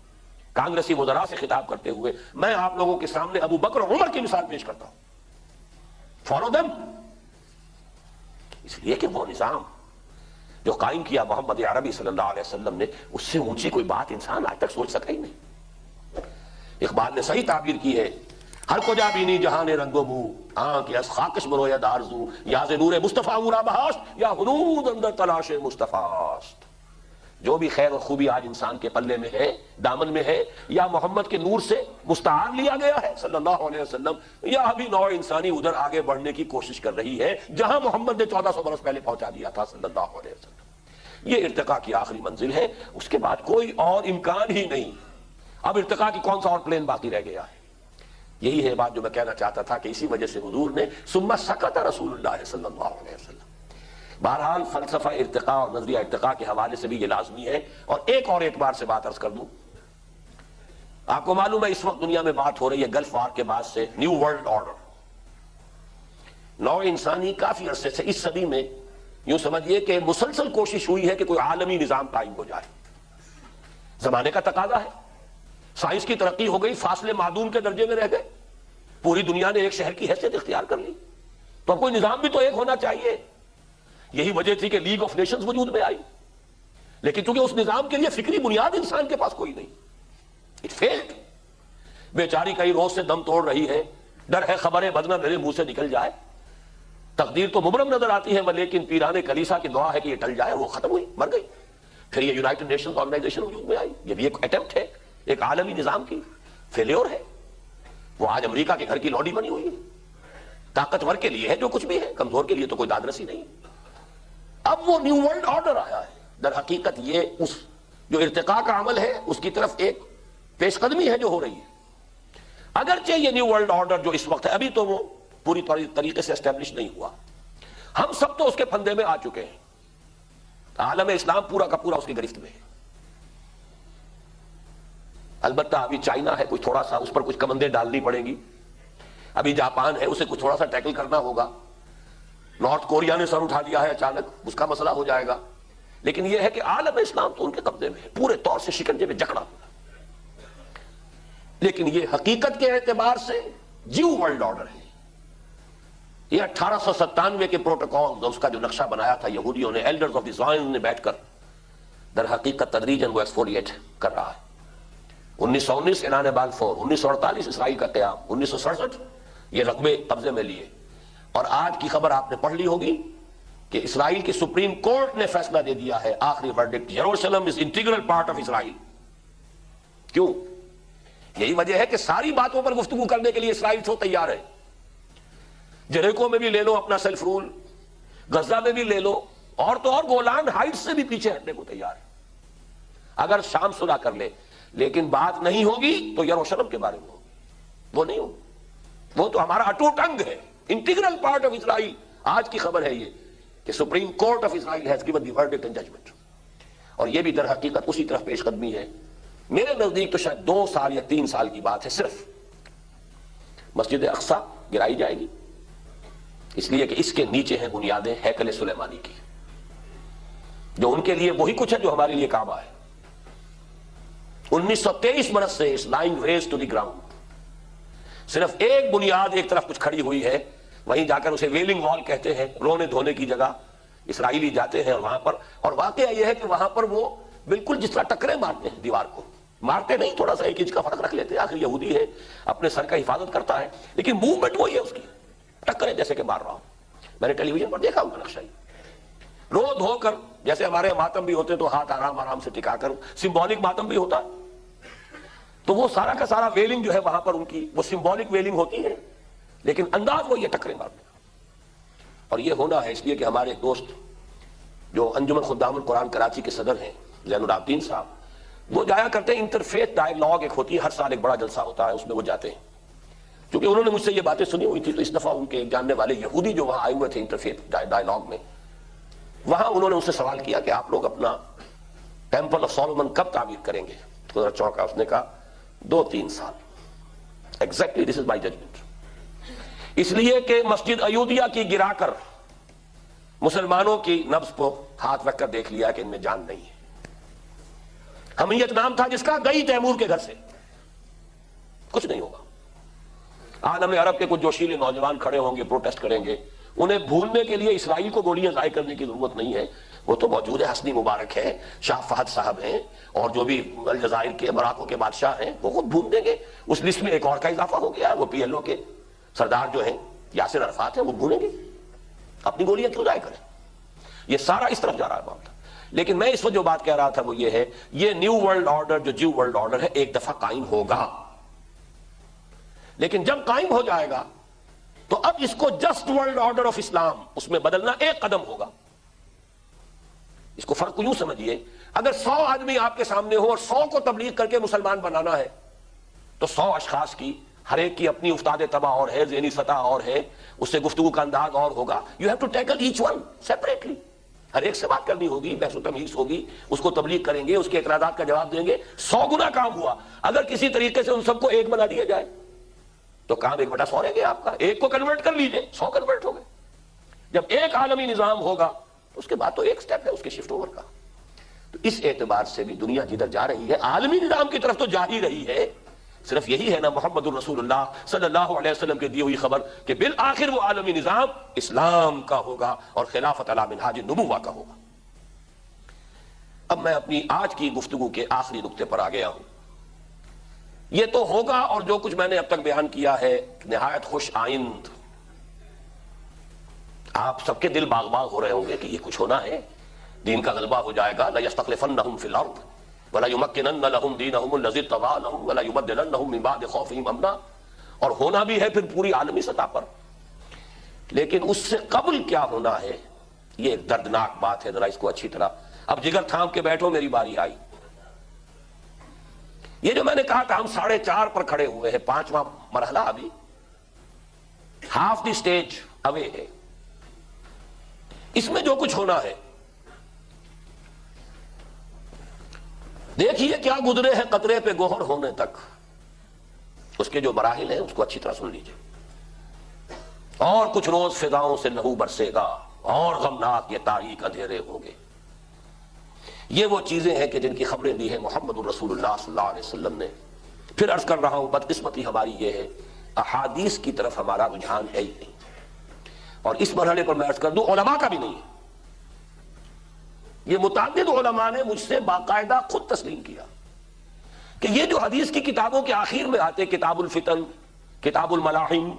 کانگریسی وزراء سے خطاب کرتے ہوئے، میں آپ لوگوں کے سامنے ابو بکر اور عمر کی مثال پیش کرتا ہوں، فالو دم۔ اس لیے کہ وہ نظام جو قائم کیا محمد عربی صلی اللہ علیہ وسلم نے، اس سے اونچی کوئی بات انسان آج تک سوچ سکا ہی نہیں۔ اقبال نے صحیح تعبیر کی ہے، ہر کجا بینی جہان رنگ و بو، آنکھ یس خاکش بروید آرزو، یا ز نور مصطفیٰ اورا بہاشت، یا حدود اندر تلاش مصطفیٰ است۔ جو بھی خیر اور خوبی آج انسان کے پلے میں ہے، دامن میں ہے، یا محمد کے نور سے مستعار لیا گیا ہے صلی اللہ علیہ وسلم، یا ابھی نوع انسانی ادھر آگے بڑھنے کی کوشش کر رہی ہے جہاں محمد نے 1400 برس پہلے پہنچا دیا تھا صلی اللہ علیہ وسلم۔ یہ ارتقاء کی آخری منزل ہے، اس کے بعد کوئی اور امکان ہی نہیں۔ اب ارتقاء کی کون سا اور پلین باقی رہ گیا ہے؟ یہی ہے بات جو میں کہنا چاہتا تھا کہ اسی وجہ سے حضور نے ثم سکت رسول اللہ صلی اللہ علیہ وسلم۔ بہرحال فلسفہ ارتقاء اور نظریہ ارتقاء کے حوالے سے بھی یہ لازمی ہے۔ اور ایک اور اعتبار سے بات عرض کر دوں، آپ کو معلوم ہے اس وقت دنیا میں بات ہو رہی ہے گلف وار کے بعد سے نیو ورلڈ آرڈر۔ نوع انسانی کافی عرصے سے، اس صدی میں یوں سمجھیے کہ مسلسل کوشش ہوئی ہے کہ کوئی عالمی نظام قائم ہو جائے۔ زمانے کا تقاضا ہے، سائنس کی ترقی ہو گئی، فاصلے معدوم کے درجے میں رہ گئے، پوری دنیا نے ایک شہر کی حیثیت اختیار کر لی، تو اب کوئی نظام بھی تو ایک ہونا چاہیے. یہی وجہ تھی کہ لیگ آف نیشنز وجود میں آئی، لیکن چونکہ اس نظام کے لیے فکری بنیاد انسان کے پاس کوئی نہیں، اٹ فیلڈ. بیچاری کئی روز سے دم توڑ رہی ہے، ڈر ہے خبریں بدنہ میرے منہ سے نکل جائے. تقدیر تو مبرم نظر آتی ہے لیکن پیران کلیسا کی دعا ہے کہ یہ ٹل جائے. وہ ختم ہوئی، مر گئی. پھر یہ یونائٹڈ نیشنز آرگنائزیشن وجود میں آئی. یہ بھی ایک اٹیمپٹ ہے ایک عالمی نظام کی، فیلیور ہے. وہ آج امریکہ کے گھر کی لوڈی بنی ہوئی ہے. طاقتور کے لیے ہے جو کچھ بھی ہے، کمزور کے لیے تو کوئی داد رسی نہیں. اب وہ نیو ورلڈ آرڈر آیا ہے. در حقیقت یہ اس جو ارتقاء کا عمل ہے اس کی طرف ایک پیش قدمی ہے جو ہو رہی ہے. اگرچہ یہ نیو ورلڈ آرڈر جو اس وقت ہے ابھی تو وہ پوری طریقے سے اسٹیبلش نہیں ہوا. ہم سب تو اس کے پھندے میں آ چکے ہیں. عالم اسلام پورا کا پورا اس کی گرفت میں ہے. البتہ ابھی چائنا ہے، کچھ تھوڑا سا اس پر کچھ کمندیں ڈالنی پڑیں گی. ابھی جاپان ہے، اسے کچھ تھوڑا سا ٹیکل کرنا ہوگا. نارتھ کوریا نے سر اٹھا لیا ہے اچانک، اس کا مسئلہ ہو جائے گا. لیکن یہ ہے کہ عالم اسلام تو ان کے قبضے میں ہے، پورے طور سے شکنجے میں جکڑا ہوا. لیکن یہ حقیقت کے اعتبار سے جیو ورلڈ آرڈر ہے. یہ 1897 کے پروٹوکول اس کا جو نقشہ بنایا تھا یہودیوں نے، ایلڈرز آف دی زائن نے بیٹھ کر، در حقیقت تدریجاً وہ ایکسفولیٹ کر رہا ہے. 1919 اعلان بلفور، 1948 اسرائیل کا قیام، 1967 یہ رقبے قبضے میں لیے. اور آج کی خبر آپ نے پڑھ لی ہوگی کہ اسرائیل کی سپریم کورٹ نے فیصلہ دے دیا ہے، آخری verdict, Jerusalem is integral part of Israel. کیوں؟ یہی وجہ ہے کہ ساری باتوں پر گفتگو کرنے کے لیے اسرائیل تو تیار ہے. جریکو میں بھی لے لو اپنا سیلف رول، غزہ میں بھی لے لو، اور تو اور گولان ہائٹس سے بھی پیچھے ہٹنے کو تیار ہے اگر شام صلح کر لے. لیکن بات نہیں ہوگی تو یروشلم کے بارے میں ہوگی، وہ نہیں ہوگی. وہ تو ہمارا اٹوٹ انگ ہے، انٹیگرل پارٹ آف اسرائیل. آج کی خبر ہے یہ کہ supreme court of Israel has given the verdict and judgment. اور یہ بھی در حقیقت اسی طرف پیش قدمی ہے. میرے نزدیک تو شاید 2 سال یا 3 سال کی بات ہے صرف. مسجد اقصی گرائی جائے گی، اس لیے کہ اس کے نیچے ہیں بنیادیں ہیکل سلیمانی کی، جو ان کے لیے وہی کچھ ہے جو ہمارے لیے کعبہ ہے. 1923 برس سے اس line raze to the ground. صرف ایک بنیاد ایک طرف کچھ کھڑی ہوئی ہے، وہیں جا کر اسے ویلنگ وال کہتے ہیں، رونے دھونے کی جگہ. اسرائیلی جاتے ہیں وہاں پر، اور واقعہ یہ ہے کہ وہاں پر وہ بالکل جس طرح ٹکرے مارتے ہیں دیوار کو، مارتے نہیں، تھوڑا سا 1 انچ کا فرق رکھ لیتے ہیں، آخر یہودی ہے، اپنے سر کا حفاظت کرتا ہے، لیکن موومنٹ وہی ہے اس کی، ٹکرے جیسے کہ مار رہا ہوں. میں نے ٹیلی ویژن پر دیکھا ان کا نقشہ، رو دھو کر، جیسے ہمارے ماتم بھی ہوتے ہیں تو ہاتھ آرام آرام سے ٹکا کر، سمبولک ماتم بھی ہوتا ہے. تو وہ سارا کا سارا ویلنگ جو ہے وہاں پر ان کی وہ سمبولک ویلنگ ہوتی ہے، لیکن انداز وہ یہ ٹکرے مارتے. اور یہ ہونا ہے اس لیے کہ ہمارے دوست جو انجمن خدام القرآن کراچی کے صدر ہیں زین العابدین صاحب، وہ جایا کرتے ہیں. انٹرفیتھ ڈائیلاگ ایک ہوتی ہے، ہر سال ایک بڑا جلسہ ہوتا ہے، اس میں وہ جاتے ہیں. کیونکہ انہوں نے مجھ سے یہ باتیں سنی ہوئی تھی تو اس دفعہ ان کے ایک جاننے والے یہودی جو وہاں آئے ہوئے تھے انٹرفیتھ ڈائیلاگ میں، وہاں انہوں نے ان سے سوال کیا کہ آپ لوگ اپنا ٹیمپل آف سولومن کب تعمیر کریں گے؟ تو ذرا چونکا، اس نے کہا 2-3 سال. Exactly this is my judgment. اس لیے کہ مسجد ایودھیا کی گرا کر مسلمانوں کی نبض کو ہاتھ رکھ کر دیکھ لیا کہ ان میں جان نہیں ہے. حمیت نام تھا جس کا، گئی تیمور کے گھر سے، کچھ نہیں ہوگا. عالم عرب کے کچھ جوشیلے نوجوان کھڑے ہوں گے، پروٹیسٹ کریں گے. انہیں بھولنے کے لیے اسرائیل کو گولیاں ضائع کرنے کی ضرورت نہیں ہے. وہ تو موجود ہے، حسنی مبارک ہے، شاہ فہد صاحب ہیں، اور جو بھی الجزائر کے مراکو کے بادشاہ ہیں، وہ خود بھول دیں گے. اس لسٹ میں ایک اور کا اضافہ ہو گیا ہے، وہ PLO کے سردار جو ہیں یاسر عرفات ہیں، وہ بھولیں گے. اپنی گولیاں کیوں ضائع کریں؟ یہ سارا اس طرف جا رہا ہے معاملہ. لیکن میں اس وقت جو بات کہہ رہا تھا وہ یہ ہے، یہ نیو ورلڈ آرڈر جو جیو ورلڈ آرڈر ہے ایک دفعہ قائم ہوگا، لیکن جب قائم ہو جائے گا تو اب اس کو جسٹ ورلڈ آرڈر آف اسلام اس میں بدلنا ایک قدم ہوگا. اس کو فرق کو یوں سمجھیے، اگر 100 آدمی آپ کے سامنے ہو اور 100 کو تبلیغ کر کے مسلمان بنانا ہے تو 100 اشخاص کی ہر ایک کی اپنی افتاد طبع اور ہے، ذہنی سطح اور ہے، اس سے گفتگو کا انداز اور ہوگا. You have to tackle each one separately. ہر ایک سے بات کرنی ہوگی، بحث و تمہیس ہوگی، اس کو تبلیغ کریں گے، اس کے اعتراضات کا جواب دیں گے. 100 گنا کام ہوا. اگر کسی طریقے سے ان سب کو ایک بنا دیا جائے تو کام 1/100 رہ گیا آپ کا. ایک کو کنورٹ کر لیجئے، 100 کنورٹ ہو گئے. جب ایک عالمی نظام ہوگا تو اس کے بعد تو ایک سٹیپ ہے اس کے شفٹ اوور کا. تو اس اعتبار سے بھی دنیا جدھر جا رہی ہے، عالمی نظام کی طرف تو جا ہی رہی ہے. صرف یہی ہے نا محمد الرسول اللہ صلی اللہ علیہ وسلم کے دی ہوئی خبر کہ بالآخر وہ عالمی نظام اسلام کا ہوگا اور خلافت علی منہاج النبوہ کا ہوگا۔ اب میں اپنی آج کی گفتگو کے آخری نقطے پر آ گیا ہوں۔ یہ تو ہوگا، اور جو کچھ میں نے اب تک بیان کیا ہے نہایت خوش آئند، آپ سب کے دل باغ باغ ہو رہے ہوں گے کہ یہ کچھ ہونا ہے، دین کا غلبہ ہو جائے گا، لَيَسْتَخْلِفَنَّهُمْ فِي الْأَرْضِ وَلَيُمَكِّنَنَّ لَهُمْ دِينَهُمُ الَّذِي ارْتَضَىٰ لَهُمْ وَلَيُبَدِّلَنَّهُم مِّن بَعْدِ خَوْفِهِمْ أَمْنًا، اور ہونا بھی ہے پھر پوری عالمی سطح پر۔ لیکن اس سے قبل کیا ہونا ہے یہ ایک دردناک بات ہے، ذرا اس کو اچھی طرح اب جگر تھام کے بیٹھو، میری باری آئی۔ یہ جو میں نے کہا تھا ہم 4.5 پر کھڑے ہوئے ہیں، 5واں مرحلہ ابھی ہاف دی سٹیج اوے ہے، اس میں جو کچھ ہونا ہے دیکھیے کیا گزرے ہیں قطرے پہ گوہر ہونے تک، اس کے جو مراحل ہیں اس کو اچھی طرح سن لیجئے۔ اور کچھ روز فضاؤں سے لہو برسے گا اور غمناک یہ تاریک اندھیرے ہوں گے، یہ وہ چیزیں ہیں کہ جن کی خبریں دی ہیں محمد الرسول اللہ صلی اللہ علیہ وسلم نے۔ پھر عرض کر رہا ہوں بدقسمتی ہماری یہ ہے احادیث کی طرف ہمارا رجحان ہے ہی نہیں، اور اس مرحلے پر میں عرض کر دوں علماء کا بھی نہیں ہے۔ یہ متعدد علماء نے مجھ سے باقاعدہ خود تسلیم کیا کہ یہ جو حدیث کی کتابوں کے آخر میں آتے، کتاب الفتن، کتاب الملاحم،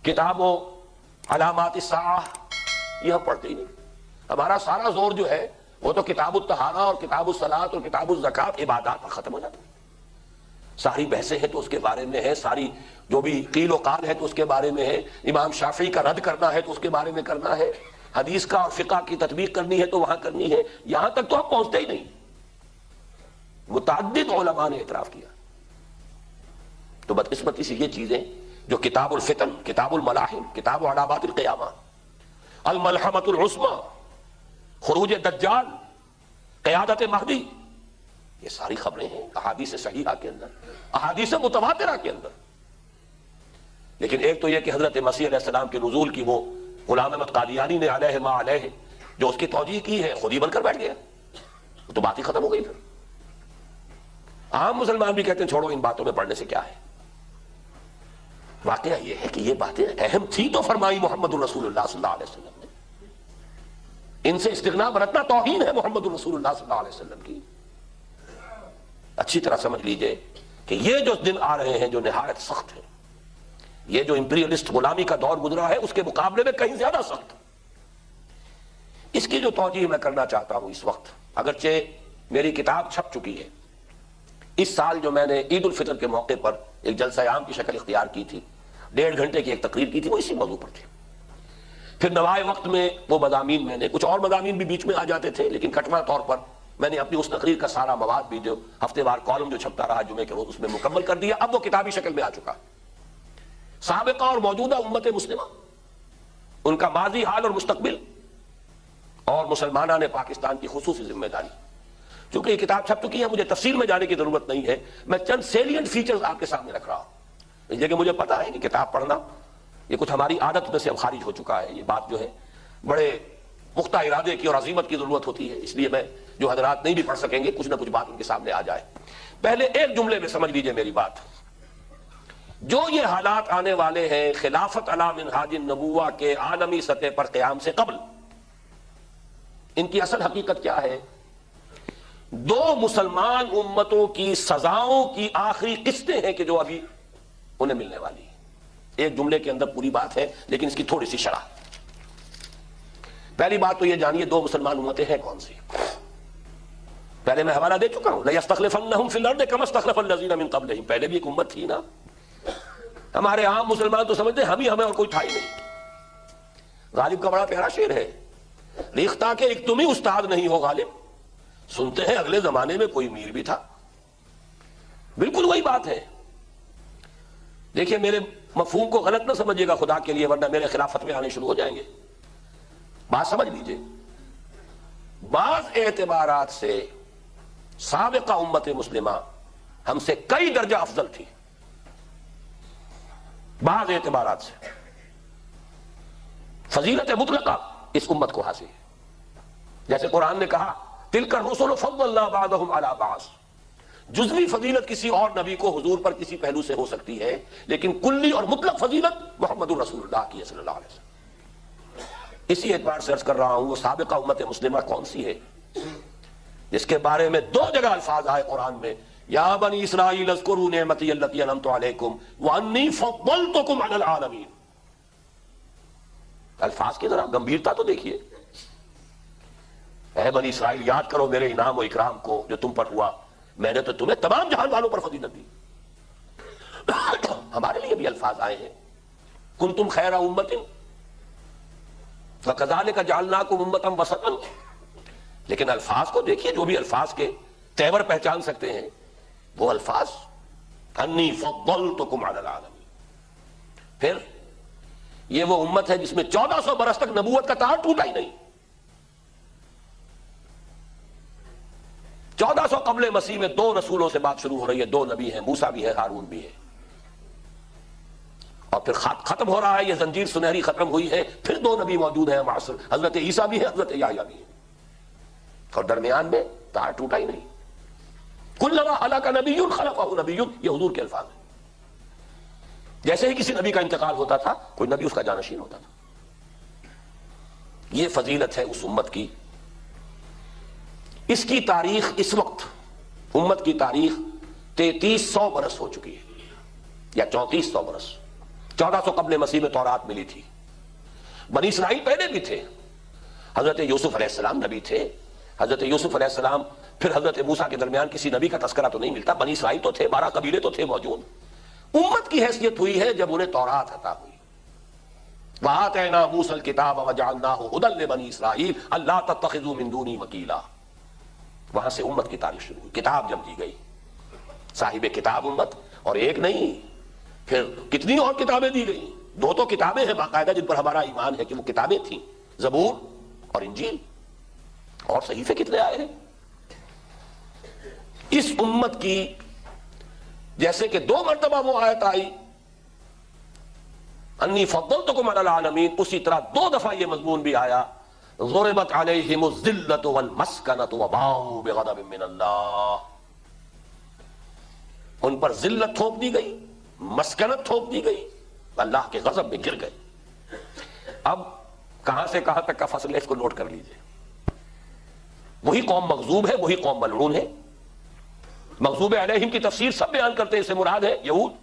کتاب علامات الساعہ، یہ ہم پڑھتے ہی نہیں۔ ہمارا سارا زور جو ہے وہ تو کتاب الطہارہ اور کتاب الصلاۃ اور کتاب الزکوٰۃ عبادات پر ختم ہو جاتا ہے۔ ساری بحثیں ہیں تو اس کے بارے میں ہے، ساری جو بھی قیل و قال ہے تو اس کے بارے میں ہے، امام شافعی کا رد کرنا ہے تو اس کے بارے میں کرنا ہے، حدیث کا اور فقہ کی تطبیق کرنی ہے تو وہاں کرنی ہے، یہاں تک تو ہم پہنچتے ہی نہیں۔ متعدد علماء نے اعتراف کیا۔ تو بدقسمتی سے یہ چیزیں جو کتاب الفتن، کتاب الملاحم، کتاب علامات القیامہ، الملحمۃ العظمیٰ، خروج دجال، قیادت مہدی، یہ ساری خبریں ہیں احادیث صحیحہ کے اندر، احادیث متواترہ کے اندر۔ لیکن ایک تو یہ کہ حضرت مسیح علیہ السلام کے نزول کی وہ غلام احمد قادیانی نے علیہ ما علیہ جو اس کی توجیہ کی ہے خود ہی بن کر بیٹھ گیا، تو بات ہی ختم ہو گئی۔ پھر عام مسلمان بھی کہتے ہیں چھوڑو ان باتوں میں پڑھنے سے کیا ہے۔ واقعہ یہ ہے کہ یہ باتیں اہم تھی تو فرمائی محمد الرسول اللہ صلی اللہ علیہ وسلم نے، ان سے استغنا برتنا توہین ہے محمد الرسول اللہ صلی اللہ علیہ وسلم کی۔ اچھی طرح سمجھ لیجئے کہ یہ جو دن آ رہے ہیں جو نہایت سخت ہیں، یہ جو امپیریلسٹ غلامی کا دور گزرا ہے اس کے مقابلے میں کہیں زیادہ سخت، اس کی جو توجیہ میں کرنا چاہتا ہوں اس وقت، اگرچہ میری کتاب چھپ چکی ہے، اس سال جو میں نے عید الفطر کے موقع پر ایک جلسہ عام کی شکل اختیار کی تھی، 1.5 گھنٹے کی ایک تقریر کی تھی، وہ اسی موضوع پر تھی۔ پھر نوائے وقت میں وہ مضامین میں نے کچھ اور مضامین بھی بیچ میں آ جاتے تھے، لیکن کٹوا طور پر میں نے اپنی اس تقریر کا سارا مواد بھی جو ہفتے وار کالم جو چھپتا رہا جمعے کے روز اس میں مکمل کر دیا، اب وہ کتابی شکل میں آ چکا۔ سابقہ اور موجودہ امت مسلمہ، ان کا ماضی، حال اور مستقبل، اور مسلمانان پاکستان کی خصوصی ذمہ داری۔ چونکہ یہ کتاب چھپ چکی ہے مجھے تفصیل میں جانے کی ضرورت نہیں ہے، میں چند سیلینٹ فیچرز آپ کے سامنے رکھ رہا ہوں، اس لیے کہ مجھے پتا ہے کہ کتاب پڑھنا یہ کچھ ہماری عادت میں سے اب خارج ہو چکا ہے۔ یہ بات جو ہے بڑے پختہ ارادے کی اور عزیمت کی ضرورت ہوتی ہے، اس لیے میں جو حضرات نہیں بھی پڑھ سکیں گے کچھ نہ کچھ بات ان کے سامنے آ جائے۔ پہلے ایک جملے میں سمجھ لیجئے میری بات، جو یہ حالات آنے والے ہیں خلافت علی منہاج النبوہ کے عالمی سطح پر قیام سے قبل، ان کی اصل حقیقت کیا ہے؟ 2 مسلمان امتوں کی سزاؤں کی آخری قسطیں ہیں کہ جو ابھی انہیں ملنے والی ہیں۔ ایک جملے کے اندر پوری بات ہے لیکن اس کی تھوڑی سی شرح۔ پہلی بات تو یہ جانیے 2 مسلمان امتیں ہیں کون سی؟ پہلے میں حوالہ دے چکا ہوں، لَيَسْتَخْلِفَنَّهُمْ فِي الْأَرْضِ كَمَا اسْتَخْلَفَ الَّذِينَ مِن قَبْلِهِمْ، پہلے بھی ایک امت تھی نا۔ ہمارے عام مسلمان تو سمجھتے ہیں ہم ہی ہمیں اور کوئی تھا ہی نہیں۔ غالب کا بڑا پیارا شعر ہے، ریختہ کے ایک تم ہی استاد نہیں ہو غالب، سنتے ہیں اگلے زمانے میں کوئی میر بھی تھا۔ بالکل وہی بات ہے۔ دیکھیے میرے مفہوم کو غلط نہ سمجھیے گا خدا کے لیے، ورنہ میرے خلاف فتوے آنے شروع ہو جائیں گے۔ بات سمجھ لیجئے، بعض اعتبارات سے سابقہ امت مسلمہ ہم سے کئی درجہ افضل تھی، بعض اعتبارات سے فضیلت مطلقہ اس امت کو حاصل ہے۔ جیسے قرآن نے کہا تِلْكَ الرُّسُلُ فَضَّلْنَا بَعْضَهُمْ عَلَى بَعْضٍ، جزوی فضیلت کسی اور نبی کو حضور پر کسی پہلو سے ہو سکتی ہے، لیکن کلی اور مطلق فضیلت محمد الرسول اللہ کی صلی اللہ علیہ وسلم۔ اسی اعتبار سے عرض کر رہا ہوں وہ سابقہ امت مسلمہ کون سی ہے جس کے بارے میں 2 جگہ الفاظ آئے قرآن میں، یا بنی اسرائیل اذکروا نعمتی التی انعمت علیکم وانی فضلتکم علی العالمین۔ الفاظ کی ذرا گمبھیرتا تو دیکھیے، اے بنی اسرائیل یاد کرو میرے انعام و اکرام کو جو تم پر ہوا، میں نے تو تمہیں تمام جہان والوں پر فضیلت دی۔ ہمارے لیے بھی الفاظ آئے ہیں، کنتم خیر امۃ وکذالک جعلناکم امۃ وسطا، لیکن الفاظ کو دیکھیے، جو بھی الفاظ کے تیور پہچان سکتے ہیں وہ الفاظ انی فضلتکم علی العالمین۔ پھر یہ وہ امت ہے جس میں 1400 برس تک نبوت کا تار ٹوٹا ہی نہیں۔ 1400 قبل مسیح میں 2 رسولوں سے بات شروع ہو رہی ہے، 2 نبی ہیں، موسیٰ بھی ہے، ہارون بھی ہے، اور پھر ختم ہو رہا ہے، یہ زنجیر سنہری ختم ہوئی ہے، پھر 2 نبی موجود ہیں معاصر، حضرت عیسیٰ بھی ہے، حضرت یحییٰ بھی ہے، اور درمیان میں تار ٹوٹا ہی نہیں۔ کلما ہلاک نبی خلفہ نبی، یہ حضور کے الفاظ ہیں۔ جیسے ہی کسی نبی کا انتقال ہوتا تھا کوئی نبی اس کا جانشین ہوتا تھا۔ یہ فضیلت ہے اس امت کی۔ اس کی تاریخ اس وقت، امت کی تاریخ 3300 برس ہو چکی ہے، یا 3400 برس۔ 1400 قبل مسیح میں تورات ملی تھی، بنی اسرائیل پہلے بھی تھے، حضرت یوسف علیہ السلام نبی تھے، حضرت یوسف علیہ السلام پھر حضرت موسیٰ کے درمیان کسی نبی کا تذکرہ تو نہیں ملتا، بنی اسرائیل تو تھے، 12 قبیلے تو تھے موجود۔ امت کی حیثیت ہوئی ہے جب انہیں تورات عطا ہوئی، وآتینا موسیٰ الکتاب وجعلناہ ھدی لبنی اسرائیل الا تتخذوا من دونی وکیلا۔ وہاں سے امت کی تاریخ شروع ہوئی، کتاب جب دی گئی، صاحب کتاب امت، اور ایک نہیں، پھر کتنی اور کتابیں دی گئی۔ 2 تو کتابیں ہیں باقاعدہ جن پر ہمارا ایمان ہے کہ وہ کتابیں تھیں، زبور اور انجیل، اور صحیفے کتنے آئے ہیں۔ اس امت کی جیسے کہ 2 مرتبہ وہ آیت آئی انی فضلتکم علی العالمین، اسی طرح 2 دفعہ یہ مضمون بھی آیا ضربت علیہم الذلۃ والمسکنۃ وباؤوا بغضب من اللہ۔ ان پر ذلت تھوپ دی گئی، مسکنت تھوپ دی گئی، اللہ کے غضب میں گر گئے۔ اب کہاں سے کہاں تک کا فصل ہے اس کو نوٹ کر لیجئے۔ وہی قوم مغضوب ہے، وہی قوم ملعون ہے۔ مغضوب علیہم کی تفسیر سب بیان کرتے ہیں، اس سے مراد ہے یہود،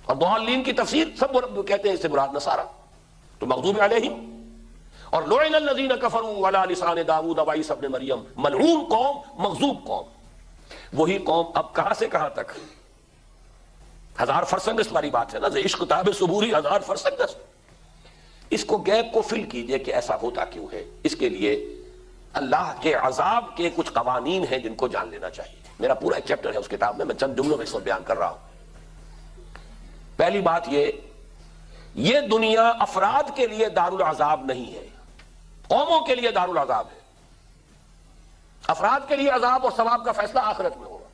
اور ضالین کی تفسیر سب کہتے ہیں اس سے مراد نصارہ۔ تو مغضوب علیہم اور لعن الذین کفروا علی لسان داؤد وعیسی ابن مریم، ملعون قوم، مغضوب قوم۔ وہی قوم اب کہاں سے کہاں تک؟ 1000 فرسنگ اس والی بات ہے نا، عشق تاب صبوری 1000 فرسنگ۔ اس کو گیپ کو فل کیجئے کہ ایسا ہوتا کیوں ہے۔ اس کے لیے اللہ کے عذاب کے کچھ قوانین ہیں جن کو جان لینا چاہیے۔ میرا پورا ایک چیپٹر ہے اس کتاب میں، میں چند جملوں میں اس کو بیان کر رہا ہوں۔ پہلی بات یہ دنیا افراد کے لیے دارالعذاب نہیں ہے، قوموں کے لیے دارالعذاب ہے۔ افراد کے لیے عذاب اور ثواب کا فیصلہ آخرت میں ہوگا۔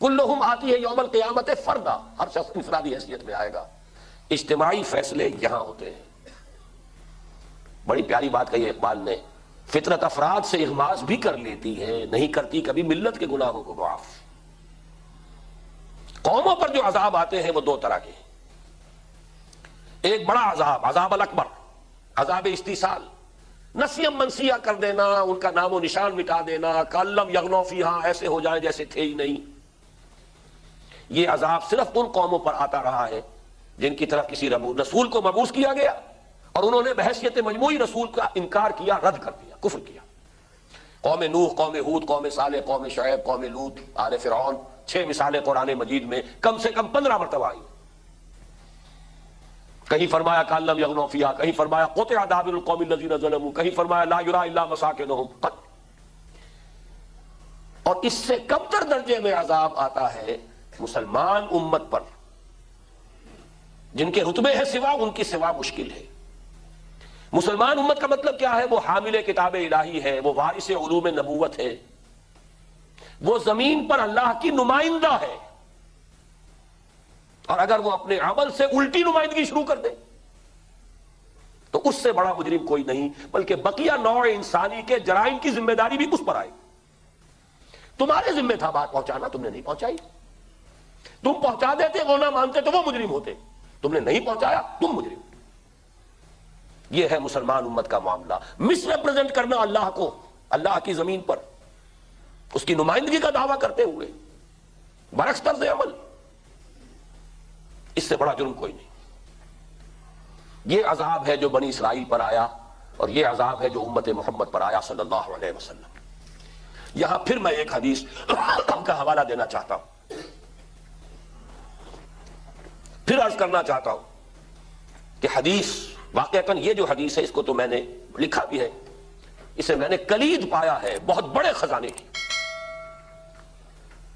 کلہم آتی ہے یوم القیامت فردا، ہر شخص انفرادی حیثیت میں آئے گا۔ اجتماعی فیصلے یہاں ہوتے ہیں۔ بڑی پیاری بات کہی اقبال نے، فطرت افراد سے اغماض بھی کر لیتی ہے، نہیں کرتی کبھی ملت کے گناہوں کو معاف۔ قوموں پر جو عذاب آتے ہیں وہ 2 طرح کے ہیں۔ ایک بڑا عذاب، عذاب الاکبر، عذاب استیصال، نسیم منسیہ کر دینا، ان کا نام و نشان مٹا دینا، کاللم یغنوا فیہا، ایسے ہو جائیں جیسے تھے ہی نہیں۔ یہ عذاب صرف ان قوموں پر آتا رہا ہے جن کی طرف کسی رسول کو مبعوث کیا گیا اور انہوں نے بحیثیت مجموعی رسول کا انکار کیا، رد کر دیا، کفر کیا۔ قوم نوح، قوم ہود، قوم صالح، قوم شعیب، قوم لوط، آل فرعون، 6 مثالیں قرآن مجید میں کم سے کم 15 مرتبہ آئی۔ کہیں فرمایا کاللم یغنوا فیہا، کہیں فرمایا قطع دابر القوم الذین ظلموا، کہیں فرمایا لا یری الا مساکنہم۔ اور اس سے کم تر درجے میں عذاب آتا ہے مسلمان امت پر، جن کے رتبے ہیں سوا، ان کی سوا مشکل ہے۔ مسلمان امت کا مطلب کیا ہے؟ وہ حامل کتاب الہی ہے، وہ وارث علوم نبوت ہے، وہ زمین پر اللہ کی نمائندہ ہے، اور اگر وہ اپنے عمل سے الٹی نمائندگی شروع کر دے تو اس سے بڑا مجرم کوئی نہیں، بلکہ بقیہ نوع انسانی کے جرائم کی ذمہ داری بھی اس پر آئے۔ تمہارے ذمہ تھا بات پہنچانا، تم نے نہیں پہنچائی. تم پہنچا دیتے، وہ نہ مانتے تو وہ مجرم ہوتے. تم نے نہیں پہنچایا، تم مجرم. یہ ہے مسلمان امت کا معاملہ. مس ریپرزینٹ کرنا اللہ کو، اللہ کی زمین پر اس کی نمائندگی کا دعویٰ کرتے ہوئے برعکس طرز عمل، اس سے بڑا جرم کوئی نہیں. یہ عذاب ہے جو بنی اسرائیل پر آیا، اور یہ عذاب ہے جو امت محمد پر آیا صلی اللہ علیہ وسلم. یہاں پھر میں ایک حدیث کا حوالہ دینا چاہتا ہوں، پھر عرض کرنا چاہتا ہوں کہ حدیث واقعتاً یہ جو حدیث ہے اس کو تو میں نے لکھا بھی ہے، اسے میں نے کلید پایا ہے بہت بڑے خزانے کی.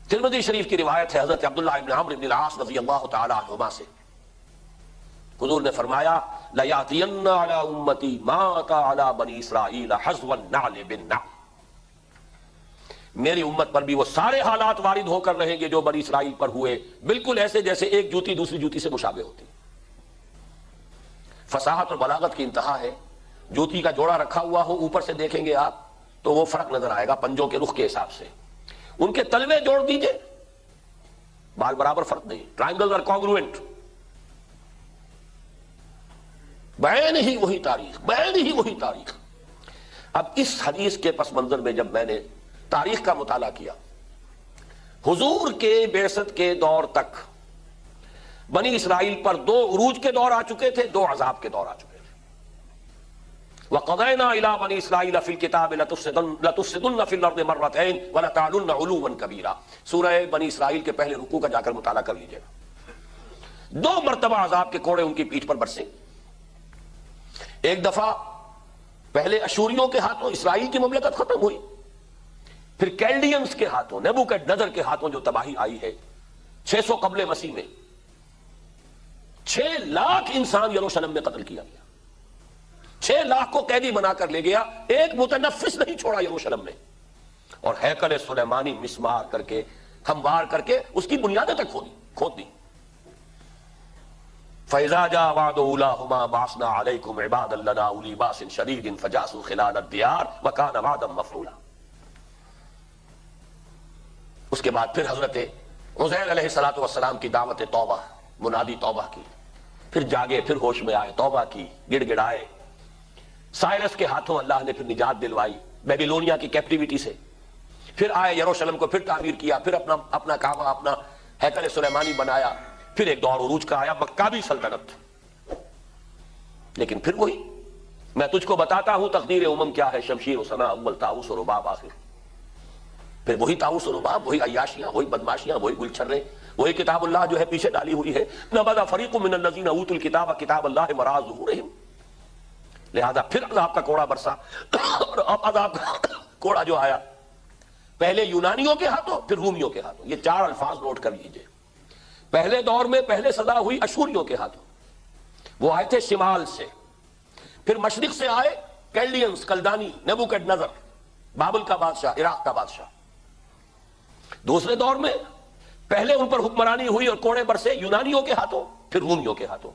ترمذی شریف کی روایت ہے حضرت عبداللہ ابن عمرو بن العاص رضی اللہ تعالی عنہما سے. حضور نے فرمایا لَيَأْتِيَنَّ عَلَىٰ أُمَّتِي مَا أَتَىٰ عَلَىٰ بَنِي إِسْرَائِيلَ حَذْوَ النَّعْلِ بِالنَّعْلِ. میری امت پر بھی وہ سارے حالات وارد ہو کر رہیں گے جو بنی اسرائیل پر ہوئے، بالکل ایسے جیسے ایک جوتی دوسری جوتی سے مشابہ ہوتی. فصاحت اور بلاغت کی انتہا ہے. جوتی کا جوڑا رکھا ہوا ہو، اوپر سے دیکھیں گے آپ تو وہ فرق نظر آئے گا پنجوں کے رخ کے حساب سے. ان کے تلوے جوڑ دیجئے، بال برابر فرق نہیں. ٹرائنگل اور کانگروئنٹ، بین ہی وہی تاریخ، بین ہی وہی تاریخ. اب اس حدیث کے پس منظر میں جب میں نے تاریخ کا مطالعہ کیا، حضور کے بعثت کے دور تک بنی اسرائیل پر 2 عروج کے دور آ چکے تھے، 2 عذاب کے دور آ چکے تھے. وَقَضَيْنَا إِلَىٰ بَنِي إِسْرَائِيلَ فِي الْكِتَابِ لَتُفْسِدُنَّ فِي الْأَرْضِ مَرَّتَيْنِ وَلَتَعْلُنَّ عُلُوًّا كَبِيرًا. سورہ بنی اسرائیل کے پہلے رکوع کا جا کر مطالعہ کر لیجئے. 2 مرتبہ عذاب کے کوڑے ان کی پیٹھ پر برسے. ایک دفعہ پہلے اشوریوں کے ہاتھوں اسرائیل کی مملکت ختم ہوئی، پھر کیلڈینز کے ہاتھوں، نیبوکڈنیزر کے ہاتھوں جو تباہی آئی ہے 600 قبل مسیح میں. 6 لاکھ انسان یروشلم میں قتل کیا گیا. 6 لاکھ کو قیدی بنا کر لے گیا، ایک متنفس نہیں چھوڑا یروشلم میں. اور ہیکل سلیمانی مسمار کر کے، ہموار کر کے اس کی بنیادیں تک کھود دی. فَإِذَا جَاءَ وَعْدُ أُولَاهُمَا بَعَثْنَا عَلَيْكُمْ عِبَادًا لَنَا أُولِي بَأْسٍ شَدِيدٍ فَجَاسُوا خِلَالَ الدِّيَارِ وَكَانَ وَعْدًا مَفْعُولًا. اس کے بعد پھر حضرت عزیر علیہ السلام کی دعوت توبہ، منادی توبہ کی. پھر جاگے، پھر ہوش میں آئے، توبہ کی، گڑ گڑائے. سائرس کے ہاتھوں اللہ نے پھر نجات دلوائی بیبیلونیا کی کیپٹیوٹی سے. پھر آئے یروشلم کو پھر تعمیر کیا، پھر اپنا کعبہ، اپنا ہیکل سلیمانی بنایا. پھر ایک دور عروج کا آیا، مکابی سلطنت. لیکن پھر وہی میں تجھ کو بتاتا ہوں تقدیر امم کیا ہے، شمشیر و سنا اول، طاؤس و رباب آخر. پھر وہی طاؤس و رباب، وہی عیاشیاں، وہی بدماشیاں، وہی گلچھرے، وہی کتاب اللہ جو ہے پیچھے ڈالی ہوئی ہے. نبذ فریق من الذین اوتوا الکتاب کتاب اللہ وراء ظہورہم. لہذا پھر عذاب کا کوڑا برسا. اور اب عذاب کا کوڑا جو آیا پہلے یونانیوں کے ہاتھوں، پھر رومیوں کے ہاتھوں. یہ 4 الفاظ نوٹ کر لیجئے. پہلے دور میں پہلے سزا ہوئی اشوریوں کے ہاتھوں، وہ آئے تھے شمال سے. پھر مشرق سے آئے کیلڈینز، کلدانی، نیبوکڈنیزر، بابل کا بادشاہ، عراق کا بادشاہ. دوسرے دور میں پہلے ان پر حکمرانی ہوئی اور کوڑے برسے یونانیوں کے ہاتھوں، پھر رومیوں کے ہاتھوں.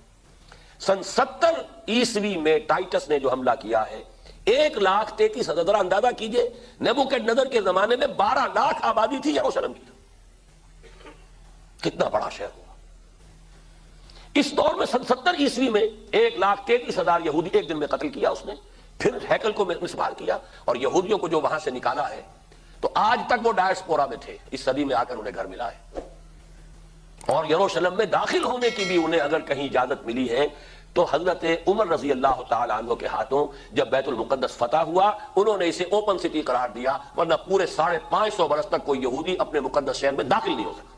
سن 70 عیسوی میں ٹائٹس نے جو حملہ کیا ہے، 1,33,000. ذرا اندازہ کیجئے نیبوکڈنیزر کے زمانے میں 12 لاکھ آبادی تھی یروشلم کی. کتنا بڑا شہر ہوا. اس دور میں سن 70 عیسوی میں 1,33,000 یہودی ایک دن میں قتل کیا اس نے. پھر ہیکل کو مسمار کیا، اور یہودیوں کو جو وہاں سے نکالا ہے تو آج تک وہ ڈائسپورا میں تھے. اس صدی میں آ کر انہیں گھر ملا ہے. اور یروشلم میں داخل ہونے کی بھی انہیں اگر کہیں اجازت ملی ہے تو حضرت عمر رضی اللہ تعالی عنہ کے ہاتھوں جب بیت المقدس فتح ہوا انہوں نے اسے اوپن سٹی قرار دیا، ورنہ پورے 550 برس تک کوئی یہودی اپنے مقدس شہر میں داخل نہیں ہو سکتا.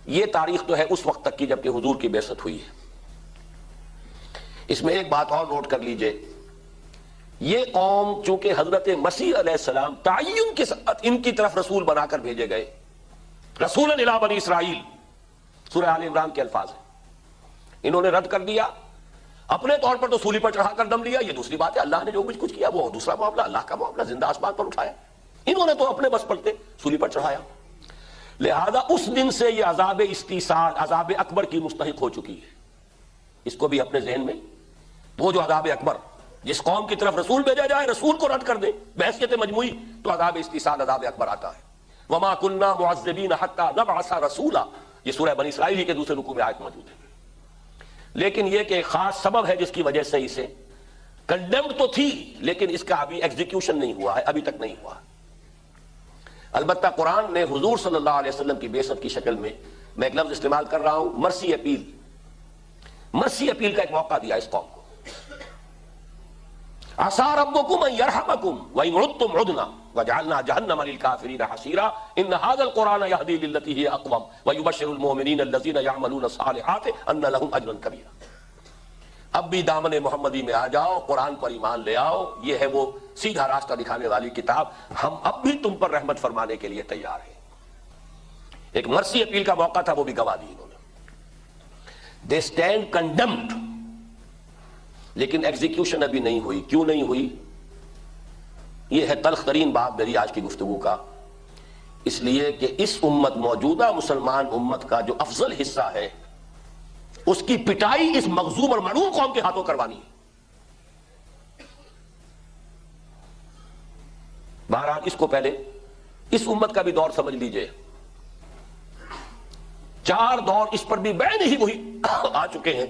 یہ تاریخ تو ہے اس وقت تک کی جب کہ حضور کی بعثت ہوئی ہے. اس میں ایک بات اور نوٹ کر لیجئے، یہ قوم چونکہ حضرت مسیح علیہ السلام تعین کے ساتھ ان کی طرف رسول بنا کر بھیجے گئے، رسولا الی بنی اسرائیل، سورہ آل عمران کے الفاظ ہیں. انہوں نے رد کر دیا، اپنے طور پر تو سولی پر چڑھا کر دم لیا، یہ دوسری بات ہے. اللہ نے جو کچھ کیا وہ دوسرا معاملہ، اللہ کا معاملہ زندہ آسمان پر اٹھایا. انہوں نے تو اپنے بس پڑتے سولی پر چڑھایا. لہذا اس دن سے یہ عذاب استیصال، عذاب اکبر کی مستحق ہو چکی ہے. اس کو بھی اپنے ذہن میں، وہ جو عذاب اکبر جس قوم کی طرف رسول بھیجا جائے رسول کو رد کر دے بحیثیت مجموعی تو عذاب استیصال، عذاب اکبر آتا ہے۔ وما كنا معذبین حتی نبعث رسولا، یہ سورہ بنی اسرائیل ہی کے دوسرے رکوع میں آیت موجود ہے۔ لیکن یہ کہ ایک خاص سبب ہے جس کی وجہ سے اسے کنڈیمڈ تو تھی لیکن اس کا ابھی ایگزیکیوشن نہیں ہوا ہے، ابھی تک نہیں ہوا۔ البتہ قرآن نے حضور صلی اللہ علیہ وسلم کی بعثت کی شکل میں ایک لفظ استعمال کر رہا ہوں، مرسی اپیل، مرسی اپیل کا ایک موقع دیا اس قوم کو۔ عسى ربكم ان يرحمكم وان عدتم عدنا وجعلنا جهنم للكافرين حصيرا ان هذا القرآن يهدي للتي هي اقوم ويبشر المؤمنين الذين يعملون الصالحات ان لهم اجرا كبيرا۔ اب بھی دامن محمدی میں آ جاؤ، قرآن پر ایمان لے آؤ، یہ ہے وہ سیدھا راستہ دکھانے والی کتاب، ہم اب بھی تم پر رحمت فرمانے کے لیے تیار ہیں۔ ایک مرسی اپیل کا موقع تھا، وہ بھی گوا دی انہوں نے۔ دے اسٹینڈ کنڈمڈ، لیکن ایگزیکیوشن ابھی نہیں ہوئی۔ کیوں نہیں ہوئی؟ یہ ہے تلخ ترین بات میری آج کی گفتگو کا، اس لیے کہ اس امت، موجودہ مسلمان امت کا جو افضل حصہ ہے، اس کی پٹائی اس مغزوب اور ملعون قوم کے ہاتھوں کروانی ہے۔ بہرحال اس کو پہلے اس امت کا بھی دور سمجھ لیجئے۔ 4 دور اس پر بھی بیان ہی وہی آ چکے ہیں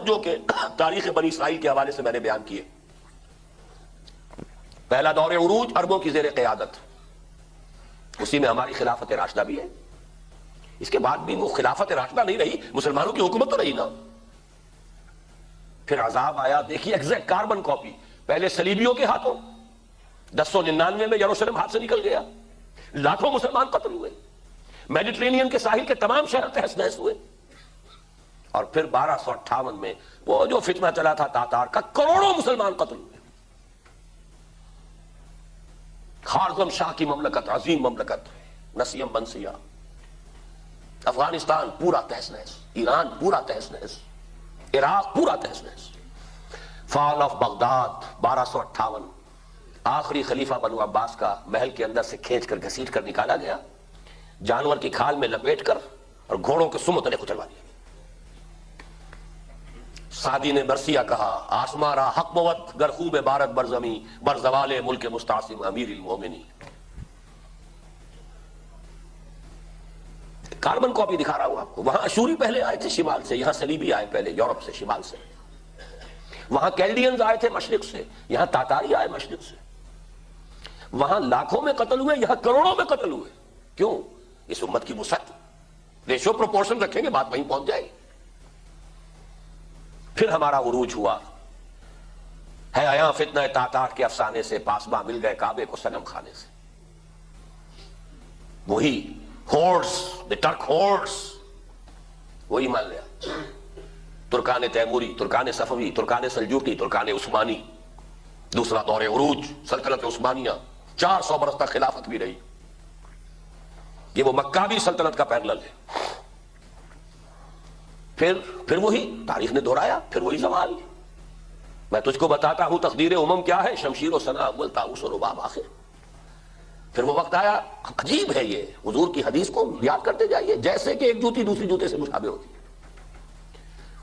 جو کہ تاریخ بنی اسرائیل کے حوالے سے میں نے بیان کیے۔ پہلا دور عروج، عربوں کی زیر قیادت، اسی میں ہماری خلافت راشدہ بھی ہے۔ اس کے بعد بھی وہ خلافت راشدہ نہیں رہی، مسلمانوں کی حکومت تو رہی نا۔ پھر عذاب آیا، دیکھیے ایگزیکٹ کاربن کاپی، پہلے صلیبیوں کے ہاتھوں 1099 میں یروشلم ہاتھ سے نکل گیا، لاکھوں مسلمان قتل ہوئے، میڈیٹرینین کے ساحل کے تمام شہر تہس نہس ہوئے، اور پھر 1258 میں وہ جو فتنہ چلا تھا تاتار کا، کروڑوں مسلمان قتل ہوئے۔ خارزم شاہ کی مملکت، عظیم مملکت، نسیم منسیہ، افغانستان پورا تہس نہس، ایران پورا تہس نہس، عراق پورا تہس نہس۔ فال آف بغداد 1258، آخری خلیفہ بنو عباس کا محل کے اندر سے کھینچ کر گھسیٹ کر نکالا گیا، جانور کی کھال میں لپیٹ کر اور گھوڑوں کے سم تلے کچلوا دیا۔ سعدی نے برسیہ کہا، آسماں را حق بود گر خوب بارت برزمی بر زوال ملک مستعصم امیر المومنین۔ کاربن کاپی دکھا رہا ہوں آپ کو۔ وہاں اشوری پہلے آئے تھے شمال سے، یہاں صلیبی آئے پہلے یورپ سے، شمال سے۔ وہاں کیلڈینز آئے تھے مشرق سے، یہاں تاتاری آئے مشرق سے۔ وہاں لاکھوں میں قتل ہوئے، یہاں کروڑوں میں قتل ہوئے۔ کیوں؟ اس امت کی وسعت، ریشو پروپورشن رکھیں گے بات وہیں پہنچ جائے گی۔ پھر ہمارا عروج ہوا ہے، آیا فتنہ تاتار کے افسانے سے، پاسباں مل گئے کعبے کو صنم خانے سے۔ وہی ہورس، دی ٹرک ہورس، وہی مان لیا۔ ترکان تیموری، Terken صفوی، Terken Seljuqi, Terken Usmani, دوسرا دور عروج، سلطنت عثمانیہ، 400 برس تک خلافت بھی رہی۔ یہ وہ مکابی سلطنت کا پیرلل ہے۔ پھر وہی تاریخ نے دہرایا، پھر وہی زوال۔ میں تجھ کو بتاتا ہوں تقدیر امم کیا ہے، شمشیر و ثنا اول، طاؤس و رباب آخر۔ پھر وہ وقت آیا، عجیب ہے یہ، حضور کی حدیث کو یاد کرتے جائیے، جیسے کہ ایک جوتی دوسری جوتے سے مشابہ ہوتی ہے۔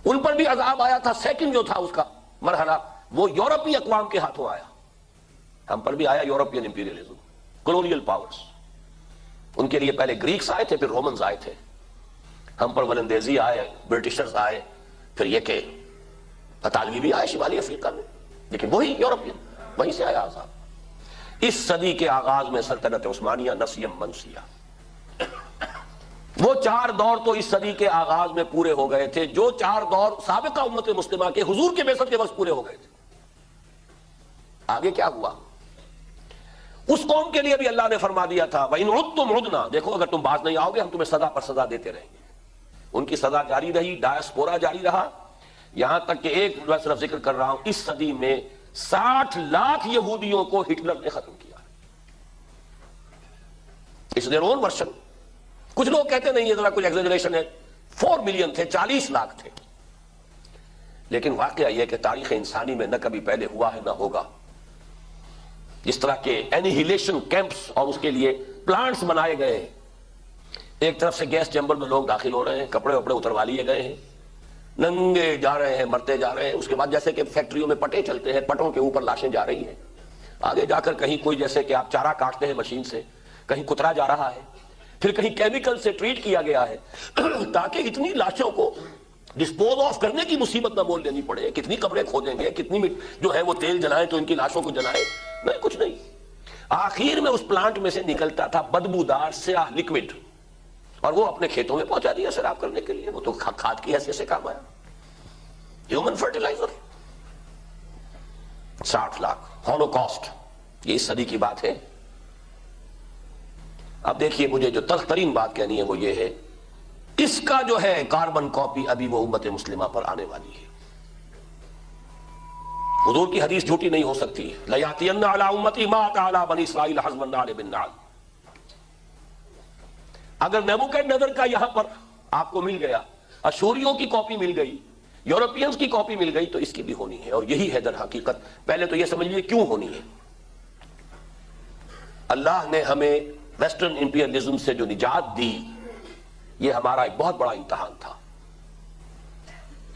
ان پر بھی عذاب آیا تھا، سیکنڈ جو تھا اس کا مرحلہ، وہ یورپی اقوام کے ہاتھوں آیا۔ ہم پر بھی آیا یورپین امپیریلزم، کولونیل پاورز۔ ان کے لیے پہلے گریکس آئے تھے، پھر رومنز آئے تھے، ہم پر ولندیزی آئے، برٹشرز آئے، پھر یہ کہ اطالوی بھی آئے شمالی افریقہ میں، لیکن وہی یورپین، وہیں سے آیا عذاب۔ اس صدی کے آغاز میں سلطنت عثمانیہ، نسیم منسیہ، وہ 4 دور تو اس صدی کے آغاز میں پورے ہو گئے تھے، جو 4 دور سابقہ امت مسلمہ کے حضور کے بعثت کے وقت پورے ہو گئے تھے۔ آگے کیا ہوا؟ اس قوم کے لیے بھی اللہ نے فرما دیا تھا، وَإِنْ عُدْتُمْ عُدْنَا، دیکھو اگر تم باز نہیں آؤ گے ہم تمہیں سزا پر سزا دیتے رہیں گے۔ ان کی سزا جاری رہی، ڈائسپورا جاری رہا، یہاں تک کہ ایک میں صرف ذکر کر رہا ہوں، اس صدی میں 60 لاکھ یہودیوں کو ہٹلر نے ختم کیا۔ اس their own version۔ کچھ لوگ کہتے نہیں یہ ذرا کچھ ایگزیجریشن ہے، 4 ملین تھے، 40 لاکھ تھے، لیکن واقعہ یہ کہ تاریخ انسانی میں نہ کبھی پہلے ہوا ہے نہ ہوگا۔ جس طرح کے اینیہیلیشن کیمپس اور اس کے لیے پلانٹس بنائے گئے ہیں، ایک طرف سے گیس چیمبر میں لوگ داخل ہو رہے ہیں، کپڑے وپڑے اتروا لیے گئے ہیں، ننگے جا رہے ہیں، مرتے جا رہے ہیں. اس کے بعد جیسے کہ فیکٹریوں میں پٹے چلتے ہیں، پٹوں کے اوپر لاشیں جا رہی ہیں. آگے جا کر کہیں کوئی جیسے کہ آپ چارہ کاٹتے ہیں مشین سے، کہیں کترا جا رہا ہے، پھر کہیں کیمیکل سے ٹریٹ کیا گیا ہے تاکہ اتنی لاشوں کو ڈسپوز آف کرنے کی مصیبت نہ مول لینی پڑے. کتنی قبریں کھودیں گے، کتنی جو ہے وہ تیل جلائیں تو ان کی لاشوں کو جلائیں؟ نہیں، کچھ نہیں. آخر میں اس پلانٹ میں سے نکلتا تھا بدبودار سیاہ لکوڈ، اور وہ اپنے کھیتوں میں پہنچا دیا سیراب کرنے کے لیے. وہ تو کھاد کی حیثیت سے کام آیا، ہیومن فرٹیلائزر. 60 لاکھ ہولوکاسٹ، یہ اس صدی کی بات ہے. اب دیکھیے، مجھے جو تلخ ترین بات کہنی ہے وہ یہ ہے، اس کا جو ہے کاربن کاپی ابھی وہ امت مسلمہ پر آنے والی ہے. حضور کی حدیث جھوٹی نہیں ہو سکتی. لَيَأْتِيَنَّ عَلَىٰ أُمَّتِي مَا أَتَىٰ عَلَىٰ بَنِي إِسْرَائِيلَ حَزْوَ النَّعْلِ بِالنَّعْلِ. اگر نیبوکڈنیزر کا یہاں پر آپ کو مل گیا، اشوریوں کی کاپی مل گئی، یورپینز کی کاپی مل گئی، تو اس کی بھی ہونی ہے. اور یہی ہے در حقیقت. پہلے تو یہ سمجھ لیجیے کیوں ہونی ہے. اللہ نے ہمیں ویسٹرن امپیریلزم سے جو نجات دی، یہ ہمارا ایک بہت بڑا امتحان تھا.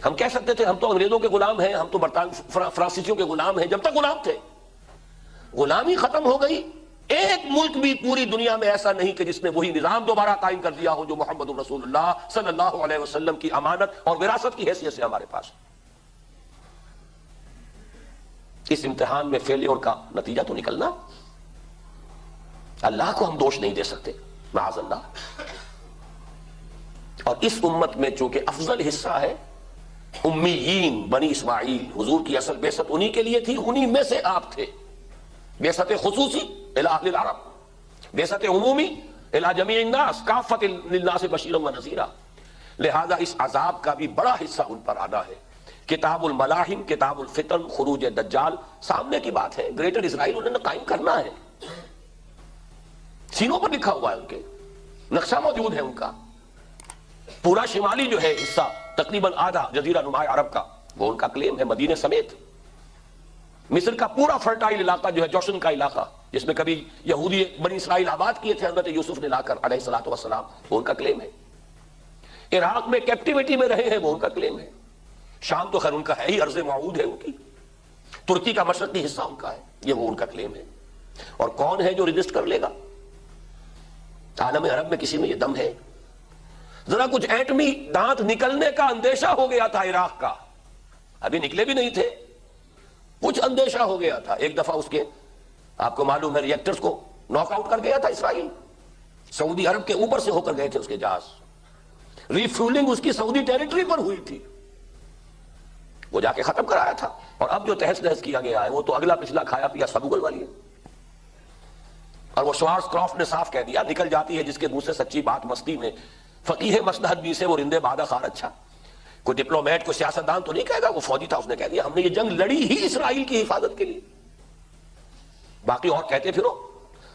ہم کہہ سکتے تھے ہم تو انگریزوں کے غلام ہیں، ہم تو فرانسیسیوں کے غلام ہیں. جب تک غلام تھے، غلامی ختم ہو گئی. ایک ملک بھی پوری دنیا میں ایسا نہیں کہ جس نے وہی نظام دوبارہ قائم کر دیا ہو جو محمد رسول اللہ صلی اللہ علیہ وسلم کی امانت اور وراثت کی حیثیت سے ہمارے پاس. اس امتحان میں فیلیور کا نتیجہ تو نکلنا. اللہ کو ہم دوش نہیں دے سکتے، معاذ اللہ. اور اس امت میں چونکہ افضل حصہ ہے امیین بنی اسماعیل، حضور کی اصل بعثت انہی کے لیے تھی، انہی میں سے آپ تھے. بعثت خصوصی الی اہل العرب، بعثت عمومی الی جمیع الناس کافۃ للناس بشیرا ونذیرا. لہذا اس عذاب کا بھی بڑا حصہ ان پر آنا ہے. کتاب الملاحم، کتاب الفتن، خروج دجال سامنے کی بات ہے. گریٹر اسرائیل انہوں نے قائم کرنا ہے. سینوں پر لکھا ہوا ہے، ان کے نقشہ موجود ہے. ان کا پورا شمالی جو ہے حصہ، تقریباً آدھا جزیرہ نماء عرب کا، وہ ان کا کلیم ہے، مدینے سمیت. مصر کا پورا فرٹائل علاقہ جو ہے، جوشن کا علاقہ جس میں کبھی یہودی بنی اسرائیل آباد کیے تھے حضرت یوسف نے لا کر علیہ الصلوۃ والسلام، وہ ان کا کلیم ہے. عراق میں کیپٹیوٹی میں رہے ہیں، وہ ان کا کلیم ہے. شام تو خیر ان کا ہے ہی، ارض موعود ہے ان کی. ترکی کا مشرقی حصہ ان کا ہے، یہ وہ ان کا کلیم ہے. اور کون ہے جو رجسٹ کر لے گا؟ عالم عرب میں کسی میں یہ دم ہے؟ ذرا کچھ ایٹمی دانت نکلنے کا اندیشہ ہو گیا تھا عراق کا، ابھی نکلے بھی نہیں تھے، کچھ اندیشہ ہو گیا تھا. ایک دفعہ اس کے آپ کو معلوم ہے ری ایکٹرز کو ناک آؤٹ کر گیا تھا اسرائیل. سعودی عرب کے اوپر سے ہو کر گئے تھے اس کے جہاز. ریفیولنگ اس کی سعودی ٹیریٹری پر ہوئی تھی، وہ جا کے ختم کرایا تھا. اور اب جو تہس نہس کیا گیا ہے وہ تو اگلا پچھلا کھایا پیا سب اگل والی ہے. اور وہ شوارز کرافٹ نے صاف کہہ دیا، نکل جاتی ہے جس کے منہ سے سچی بات مستی میں. فقیہ مصلحت بھی سے وہ رندے بادہ خار. اچھا، کوئی ڈپلومیٹ، کوئی سیاستدان تو نہیں کہے گا، وہ فوجی تھا، اس نے کہہ دیا ہم نے یہ جنگ لڑی ہی اسرائیل کی حفاظت کے لیے. باقی اور کہتے پھرو،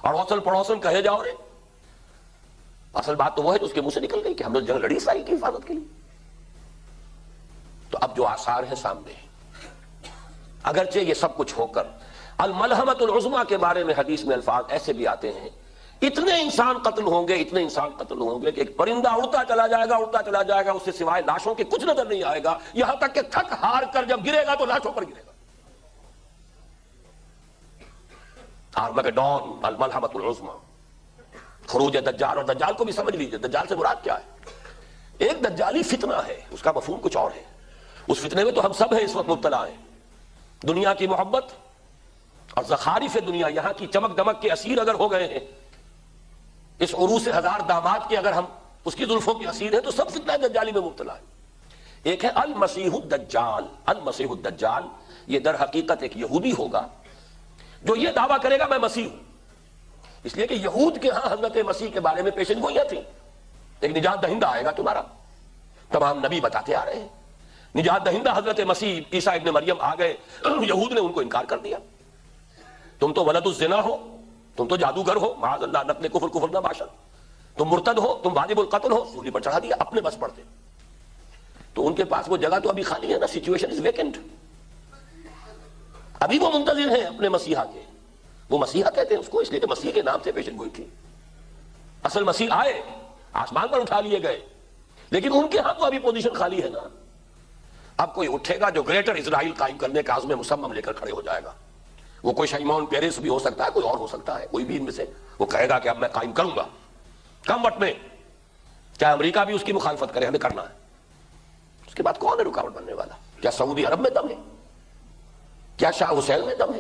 اڑوسن پڑوسن کہے جاؤ رے. اصل بات تو وہ ہے جو اس کے منہ سے نکل گئی کہ ہم نے جنگ لڑی اسرائیل کی حفاظت کے لیے. تو اب جو آثار ہیں سامنے، اگرچہ یہ سب کچھ ہو کر الملحمۃ العظمیٰ کے بارے میں حدیث میں الفاظ ایسے بھی آتے ہیں، اتنے انسان قتل ہوں گے، اتنے انسان قتل ہوں گے کہ ایک پرندہ اڑتا چلا جائے گا، اڑتا چلا جائے گا، اس سے سوائے لاشوں کے کچھ نظر نہیں آئے گا. یہاں تک کہ تھک ہار کر جب گرے گا تو لاشوں پر گرے گا. آرمگڈون، الملحمۃ العظمیٰ، خروج دجال. اور دجال کو بھی سمجھ لیجئے، دجال سے مراد کیا ہے؟ ایک دجالی فتنہ ہے، اس کا مفہوم کچھ اور ہے. اس فتنے میں تو ہم سب ہیں اس وقت مبتلا ہیں. دنیا کی محبت اور زخارف دنیا، یہاں کی چمک دمک کے اسیر اگر ہو گئے ہیں، اس عروس ہزار داماد کے اگر ہم اس کی زلفوں کی اسیر ہیں، تو سب فتنہ دجالی میں مبتلا ہے. ایک ہے المسیح الدجال. المسیح الدجال یہ در حقیقت ایک یہودی ہوگا جو یہ دعویٰ کرے گا میں مسیح ہوں. اس لیے کہ یہود کے ہاں حضرت مسیح کے بارے میں پیشن گوئیاں تھیں. ایک نجات دہندہ آئے گا تمہارا، تمام نبی بتاتے آ رہے ہیں. نجات دہندہ حضرت مسیح عیسیٰ ابن مریم آ گئے، یہود نے ان کو انکار کر دیا. تم تو ولد الزنا ہو، تم تو جادوگر ہو، معاذ اللہ، نقل کفر کفر نہ باشد، تم مرتد ہو، تم واجب القتل ہو. سولی پر چڑھا دیا اپنے بس پڑتے. تو ان کے پاس وہ جگہ تو ابھی خالی ہے نا، سچویشن از ویکنٹ. ابھی وہ منتظر ہیں اپنے مسیحا کے. وہ مسیحا کہتے ہیں اس کو اس لیے کہ مسیح کے نام سے پیشن گوئی تھی. اصل مسیح آئے، آسمان پر اٹھا لیے گئے، لیکن ان کے ہاں تو ابھی پوزیشن خالی ہے نا. اب کوئی اٹھے گا جو گریٹر اسرائیل قائم کرنے کا عزم مصمم لے کر کھڑے ہو جائے گا. وہ کوئی شیمون پیرس بھی ہو سکتا ہے, کوئی اور ہو سکتا ہے, کوئی بھی ان میں سے. وہ کہے گا کہ اب میں قائم کروں گا کم وقت میں, چاہے امریکہ بھی اس کی مخالفت کرے, ہمیں کرنا ہے. اس کے بعد کون ہے رکاوٹ بننے والا؟ کیا سعودی عرب میں دم ہے؟ کیا شاہ حسین میں دم ہے؟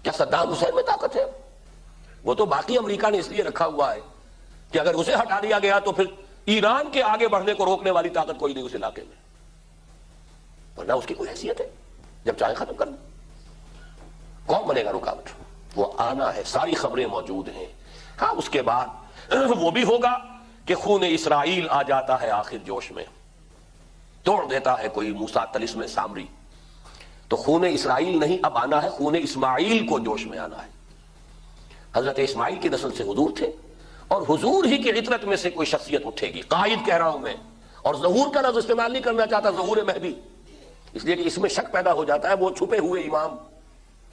کیا صدام حسین میں طاقت ہے؟ وہ تو باقی امریکہ نے اس لیے رکھا ہوا ہے کہ اگر اسے ہٹا دیا گیا تو پھر ایران کے آگے بڑھنے کو روکنے والی طاقت کوئی نہیں اس علاقے میں, ورنہ اس کی کوئی حیثیت ہے جب چاہے ختم کرنا. کون بنے گا رکاوٹ؟ وہ آنا ہے, ساری خبریں موجود ہیں. ہاں اس کے بعد وہ بھی ہوگا کہ خون اسرائیل آ جاتا ہے آخر جوش میں, توڑ دیتا ہے کوئی موسیٰ طلسم سامری. تو خون اسرائیل نہیں اب آنا ہے, خون اسماعیل کو جوش میں آنا ہے. حضرت اسماعیل کی نسل سے حضور تھے, اور حضور ہی کی عطرت میں سے کوئی شخصیت اٹھے گی. قائد کہہ رہا ہوں میں, اور ظہور کا لفظ استعمال نہیں کرنا چاہتا, ظہور مہدی, اس لیے کہ اس میں شک پیدا ہو جاتا ہے. وہ چھپے ہوئے امام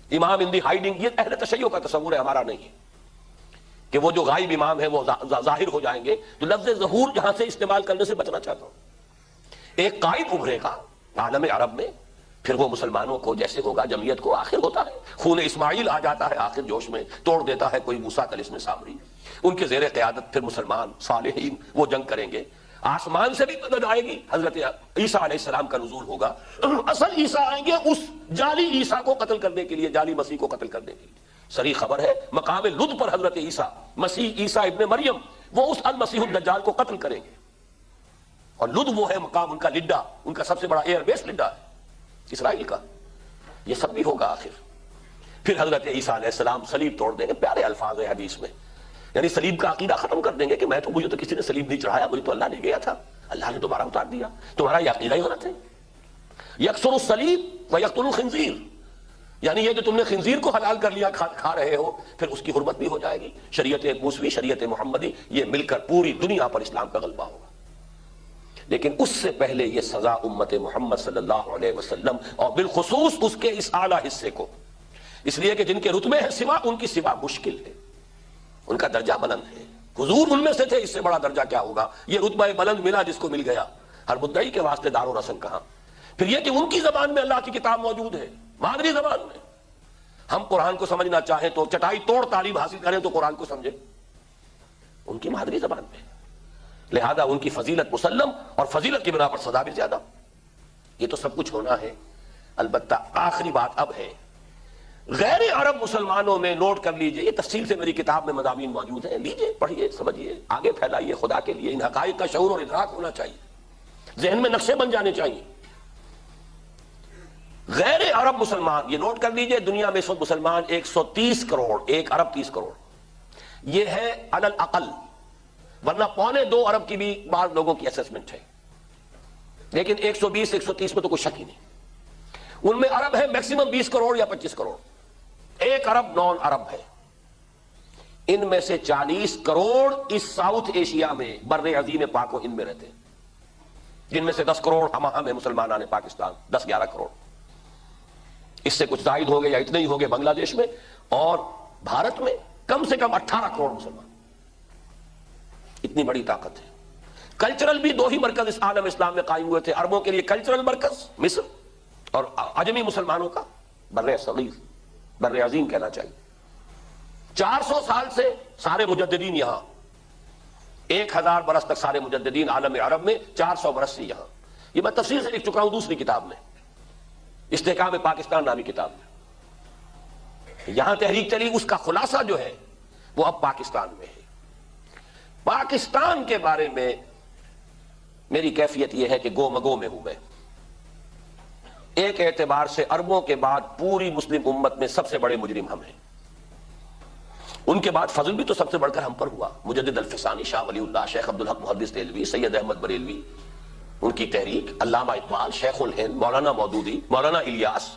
ان دی ہائیڈنگ, یہ اہل تشیع کا تصور ہے, ہمارا نہیں ہے کہ وہ جو غائب امام ہے وہ ظاہر ہو جائیں گے. تو لفظ ظہور جہاں سے استعمال کرنے سے بچنا چاہتا ہوں. ایک قائد ابھرے گا عالم عرب میں, پھر وہ مسلمانوں کو جیسے ہوگا جمعیت کو آخر ہوتا ہے. خون اسماعیل آ جاتا ہے آخر جوش میں, توڑ دیتا ہے کوئی موسیٰ طلسم سامری. ان کے زیر قیادت پھر مسلمان صالحین وہ جنگ کریں گے. آسمان سے بھی مدد آئے گی, حضرت عیسیٰ علیہ السلام کا نزول ہوگا. اصل عیسیٰ آئیں گے اس جعلی عیسیٰ کو قتل کرنے کے لیے, جعلی مسیح کو قتل کرنے کے لیے. صریح خبر ہے مقام لد پر حضرت عیسیٰ مسیح عیسیٰ ابن مریم وہ اس المسیح الدجال کو قتل کریں گے. اور لد وہ ہے مقام ان کا لڈا, ان کا سب سے بڑا ایئر بیس لڈا ہے اسرائیل کا. یہ سب بھی ہوگا آخر. پھر حضرت عیسیٰ علیہ السلام صلیب توڑ دیں گے. پیارے الفاظ ہیں حدیث میں, یعنی صلیب کا عقیدہ ختم کر دیں گے کہ مجھے تو کسی نے صلیب نہیں چڑھایا, مجھے تو اللہ نے گیا تھا, اللہ نے دوبارہ اتار دیا. تمہارا یہ عقیدہ ہی ہونا تھا. یکسر الصلیب و یقتل الخنزیر, یعنی یہ جو تم نے خنزیر کو حلال کر لیا کھا رہے ہو, پھر اس کی حرمت بھی ہو جائے گی. شریعت موسوی, شریعت محمدی, یہ مل کر پوری دنیا پر اسلام کا غلبہ ہوگا. لیکن اس سے پہلے یہ سزا امت محمد صلی اللہ علیہ وسلم اور بالخصوص اس کے اس اعلیٰ حصے کو, اس لیے کہ جن کے رتبے ہیں سوا, ان کی سوا مشکل ہے, ان کا درجہ بلند ہے. حضور ان میں سے تھے, اس سے بڑا درجہ کیا ہوگا. یہ رتبہ بلند ملا جس کو مل گیا. ہر مدعی کے واسطے دار و رسن کہاں. پھر یہ کہ ان کی زبان میں اللہ کی کتاب موجود ہے, مادری زبان میں. ہم قرآن کو سمجھنا چاہیں تو چٹائی توڑ تعلیم حاصل کریں تو قرآن کو سمجھیں, ان کی مادری زبان میں. لہذا ان کی فضیلت مسلم, اور فضیلت کی بنا پر سزا بھی زیادہ. یہ تو سب کچھ ہونا ہے. البتہ آخری بات اب ہے, غیر عرب مسلمانوں میں نوٹ کر لیجئے, یہ تفصیل سے میری کتاب میں مضامین موجود ہیں, لیجئے پڑھیے سمجھیے آگے پھیلائیے. خدا کے لیے ان حقائق کا شعور اور ادراک ہونا چاہیے, ذہن میں نقشے بن جانے چاہیے. غیر عرب مسلمان, یہ نوٹ کر لیجئے, دنیا میں اس وقت مسلمان 130 کروڑ, 1 ارب 30 کروڑ, یہ ہے علی الاقل, ورنہ 1.25 ارب کی بھی بعض لوگوں کی اسسمنٹ ہے. لیکن 120 130 میں تو کوئی شک ہی نہیں. ان میں عرب ہے میکسیمم 20 کروڑ یا 25 کروڑ, 1 ارب نان عرب ہے. ان میں سے 40 کروڑ اس ساؤتھ ایشیا میں بر عظیم پاک و ہند میں رہتے ہیں, جن میں سے 10 کروڑ ہم ہیں مسلمانان پاکستان, 10-11 کروڑ. اس سے کچھ زائد ہو گئے یا اتنے ہی ہو گئے بنگلہ دیش میں, اور بھارت میں کم سے کم 18 کروڑ مسلمان. اتنی بڑی طاقت ہے. کلچرل بھی 2 ہی مرکز اس عالم اسلام میں قائم ہوئے تھے. عربوں کے لیے کلچرل مرکز مصر, اور عجمی مسلمانوں کا بر صغیر, بر عظیم کہنا چاہیے. 400 سال سے سارے مجددین یہاں, 1000 برس تک سارے مجددین عالم عرب میں, 400 برس سے یہاں. یہ میں تفصیل سے لکھ چکا ہوں دوسری کتاب میں, استحکام پاکستان نامی کتاب میں. یہاں تحریک چلی, اس کا خلاصہ جو ہے وہ اب پاکستان میں ہے. پاکستان کے بارے میں میری کیفیت یہ ہے کہ گو مگو میں ہوں میں. ایک اعتبار سے عربوں کے بعد پوری مسلم امت میں سب سے بڑے مجرم ہم ہیں. ان کے بعد فضل بھی تو سب سے بڑھ کر ہم پر ہوا. مجدد الفسانی, شاہ ولی اللہ, شیخ عبدالحق محدث دہلوی, سید احمد بریلوی, ان کی تحریک, علامہ اقبال, شیخ الہند, مولانا مودودی, مولانا الیاس.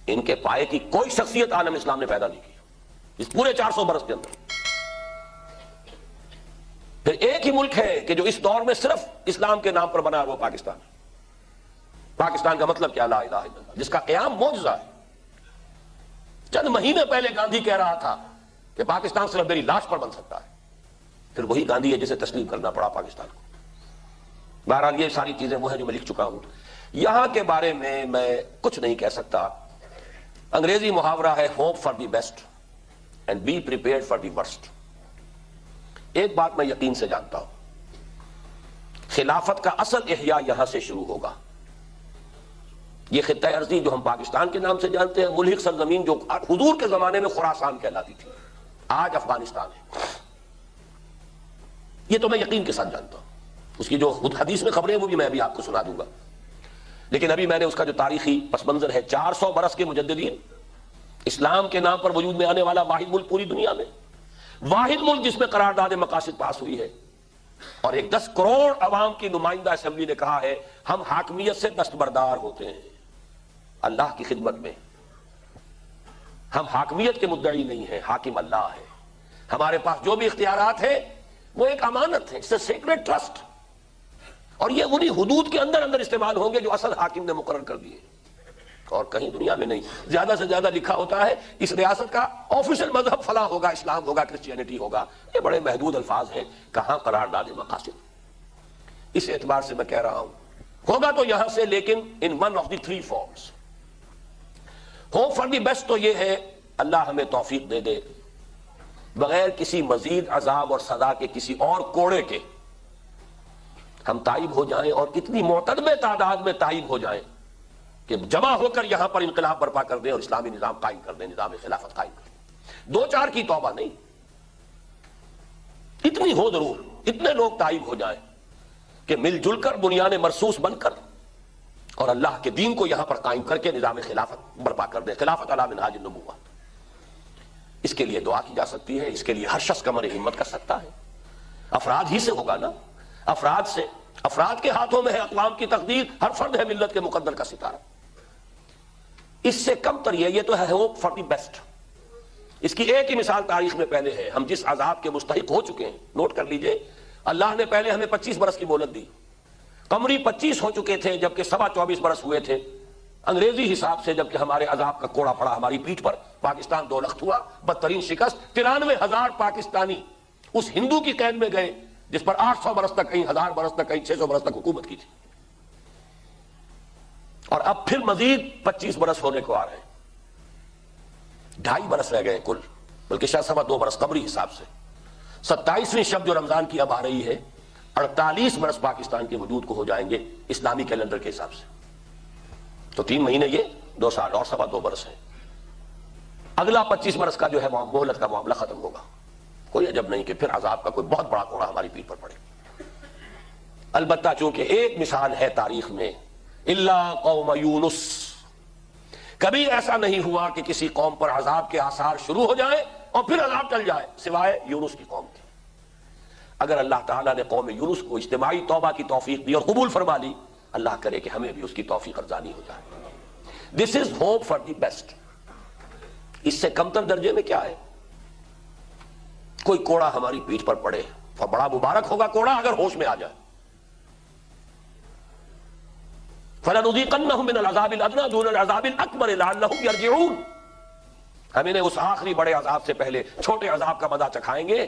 ان کے پائے کی کوئی شخصیت عالم اسلام نے پیدا نہیں کی اس پورے 400 برس کے اندر. پھر ایک ہی ملک ہے کہ جو اس دور میں صرف اسلام کے نام پر بنا ہے, وہ پاکستان. پاکستان کا مطلب کیا؟ لا الہ الا اللہ, جس کا قیام معجزہ ہے. چند مہینے پہلے گاندھی کہہ رہا تھا کہ پاکستان صرف میری لاش پر بن سکتا ہے. پھر وہی گاندھی ہے جسے تسلیم کرنا پڑا پاکستان کو. بہرحال یہ ساری چیزیں وہ ہیں جو میں لکھ چکا ہوں. یہاں کے بارے میں کچھ نہیں کہہ سکتا. انگریزی محاورہ ہے hope for the best and be prepared for the worst. ایک بات میں یقین سے جانتا ہوں، خلافت کا اصل احیاء یہاں سے شروع ہوگا. یہ خطہ ارضی جو ہم پاکستان کے نام سے جانتے ہیں، ملحق سرزمین جو حضور کے زمانے میں خراسان کہلاتی تھی، آج افغانستان ہے. یہ تو میں یقین کے ساتھ جانتا ہوں. اس کی جو حدیث میں خبریں وہ بھی میں ابھی آپ کو سنا دوں گا. لیکن ابھی میں نے اس کا جو تاریخی پس منظر ہے، 400 برس کے مجددین، اسلام کے نام پر وجود میں آنے والا واحد ملک پوری دنیا میں، واحد ملک جس میں قرارداد مقاصد پاس ہوئی ہے، اور ایک 10 کروڑ عوام کی نمائندہ اسمبلی نے کہا ہے ہم حاکمیت سے دستبردار ہوتے ہیں اللہ کی خدمت میں. ہم حاکمیت کے مدعی نہیں ہیں، حاکم اللہ ہے. ہمارے پاس جو بھی اختیارات ہیں وہ ایک امانت ہے، سیکریٹ ٹرسٹ، اور یہ انہی حدود کے اندر اندر استعمال ہوں گے جو اصل حاکم نے مقرر کر دیے، اور کہیں دنیا میں نہیں. زیادہ سے زیادہ لکھا ہوتا ہے اس ریاست کا آفیشل مذہب فلاں ہوگا، اسلام ہوگا، کرسچینٹی ہوگا. یہ بڑے محدود الفاظ ہیں. کہاں قرارداد مقاصد؟ اس اعتبار سے میں کہہ رہا ہوں ہوگا تو یہاں سے، لیکن in one of the 3 forms. Hope for the best تو یہ ہے اللہ ہمیں توفیق دے دے بغیر کسی مزید عذاب اور سزا کے، کسی اور کوڑے کے، ہم تائب ہو جائیں، اور اتنی معتدل تعداد میں تائب ہو جائیں کہ جمع ہو کر یہاں پر انقلاب برپا کر دیں اور اسلامی نظام قائم کر دیں، نظام خلافت قائم کر دیں. 2-4 کی توبہ نہیں، اتنی ہو ضرور، اتنے لوگ تائب ہو جائیں کہ مل جل کر بنیان مرصوص بن کر اور اللہ کے دین کو یہاں پر قائم کر کے نظام خلافت برپا کر دیں، خلافت علی منہاج النبوہ. اس کے لیے دعا کی جا سکتی ہے، اس کے لیے ہر شخص کمر ہمت کر سکتا ہے. افراد ہی سے ہوگا نا، افراد سے، افراد کے ہاتھوں میں ہے اقوام کی تقدیر. ہر فرد ہے ملت کے مقدر کا ستارہ. اس سے کم تر یہ تو ہے ہوپ فار دی بیسٹ. اس کی ایک ہی مثال تاریخ میں پہلے ہے. ہم جس عذاب کے مستحق ہو چکے ہیں، نوٹ کر لیجئے، اللہ نے پہلے ہمیں 25 برس کی مہلت دی. قمری 25 ہو چکے تھے جبکہ 24 برس ہوئے تھے انگریزی حساب سے، جبکہ ہمارے عذاب کا کوڑا پڑا ہماری پیٹھ پر. پاکستان 2 لخت ہوا، بدترین شکست. 93,000 پاکستانی اس ہندو کی قید میں گئے جس پر 800 برس تک، کہیں 1000 برس تک، کہیں 600 برس تک حکومت کی تھی. اور اب پھر مزید 25 برس ہونے کو آ رہے ہیں. 2.5 برس رہ گئے کل، بلکہ شاید 2.25 برس قمری حساب سے. 27ویں شب جو رمضان کی اب آ رہی ہے، 48 برس پاکستان کے وجود کو ہو جائیں گے اسلامی کیلنڈر کے حساب سے. تو 3 مہینے یہ 2 سال اور 2.25 برس ہے. اگلا 25 برس کا جو ہے مہلت کا معاملہ ختم ہوگا. کوئی عجب نہیں کہ پھر عذاب کا کوئی بہت بڑا کوڑا ہماری پیٹھ پر پڑے. البتہ چونکہ ایک مثال ہے تاریخ میں، الا قوم یونس، کبھی ایسا نہیں ہوا کہ کسی قوم پر عذاب کے آثار شروع ہو جائیں اور پھر عذاب ٹل جائے، سوائے یونس کی قوم کی. اگر اللہ تعالیٰ نے قوم یونس کو اجتماعی توبہ کی توفیق دی اور قبول فرما لی، اللہ کرے کہ ہمیں بھی اس کی توفیق ارزانی ہو جائے. This is hope for the best. اس سے کمتر درجے میں کیا ہے؟ کوئی کوڑا ہماری پیٹھ پر پڑے، اور بڑا مبارک ہوگا کوڑا اگر ہوش میں آ جائے. فَلَنُذِيقَنَّهُم مِّنَ الْعَذَابِ الْأَدْنَىٰ دُونَ الْعَذَابِ الْأَكْبَرِ لَعَلَّهُمْ يَرْجِعُونَ. ہم انہیں اس آخری بڑے عذاب سے پہلے چھوٹے عذاب کا مزہ چکھائیں گے،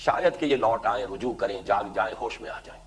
شاید کہ یہ لوٹ آئیں، رجوع کریں، جاگ جائیں، ہوش میں آ جائیں.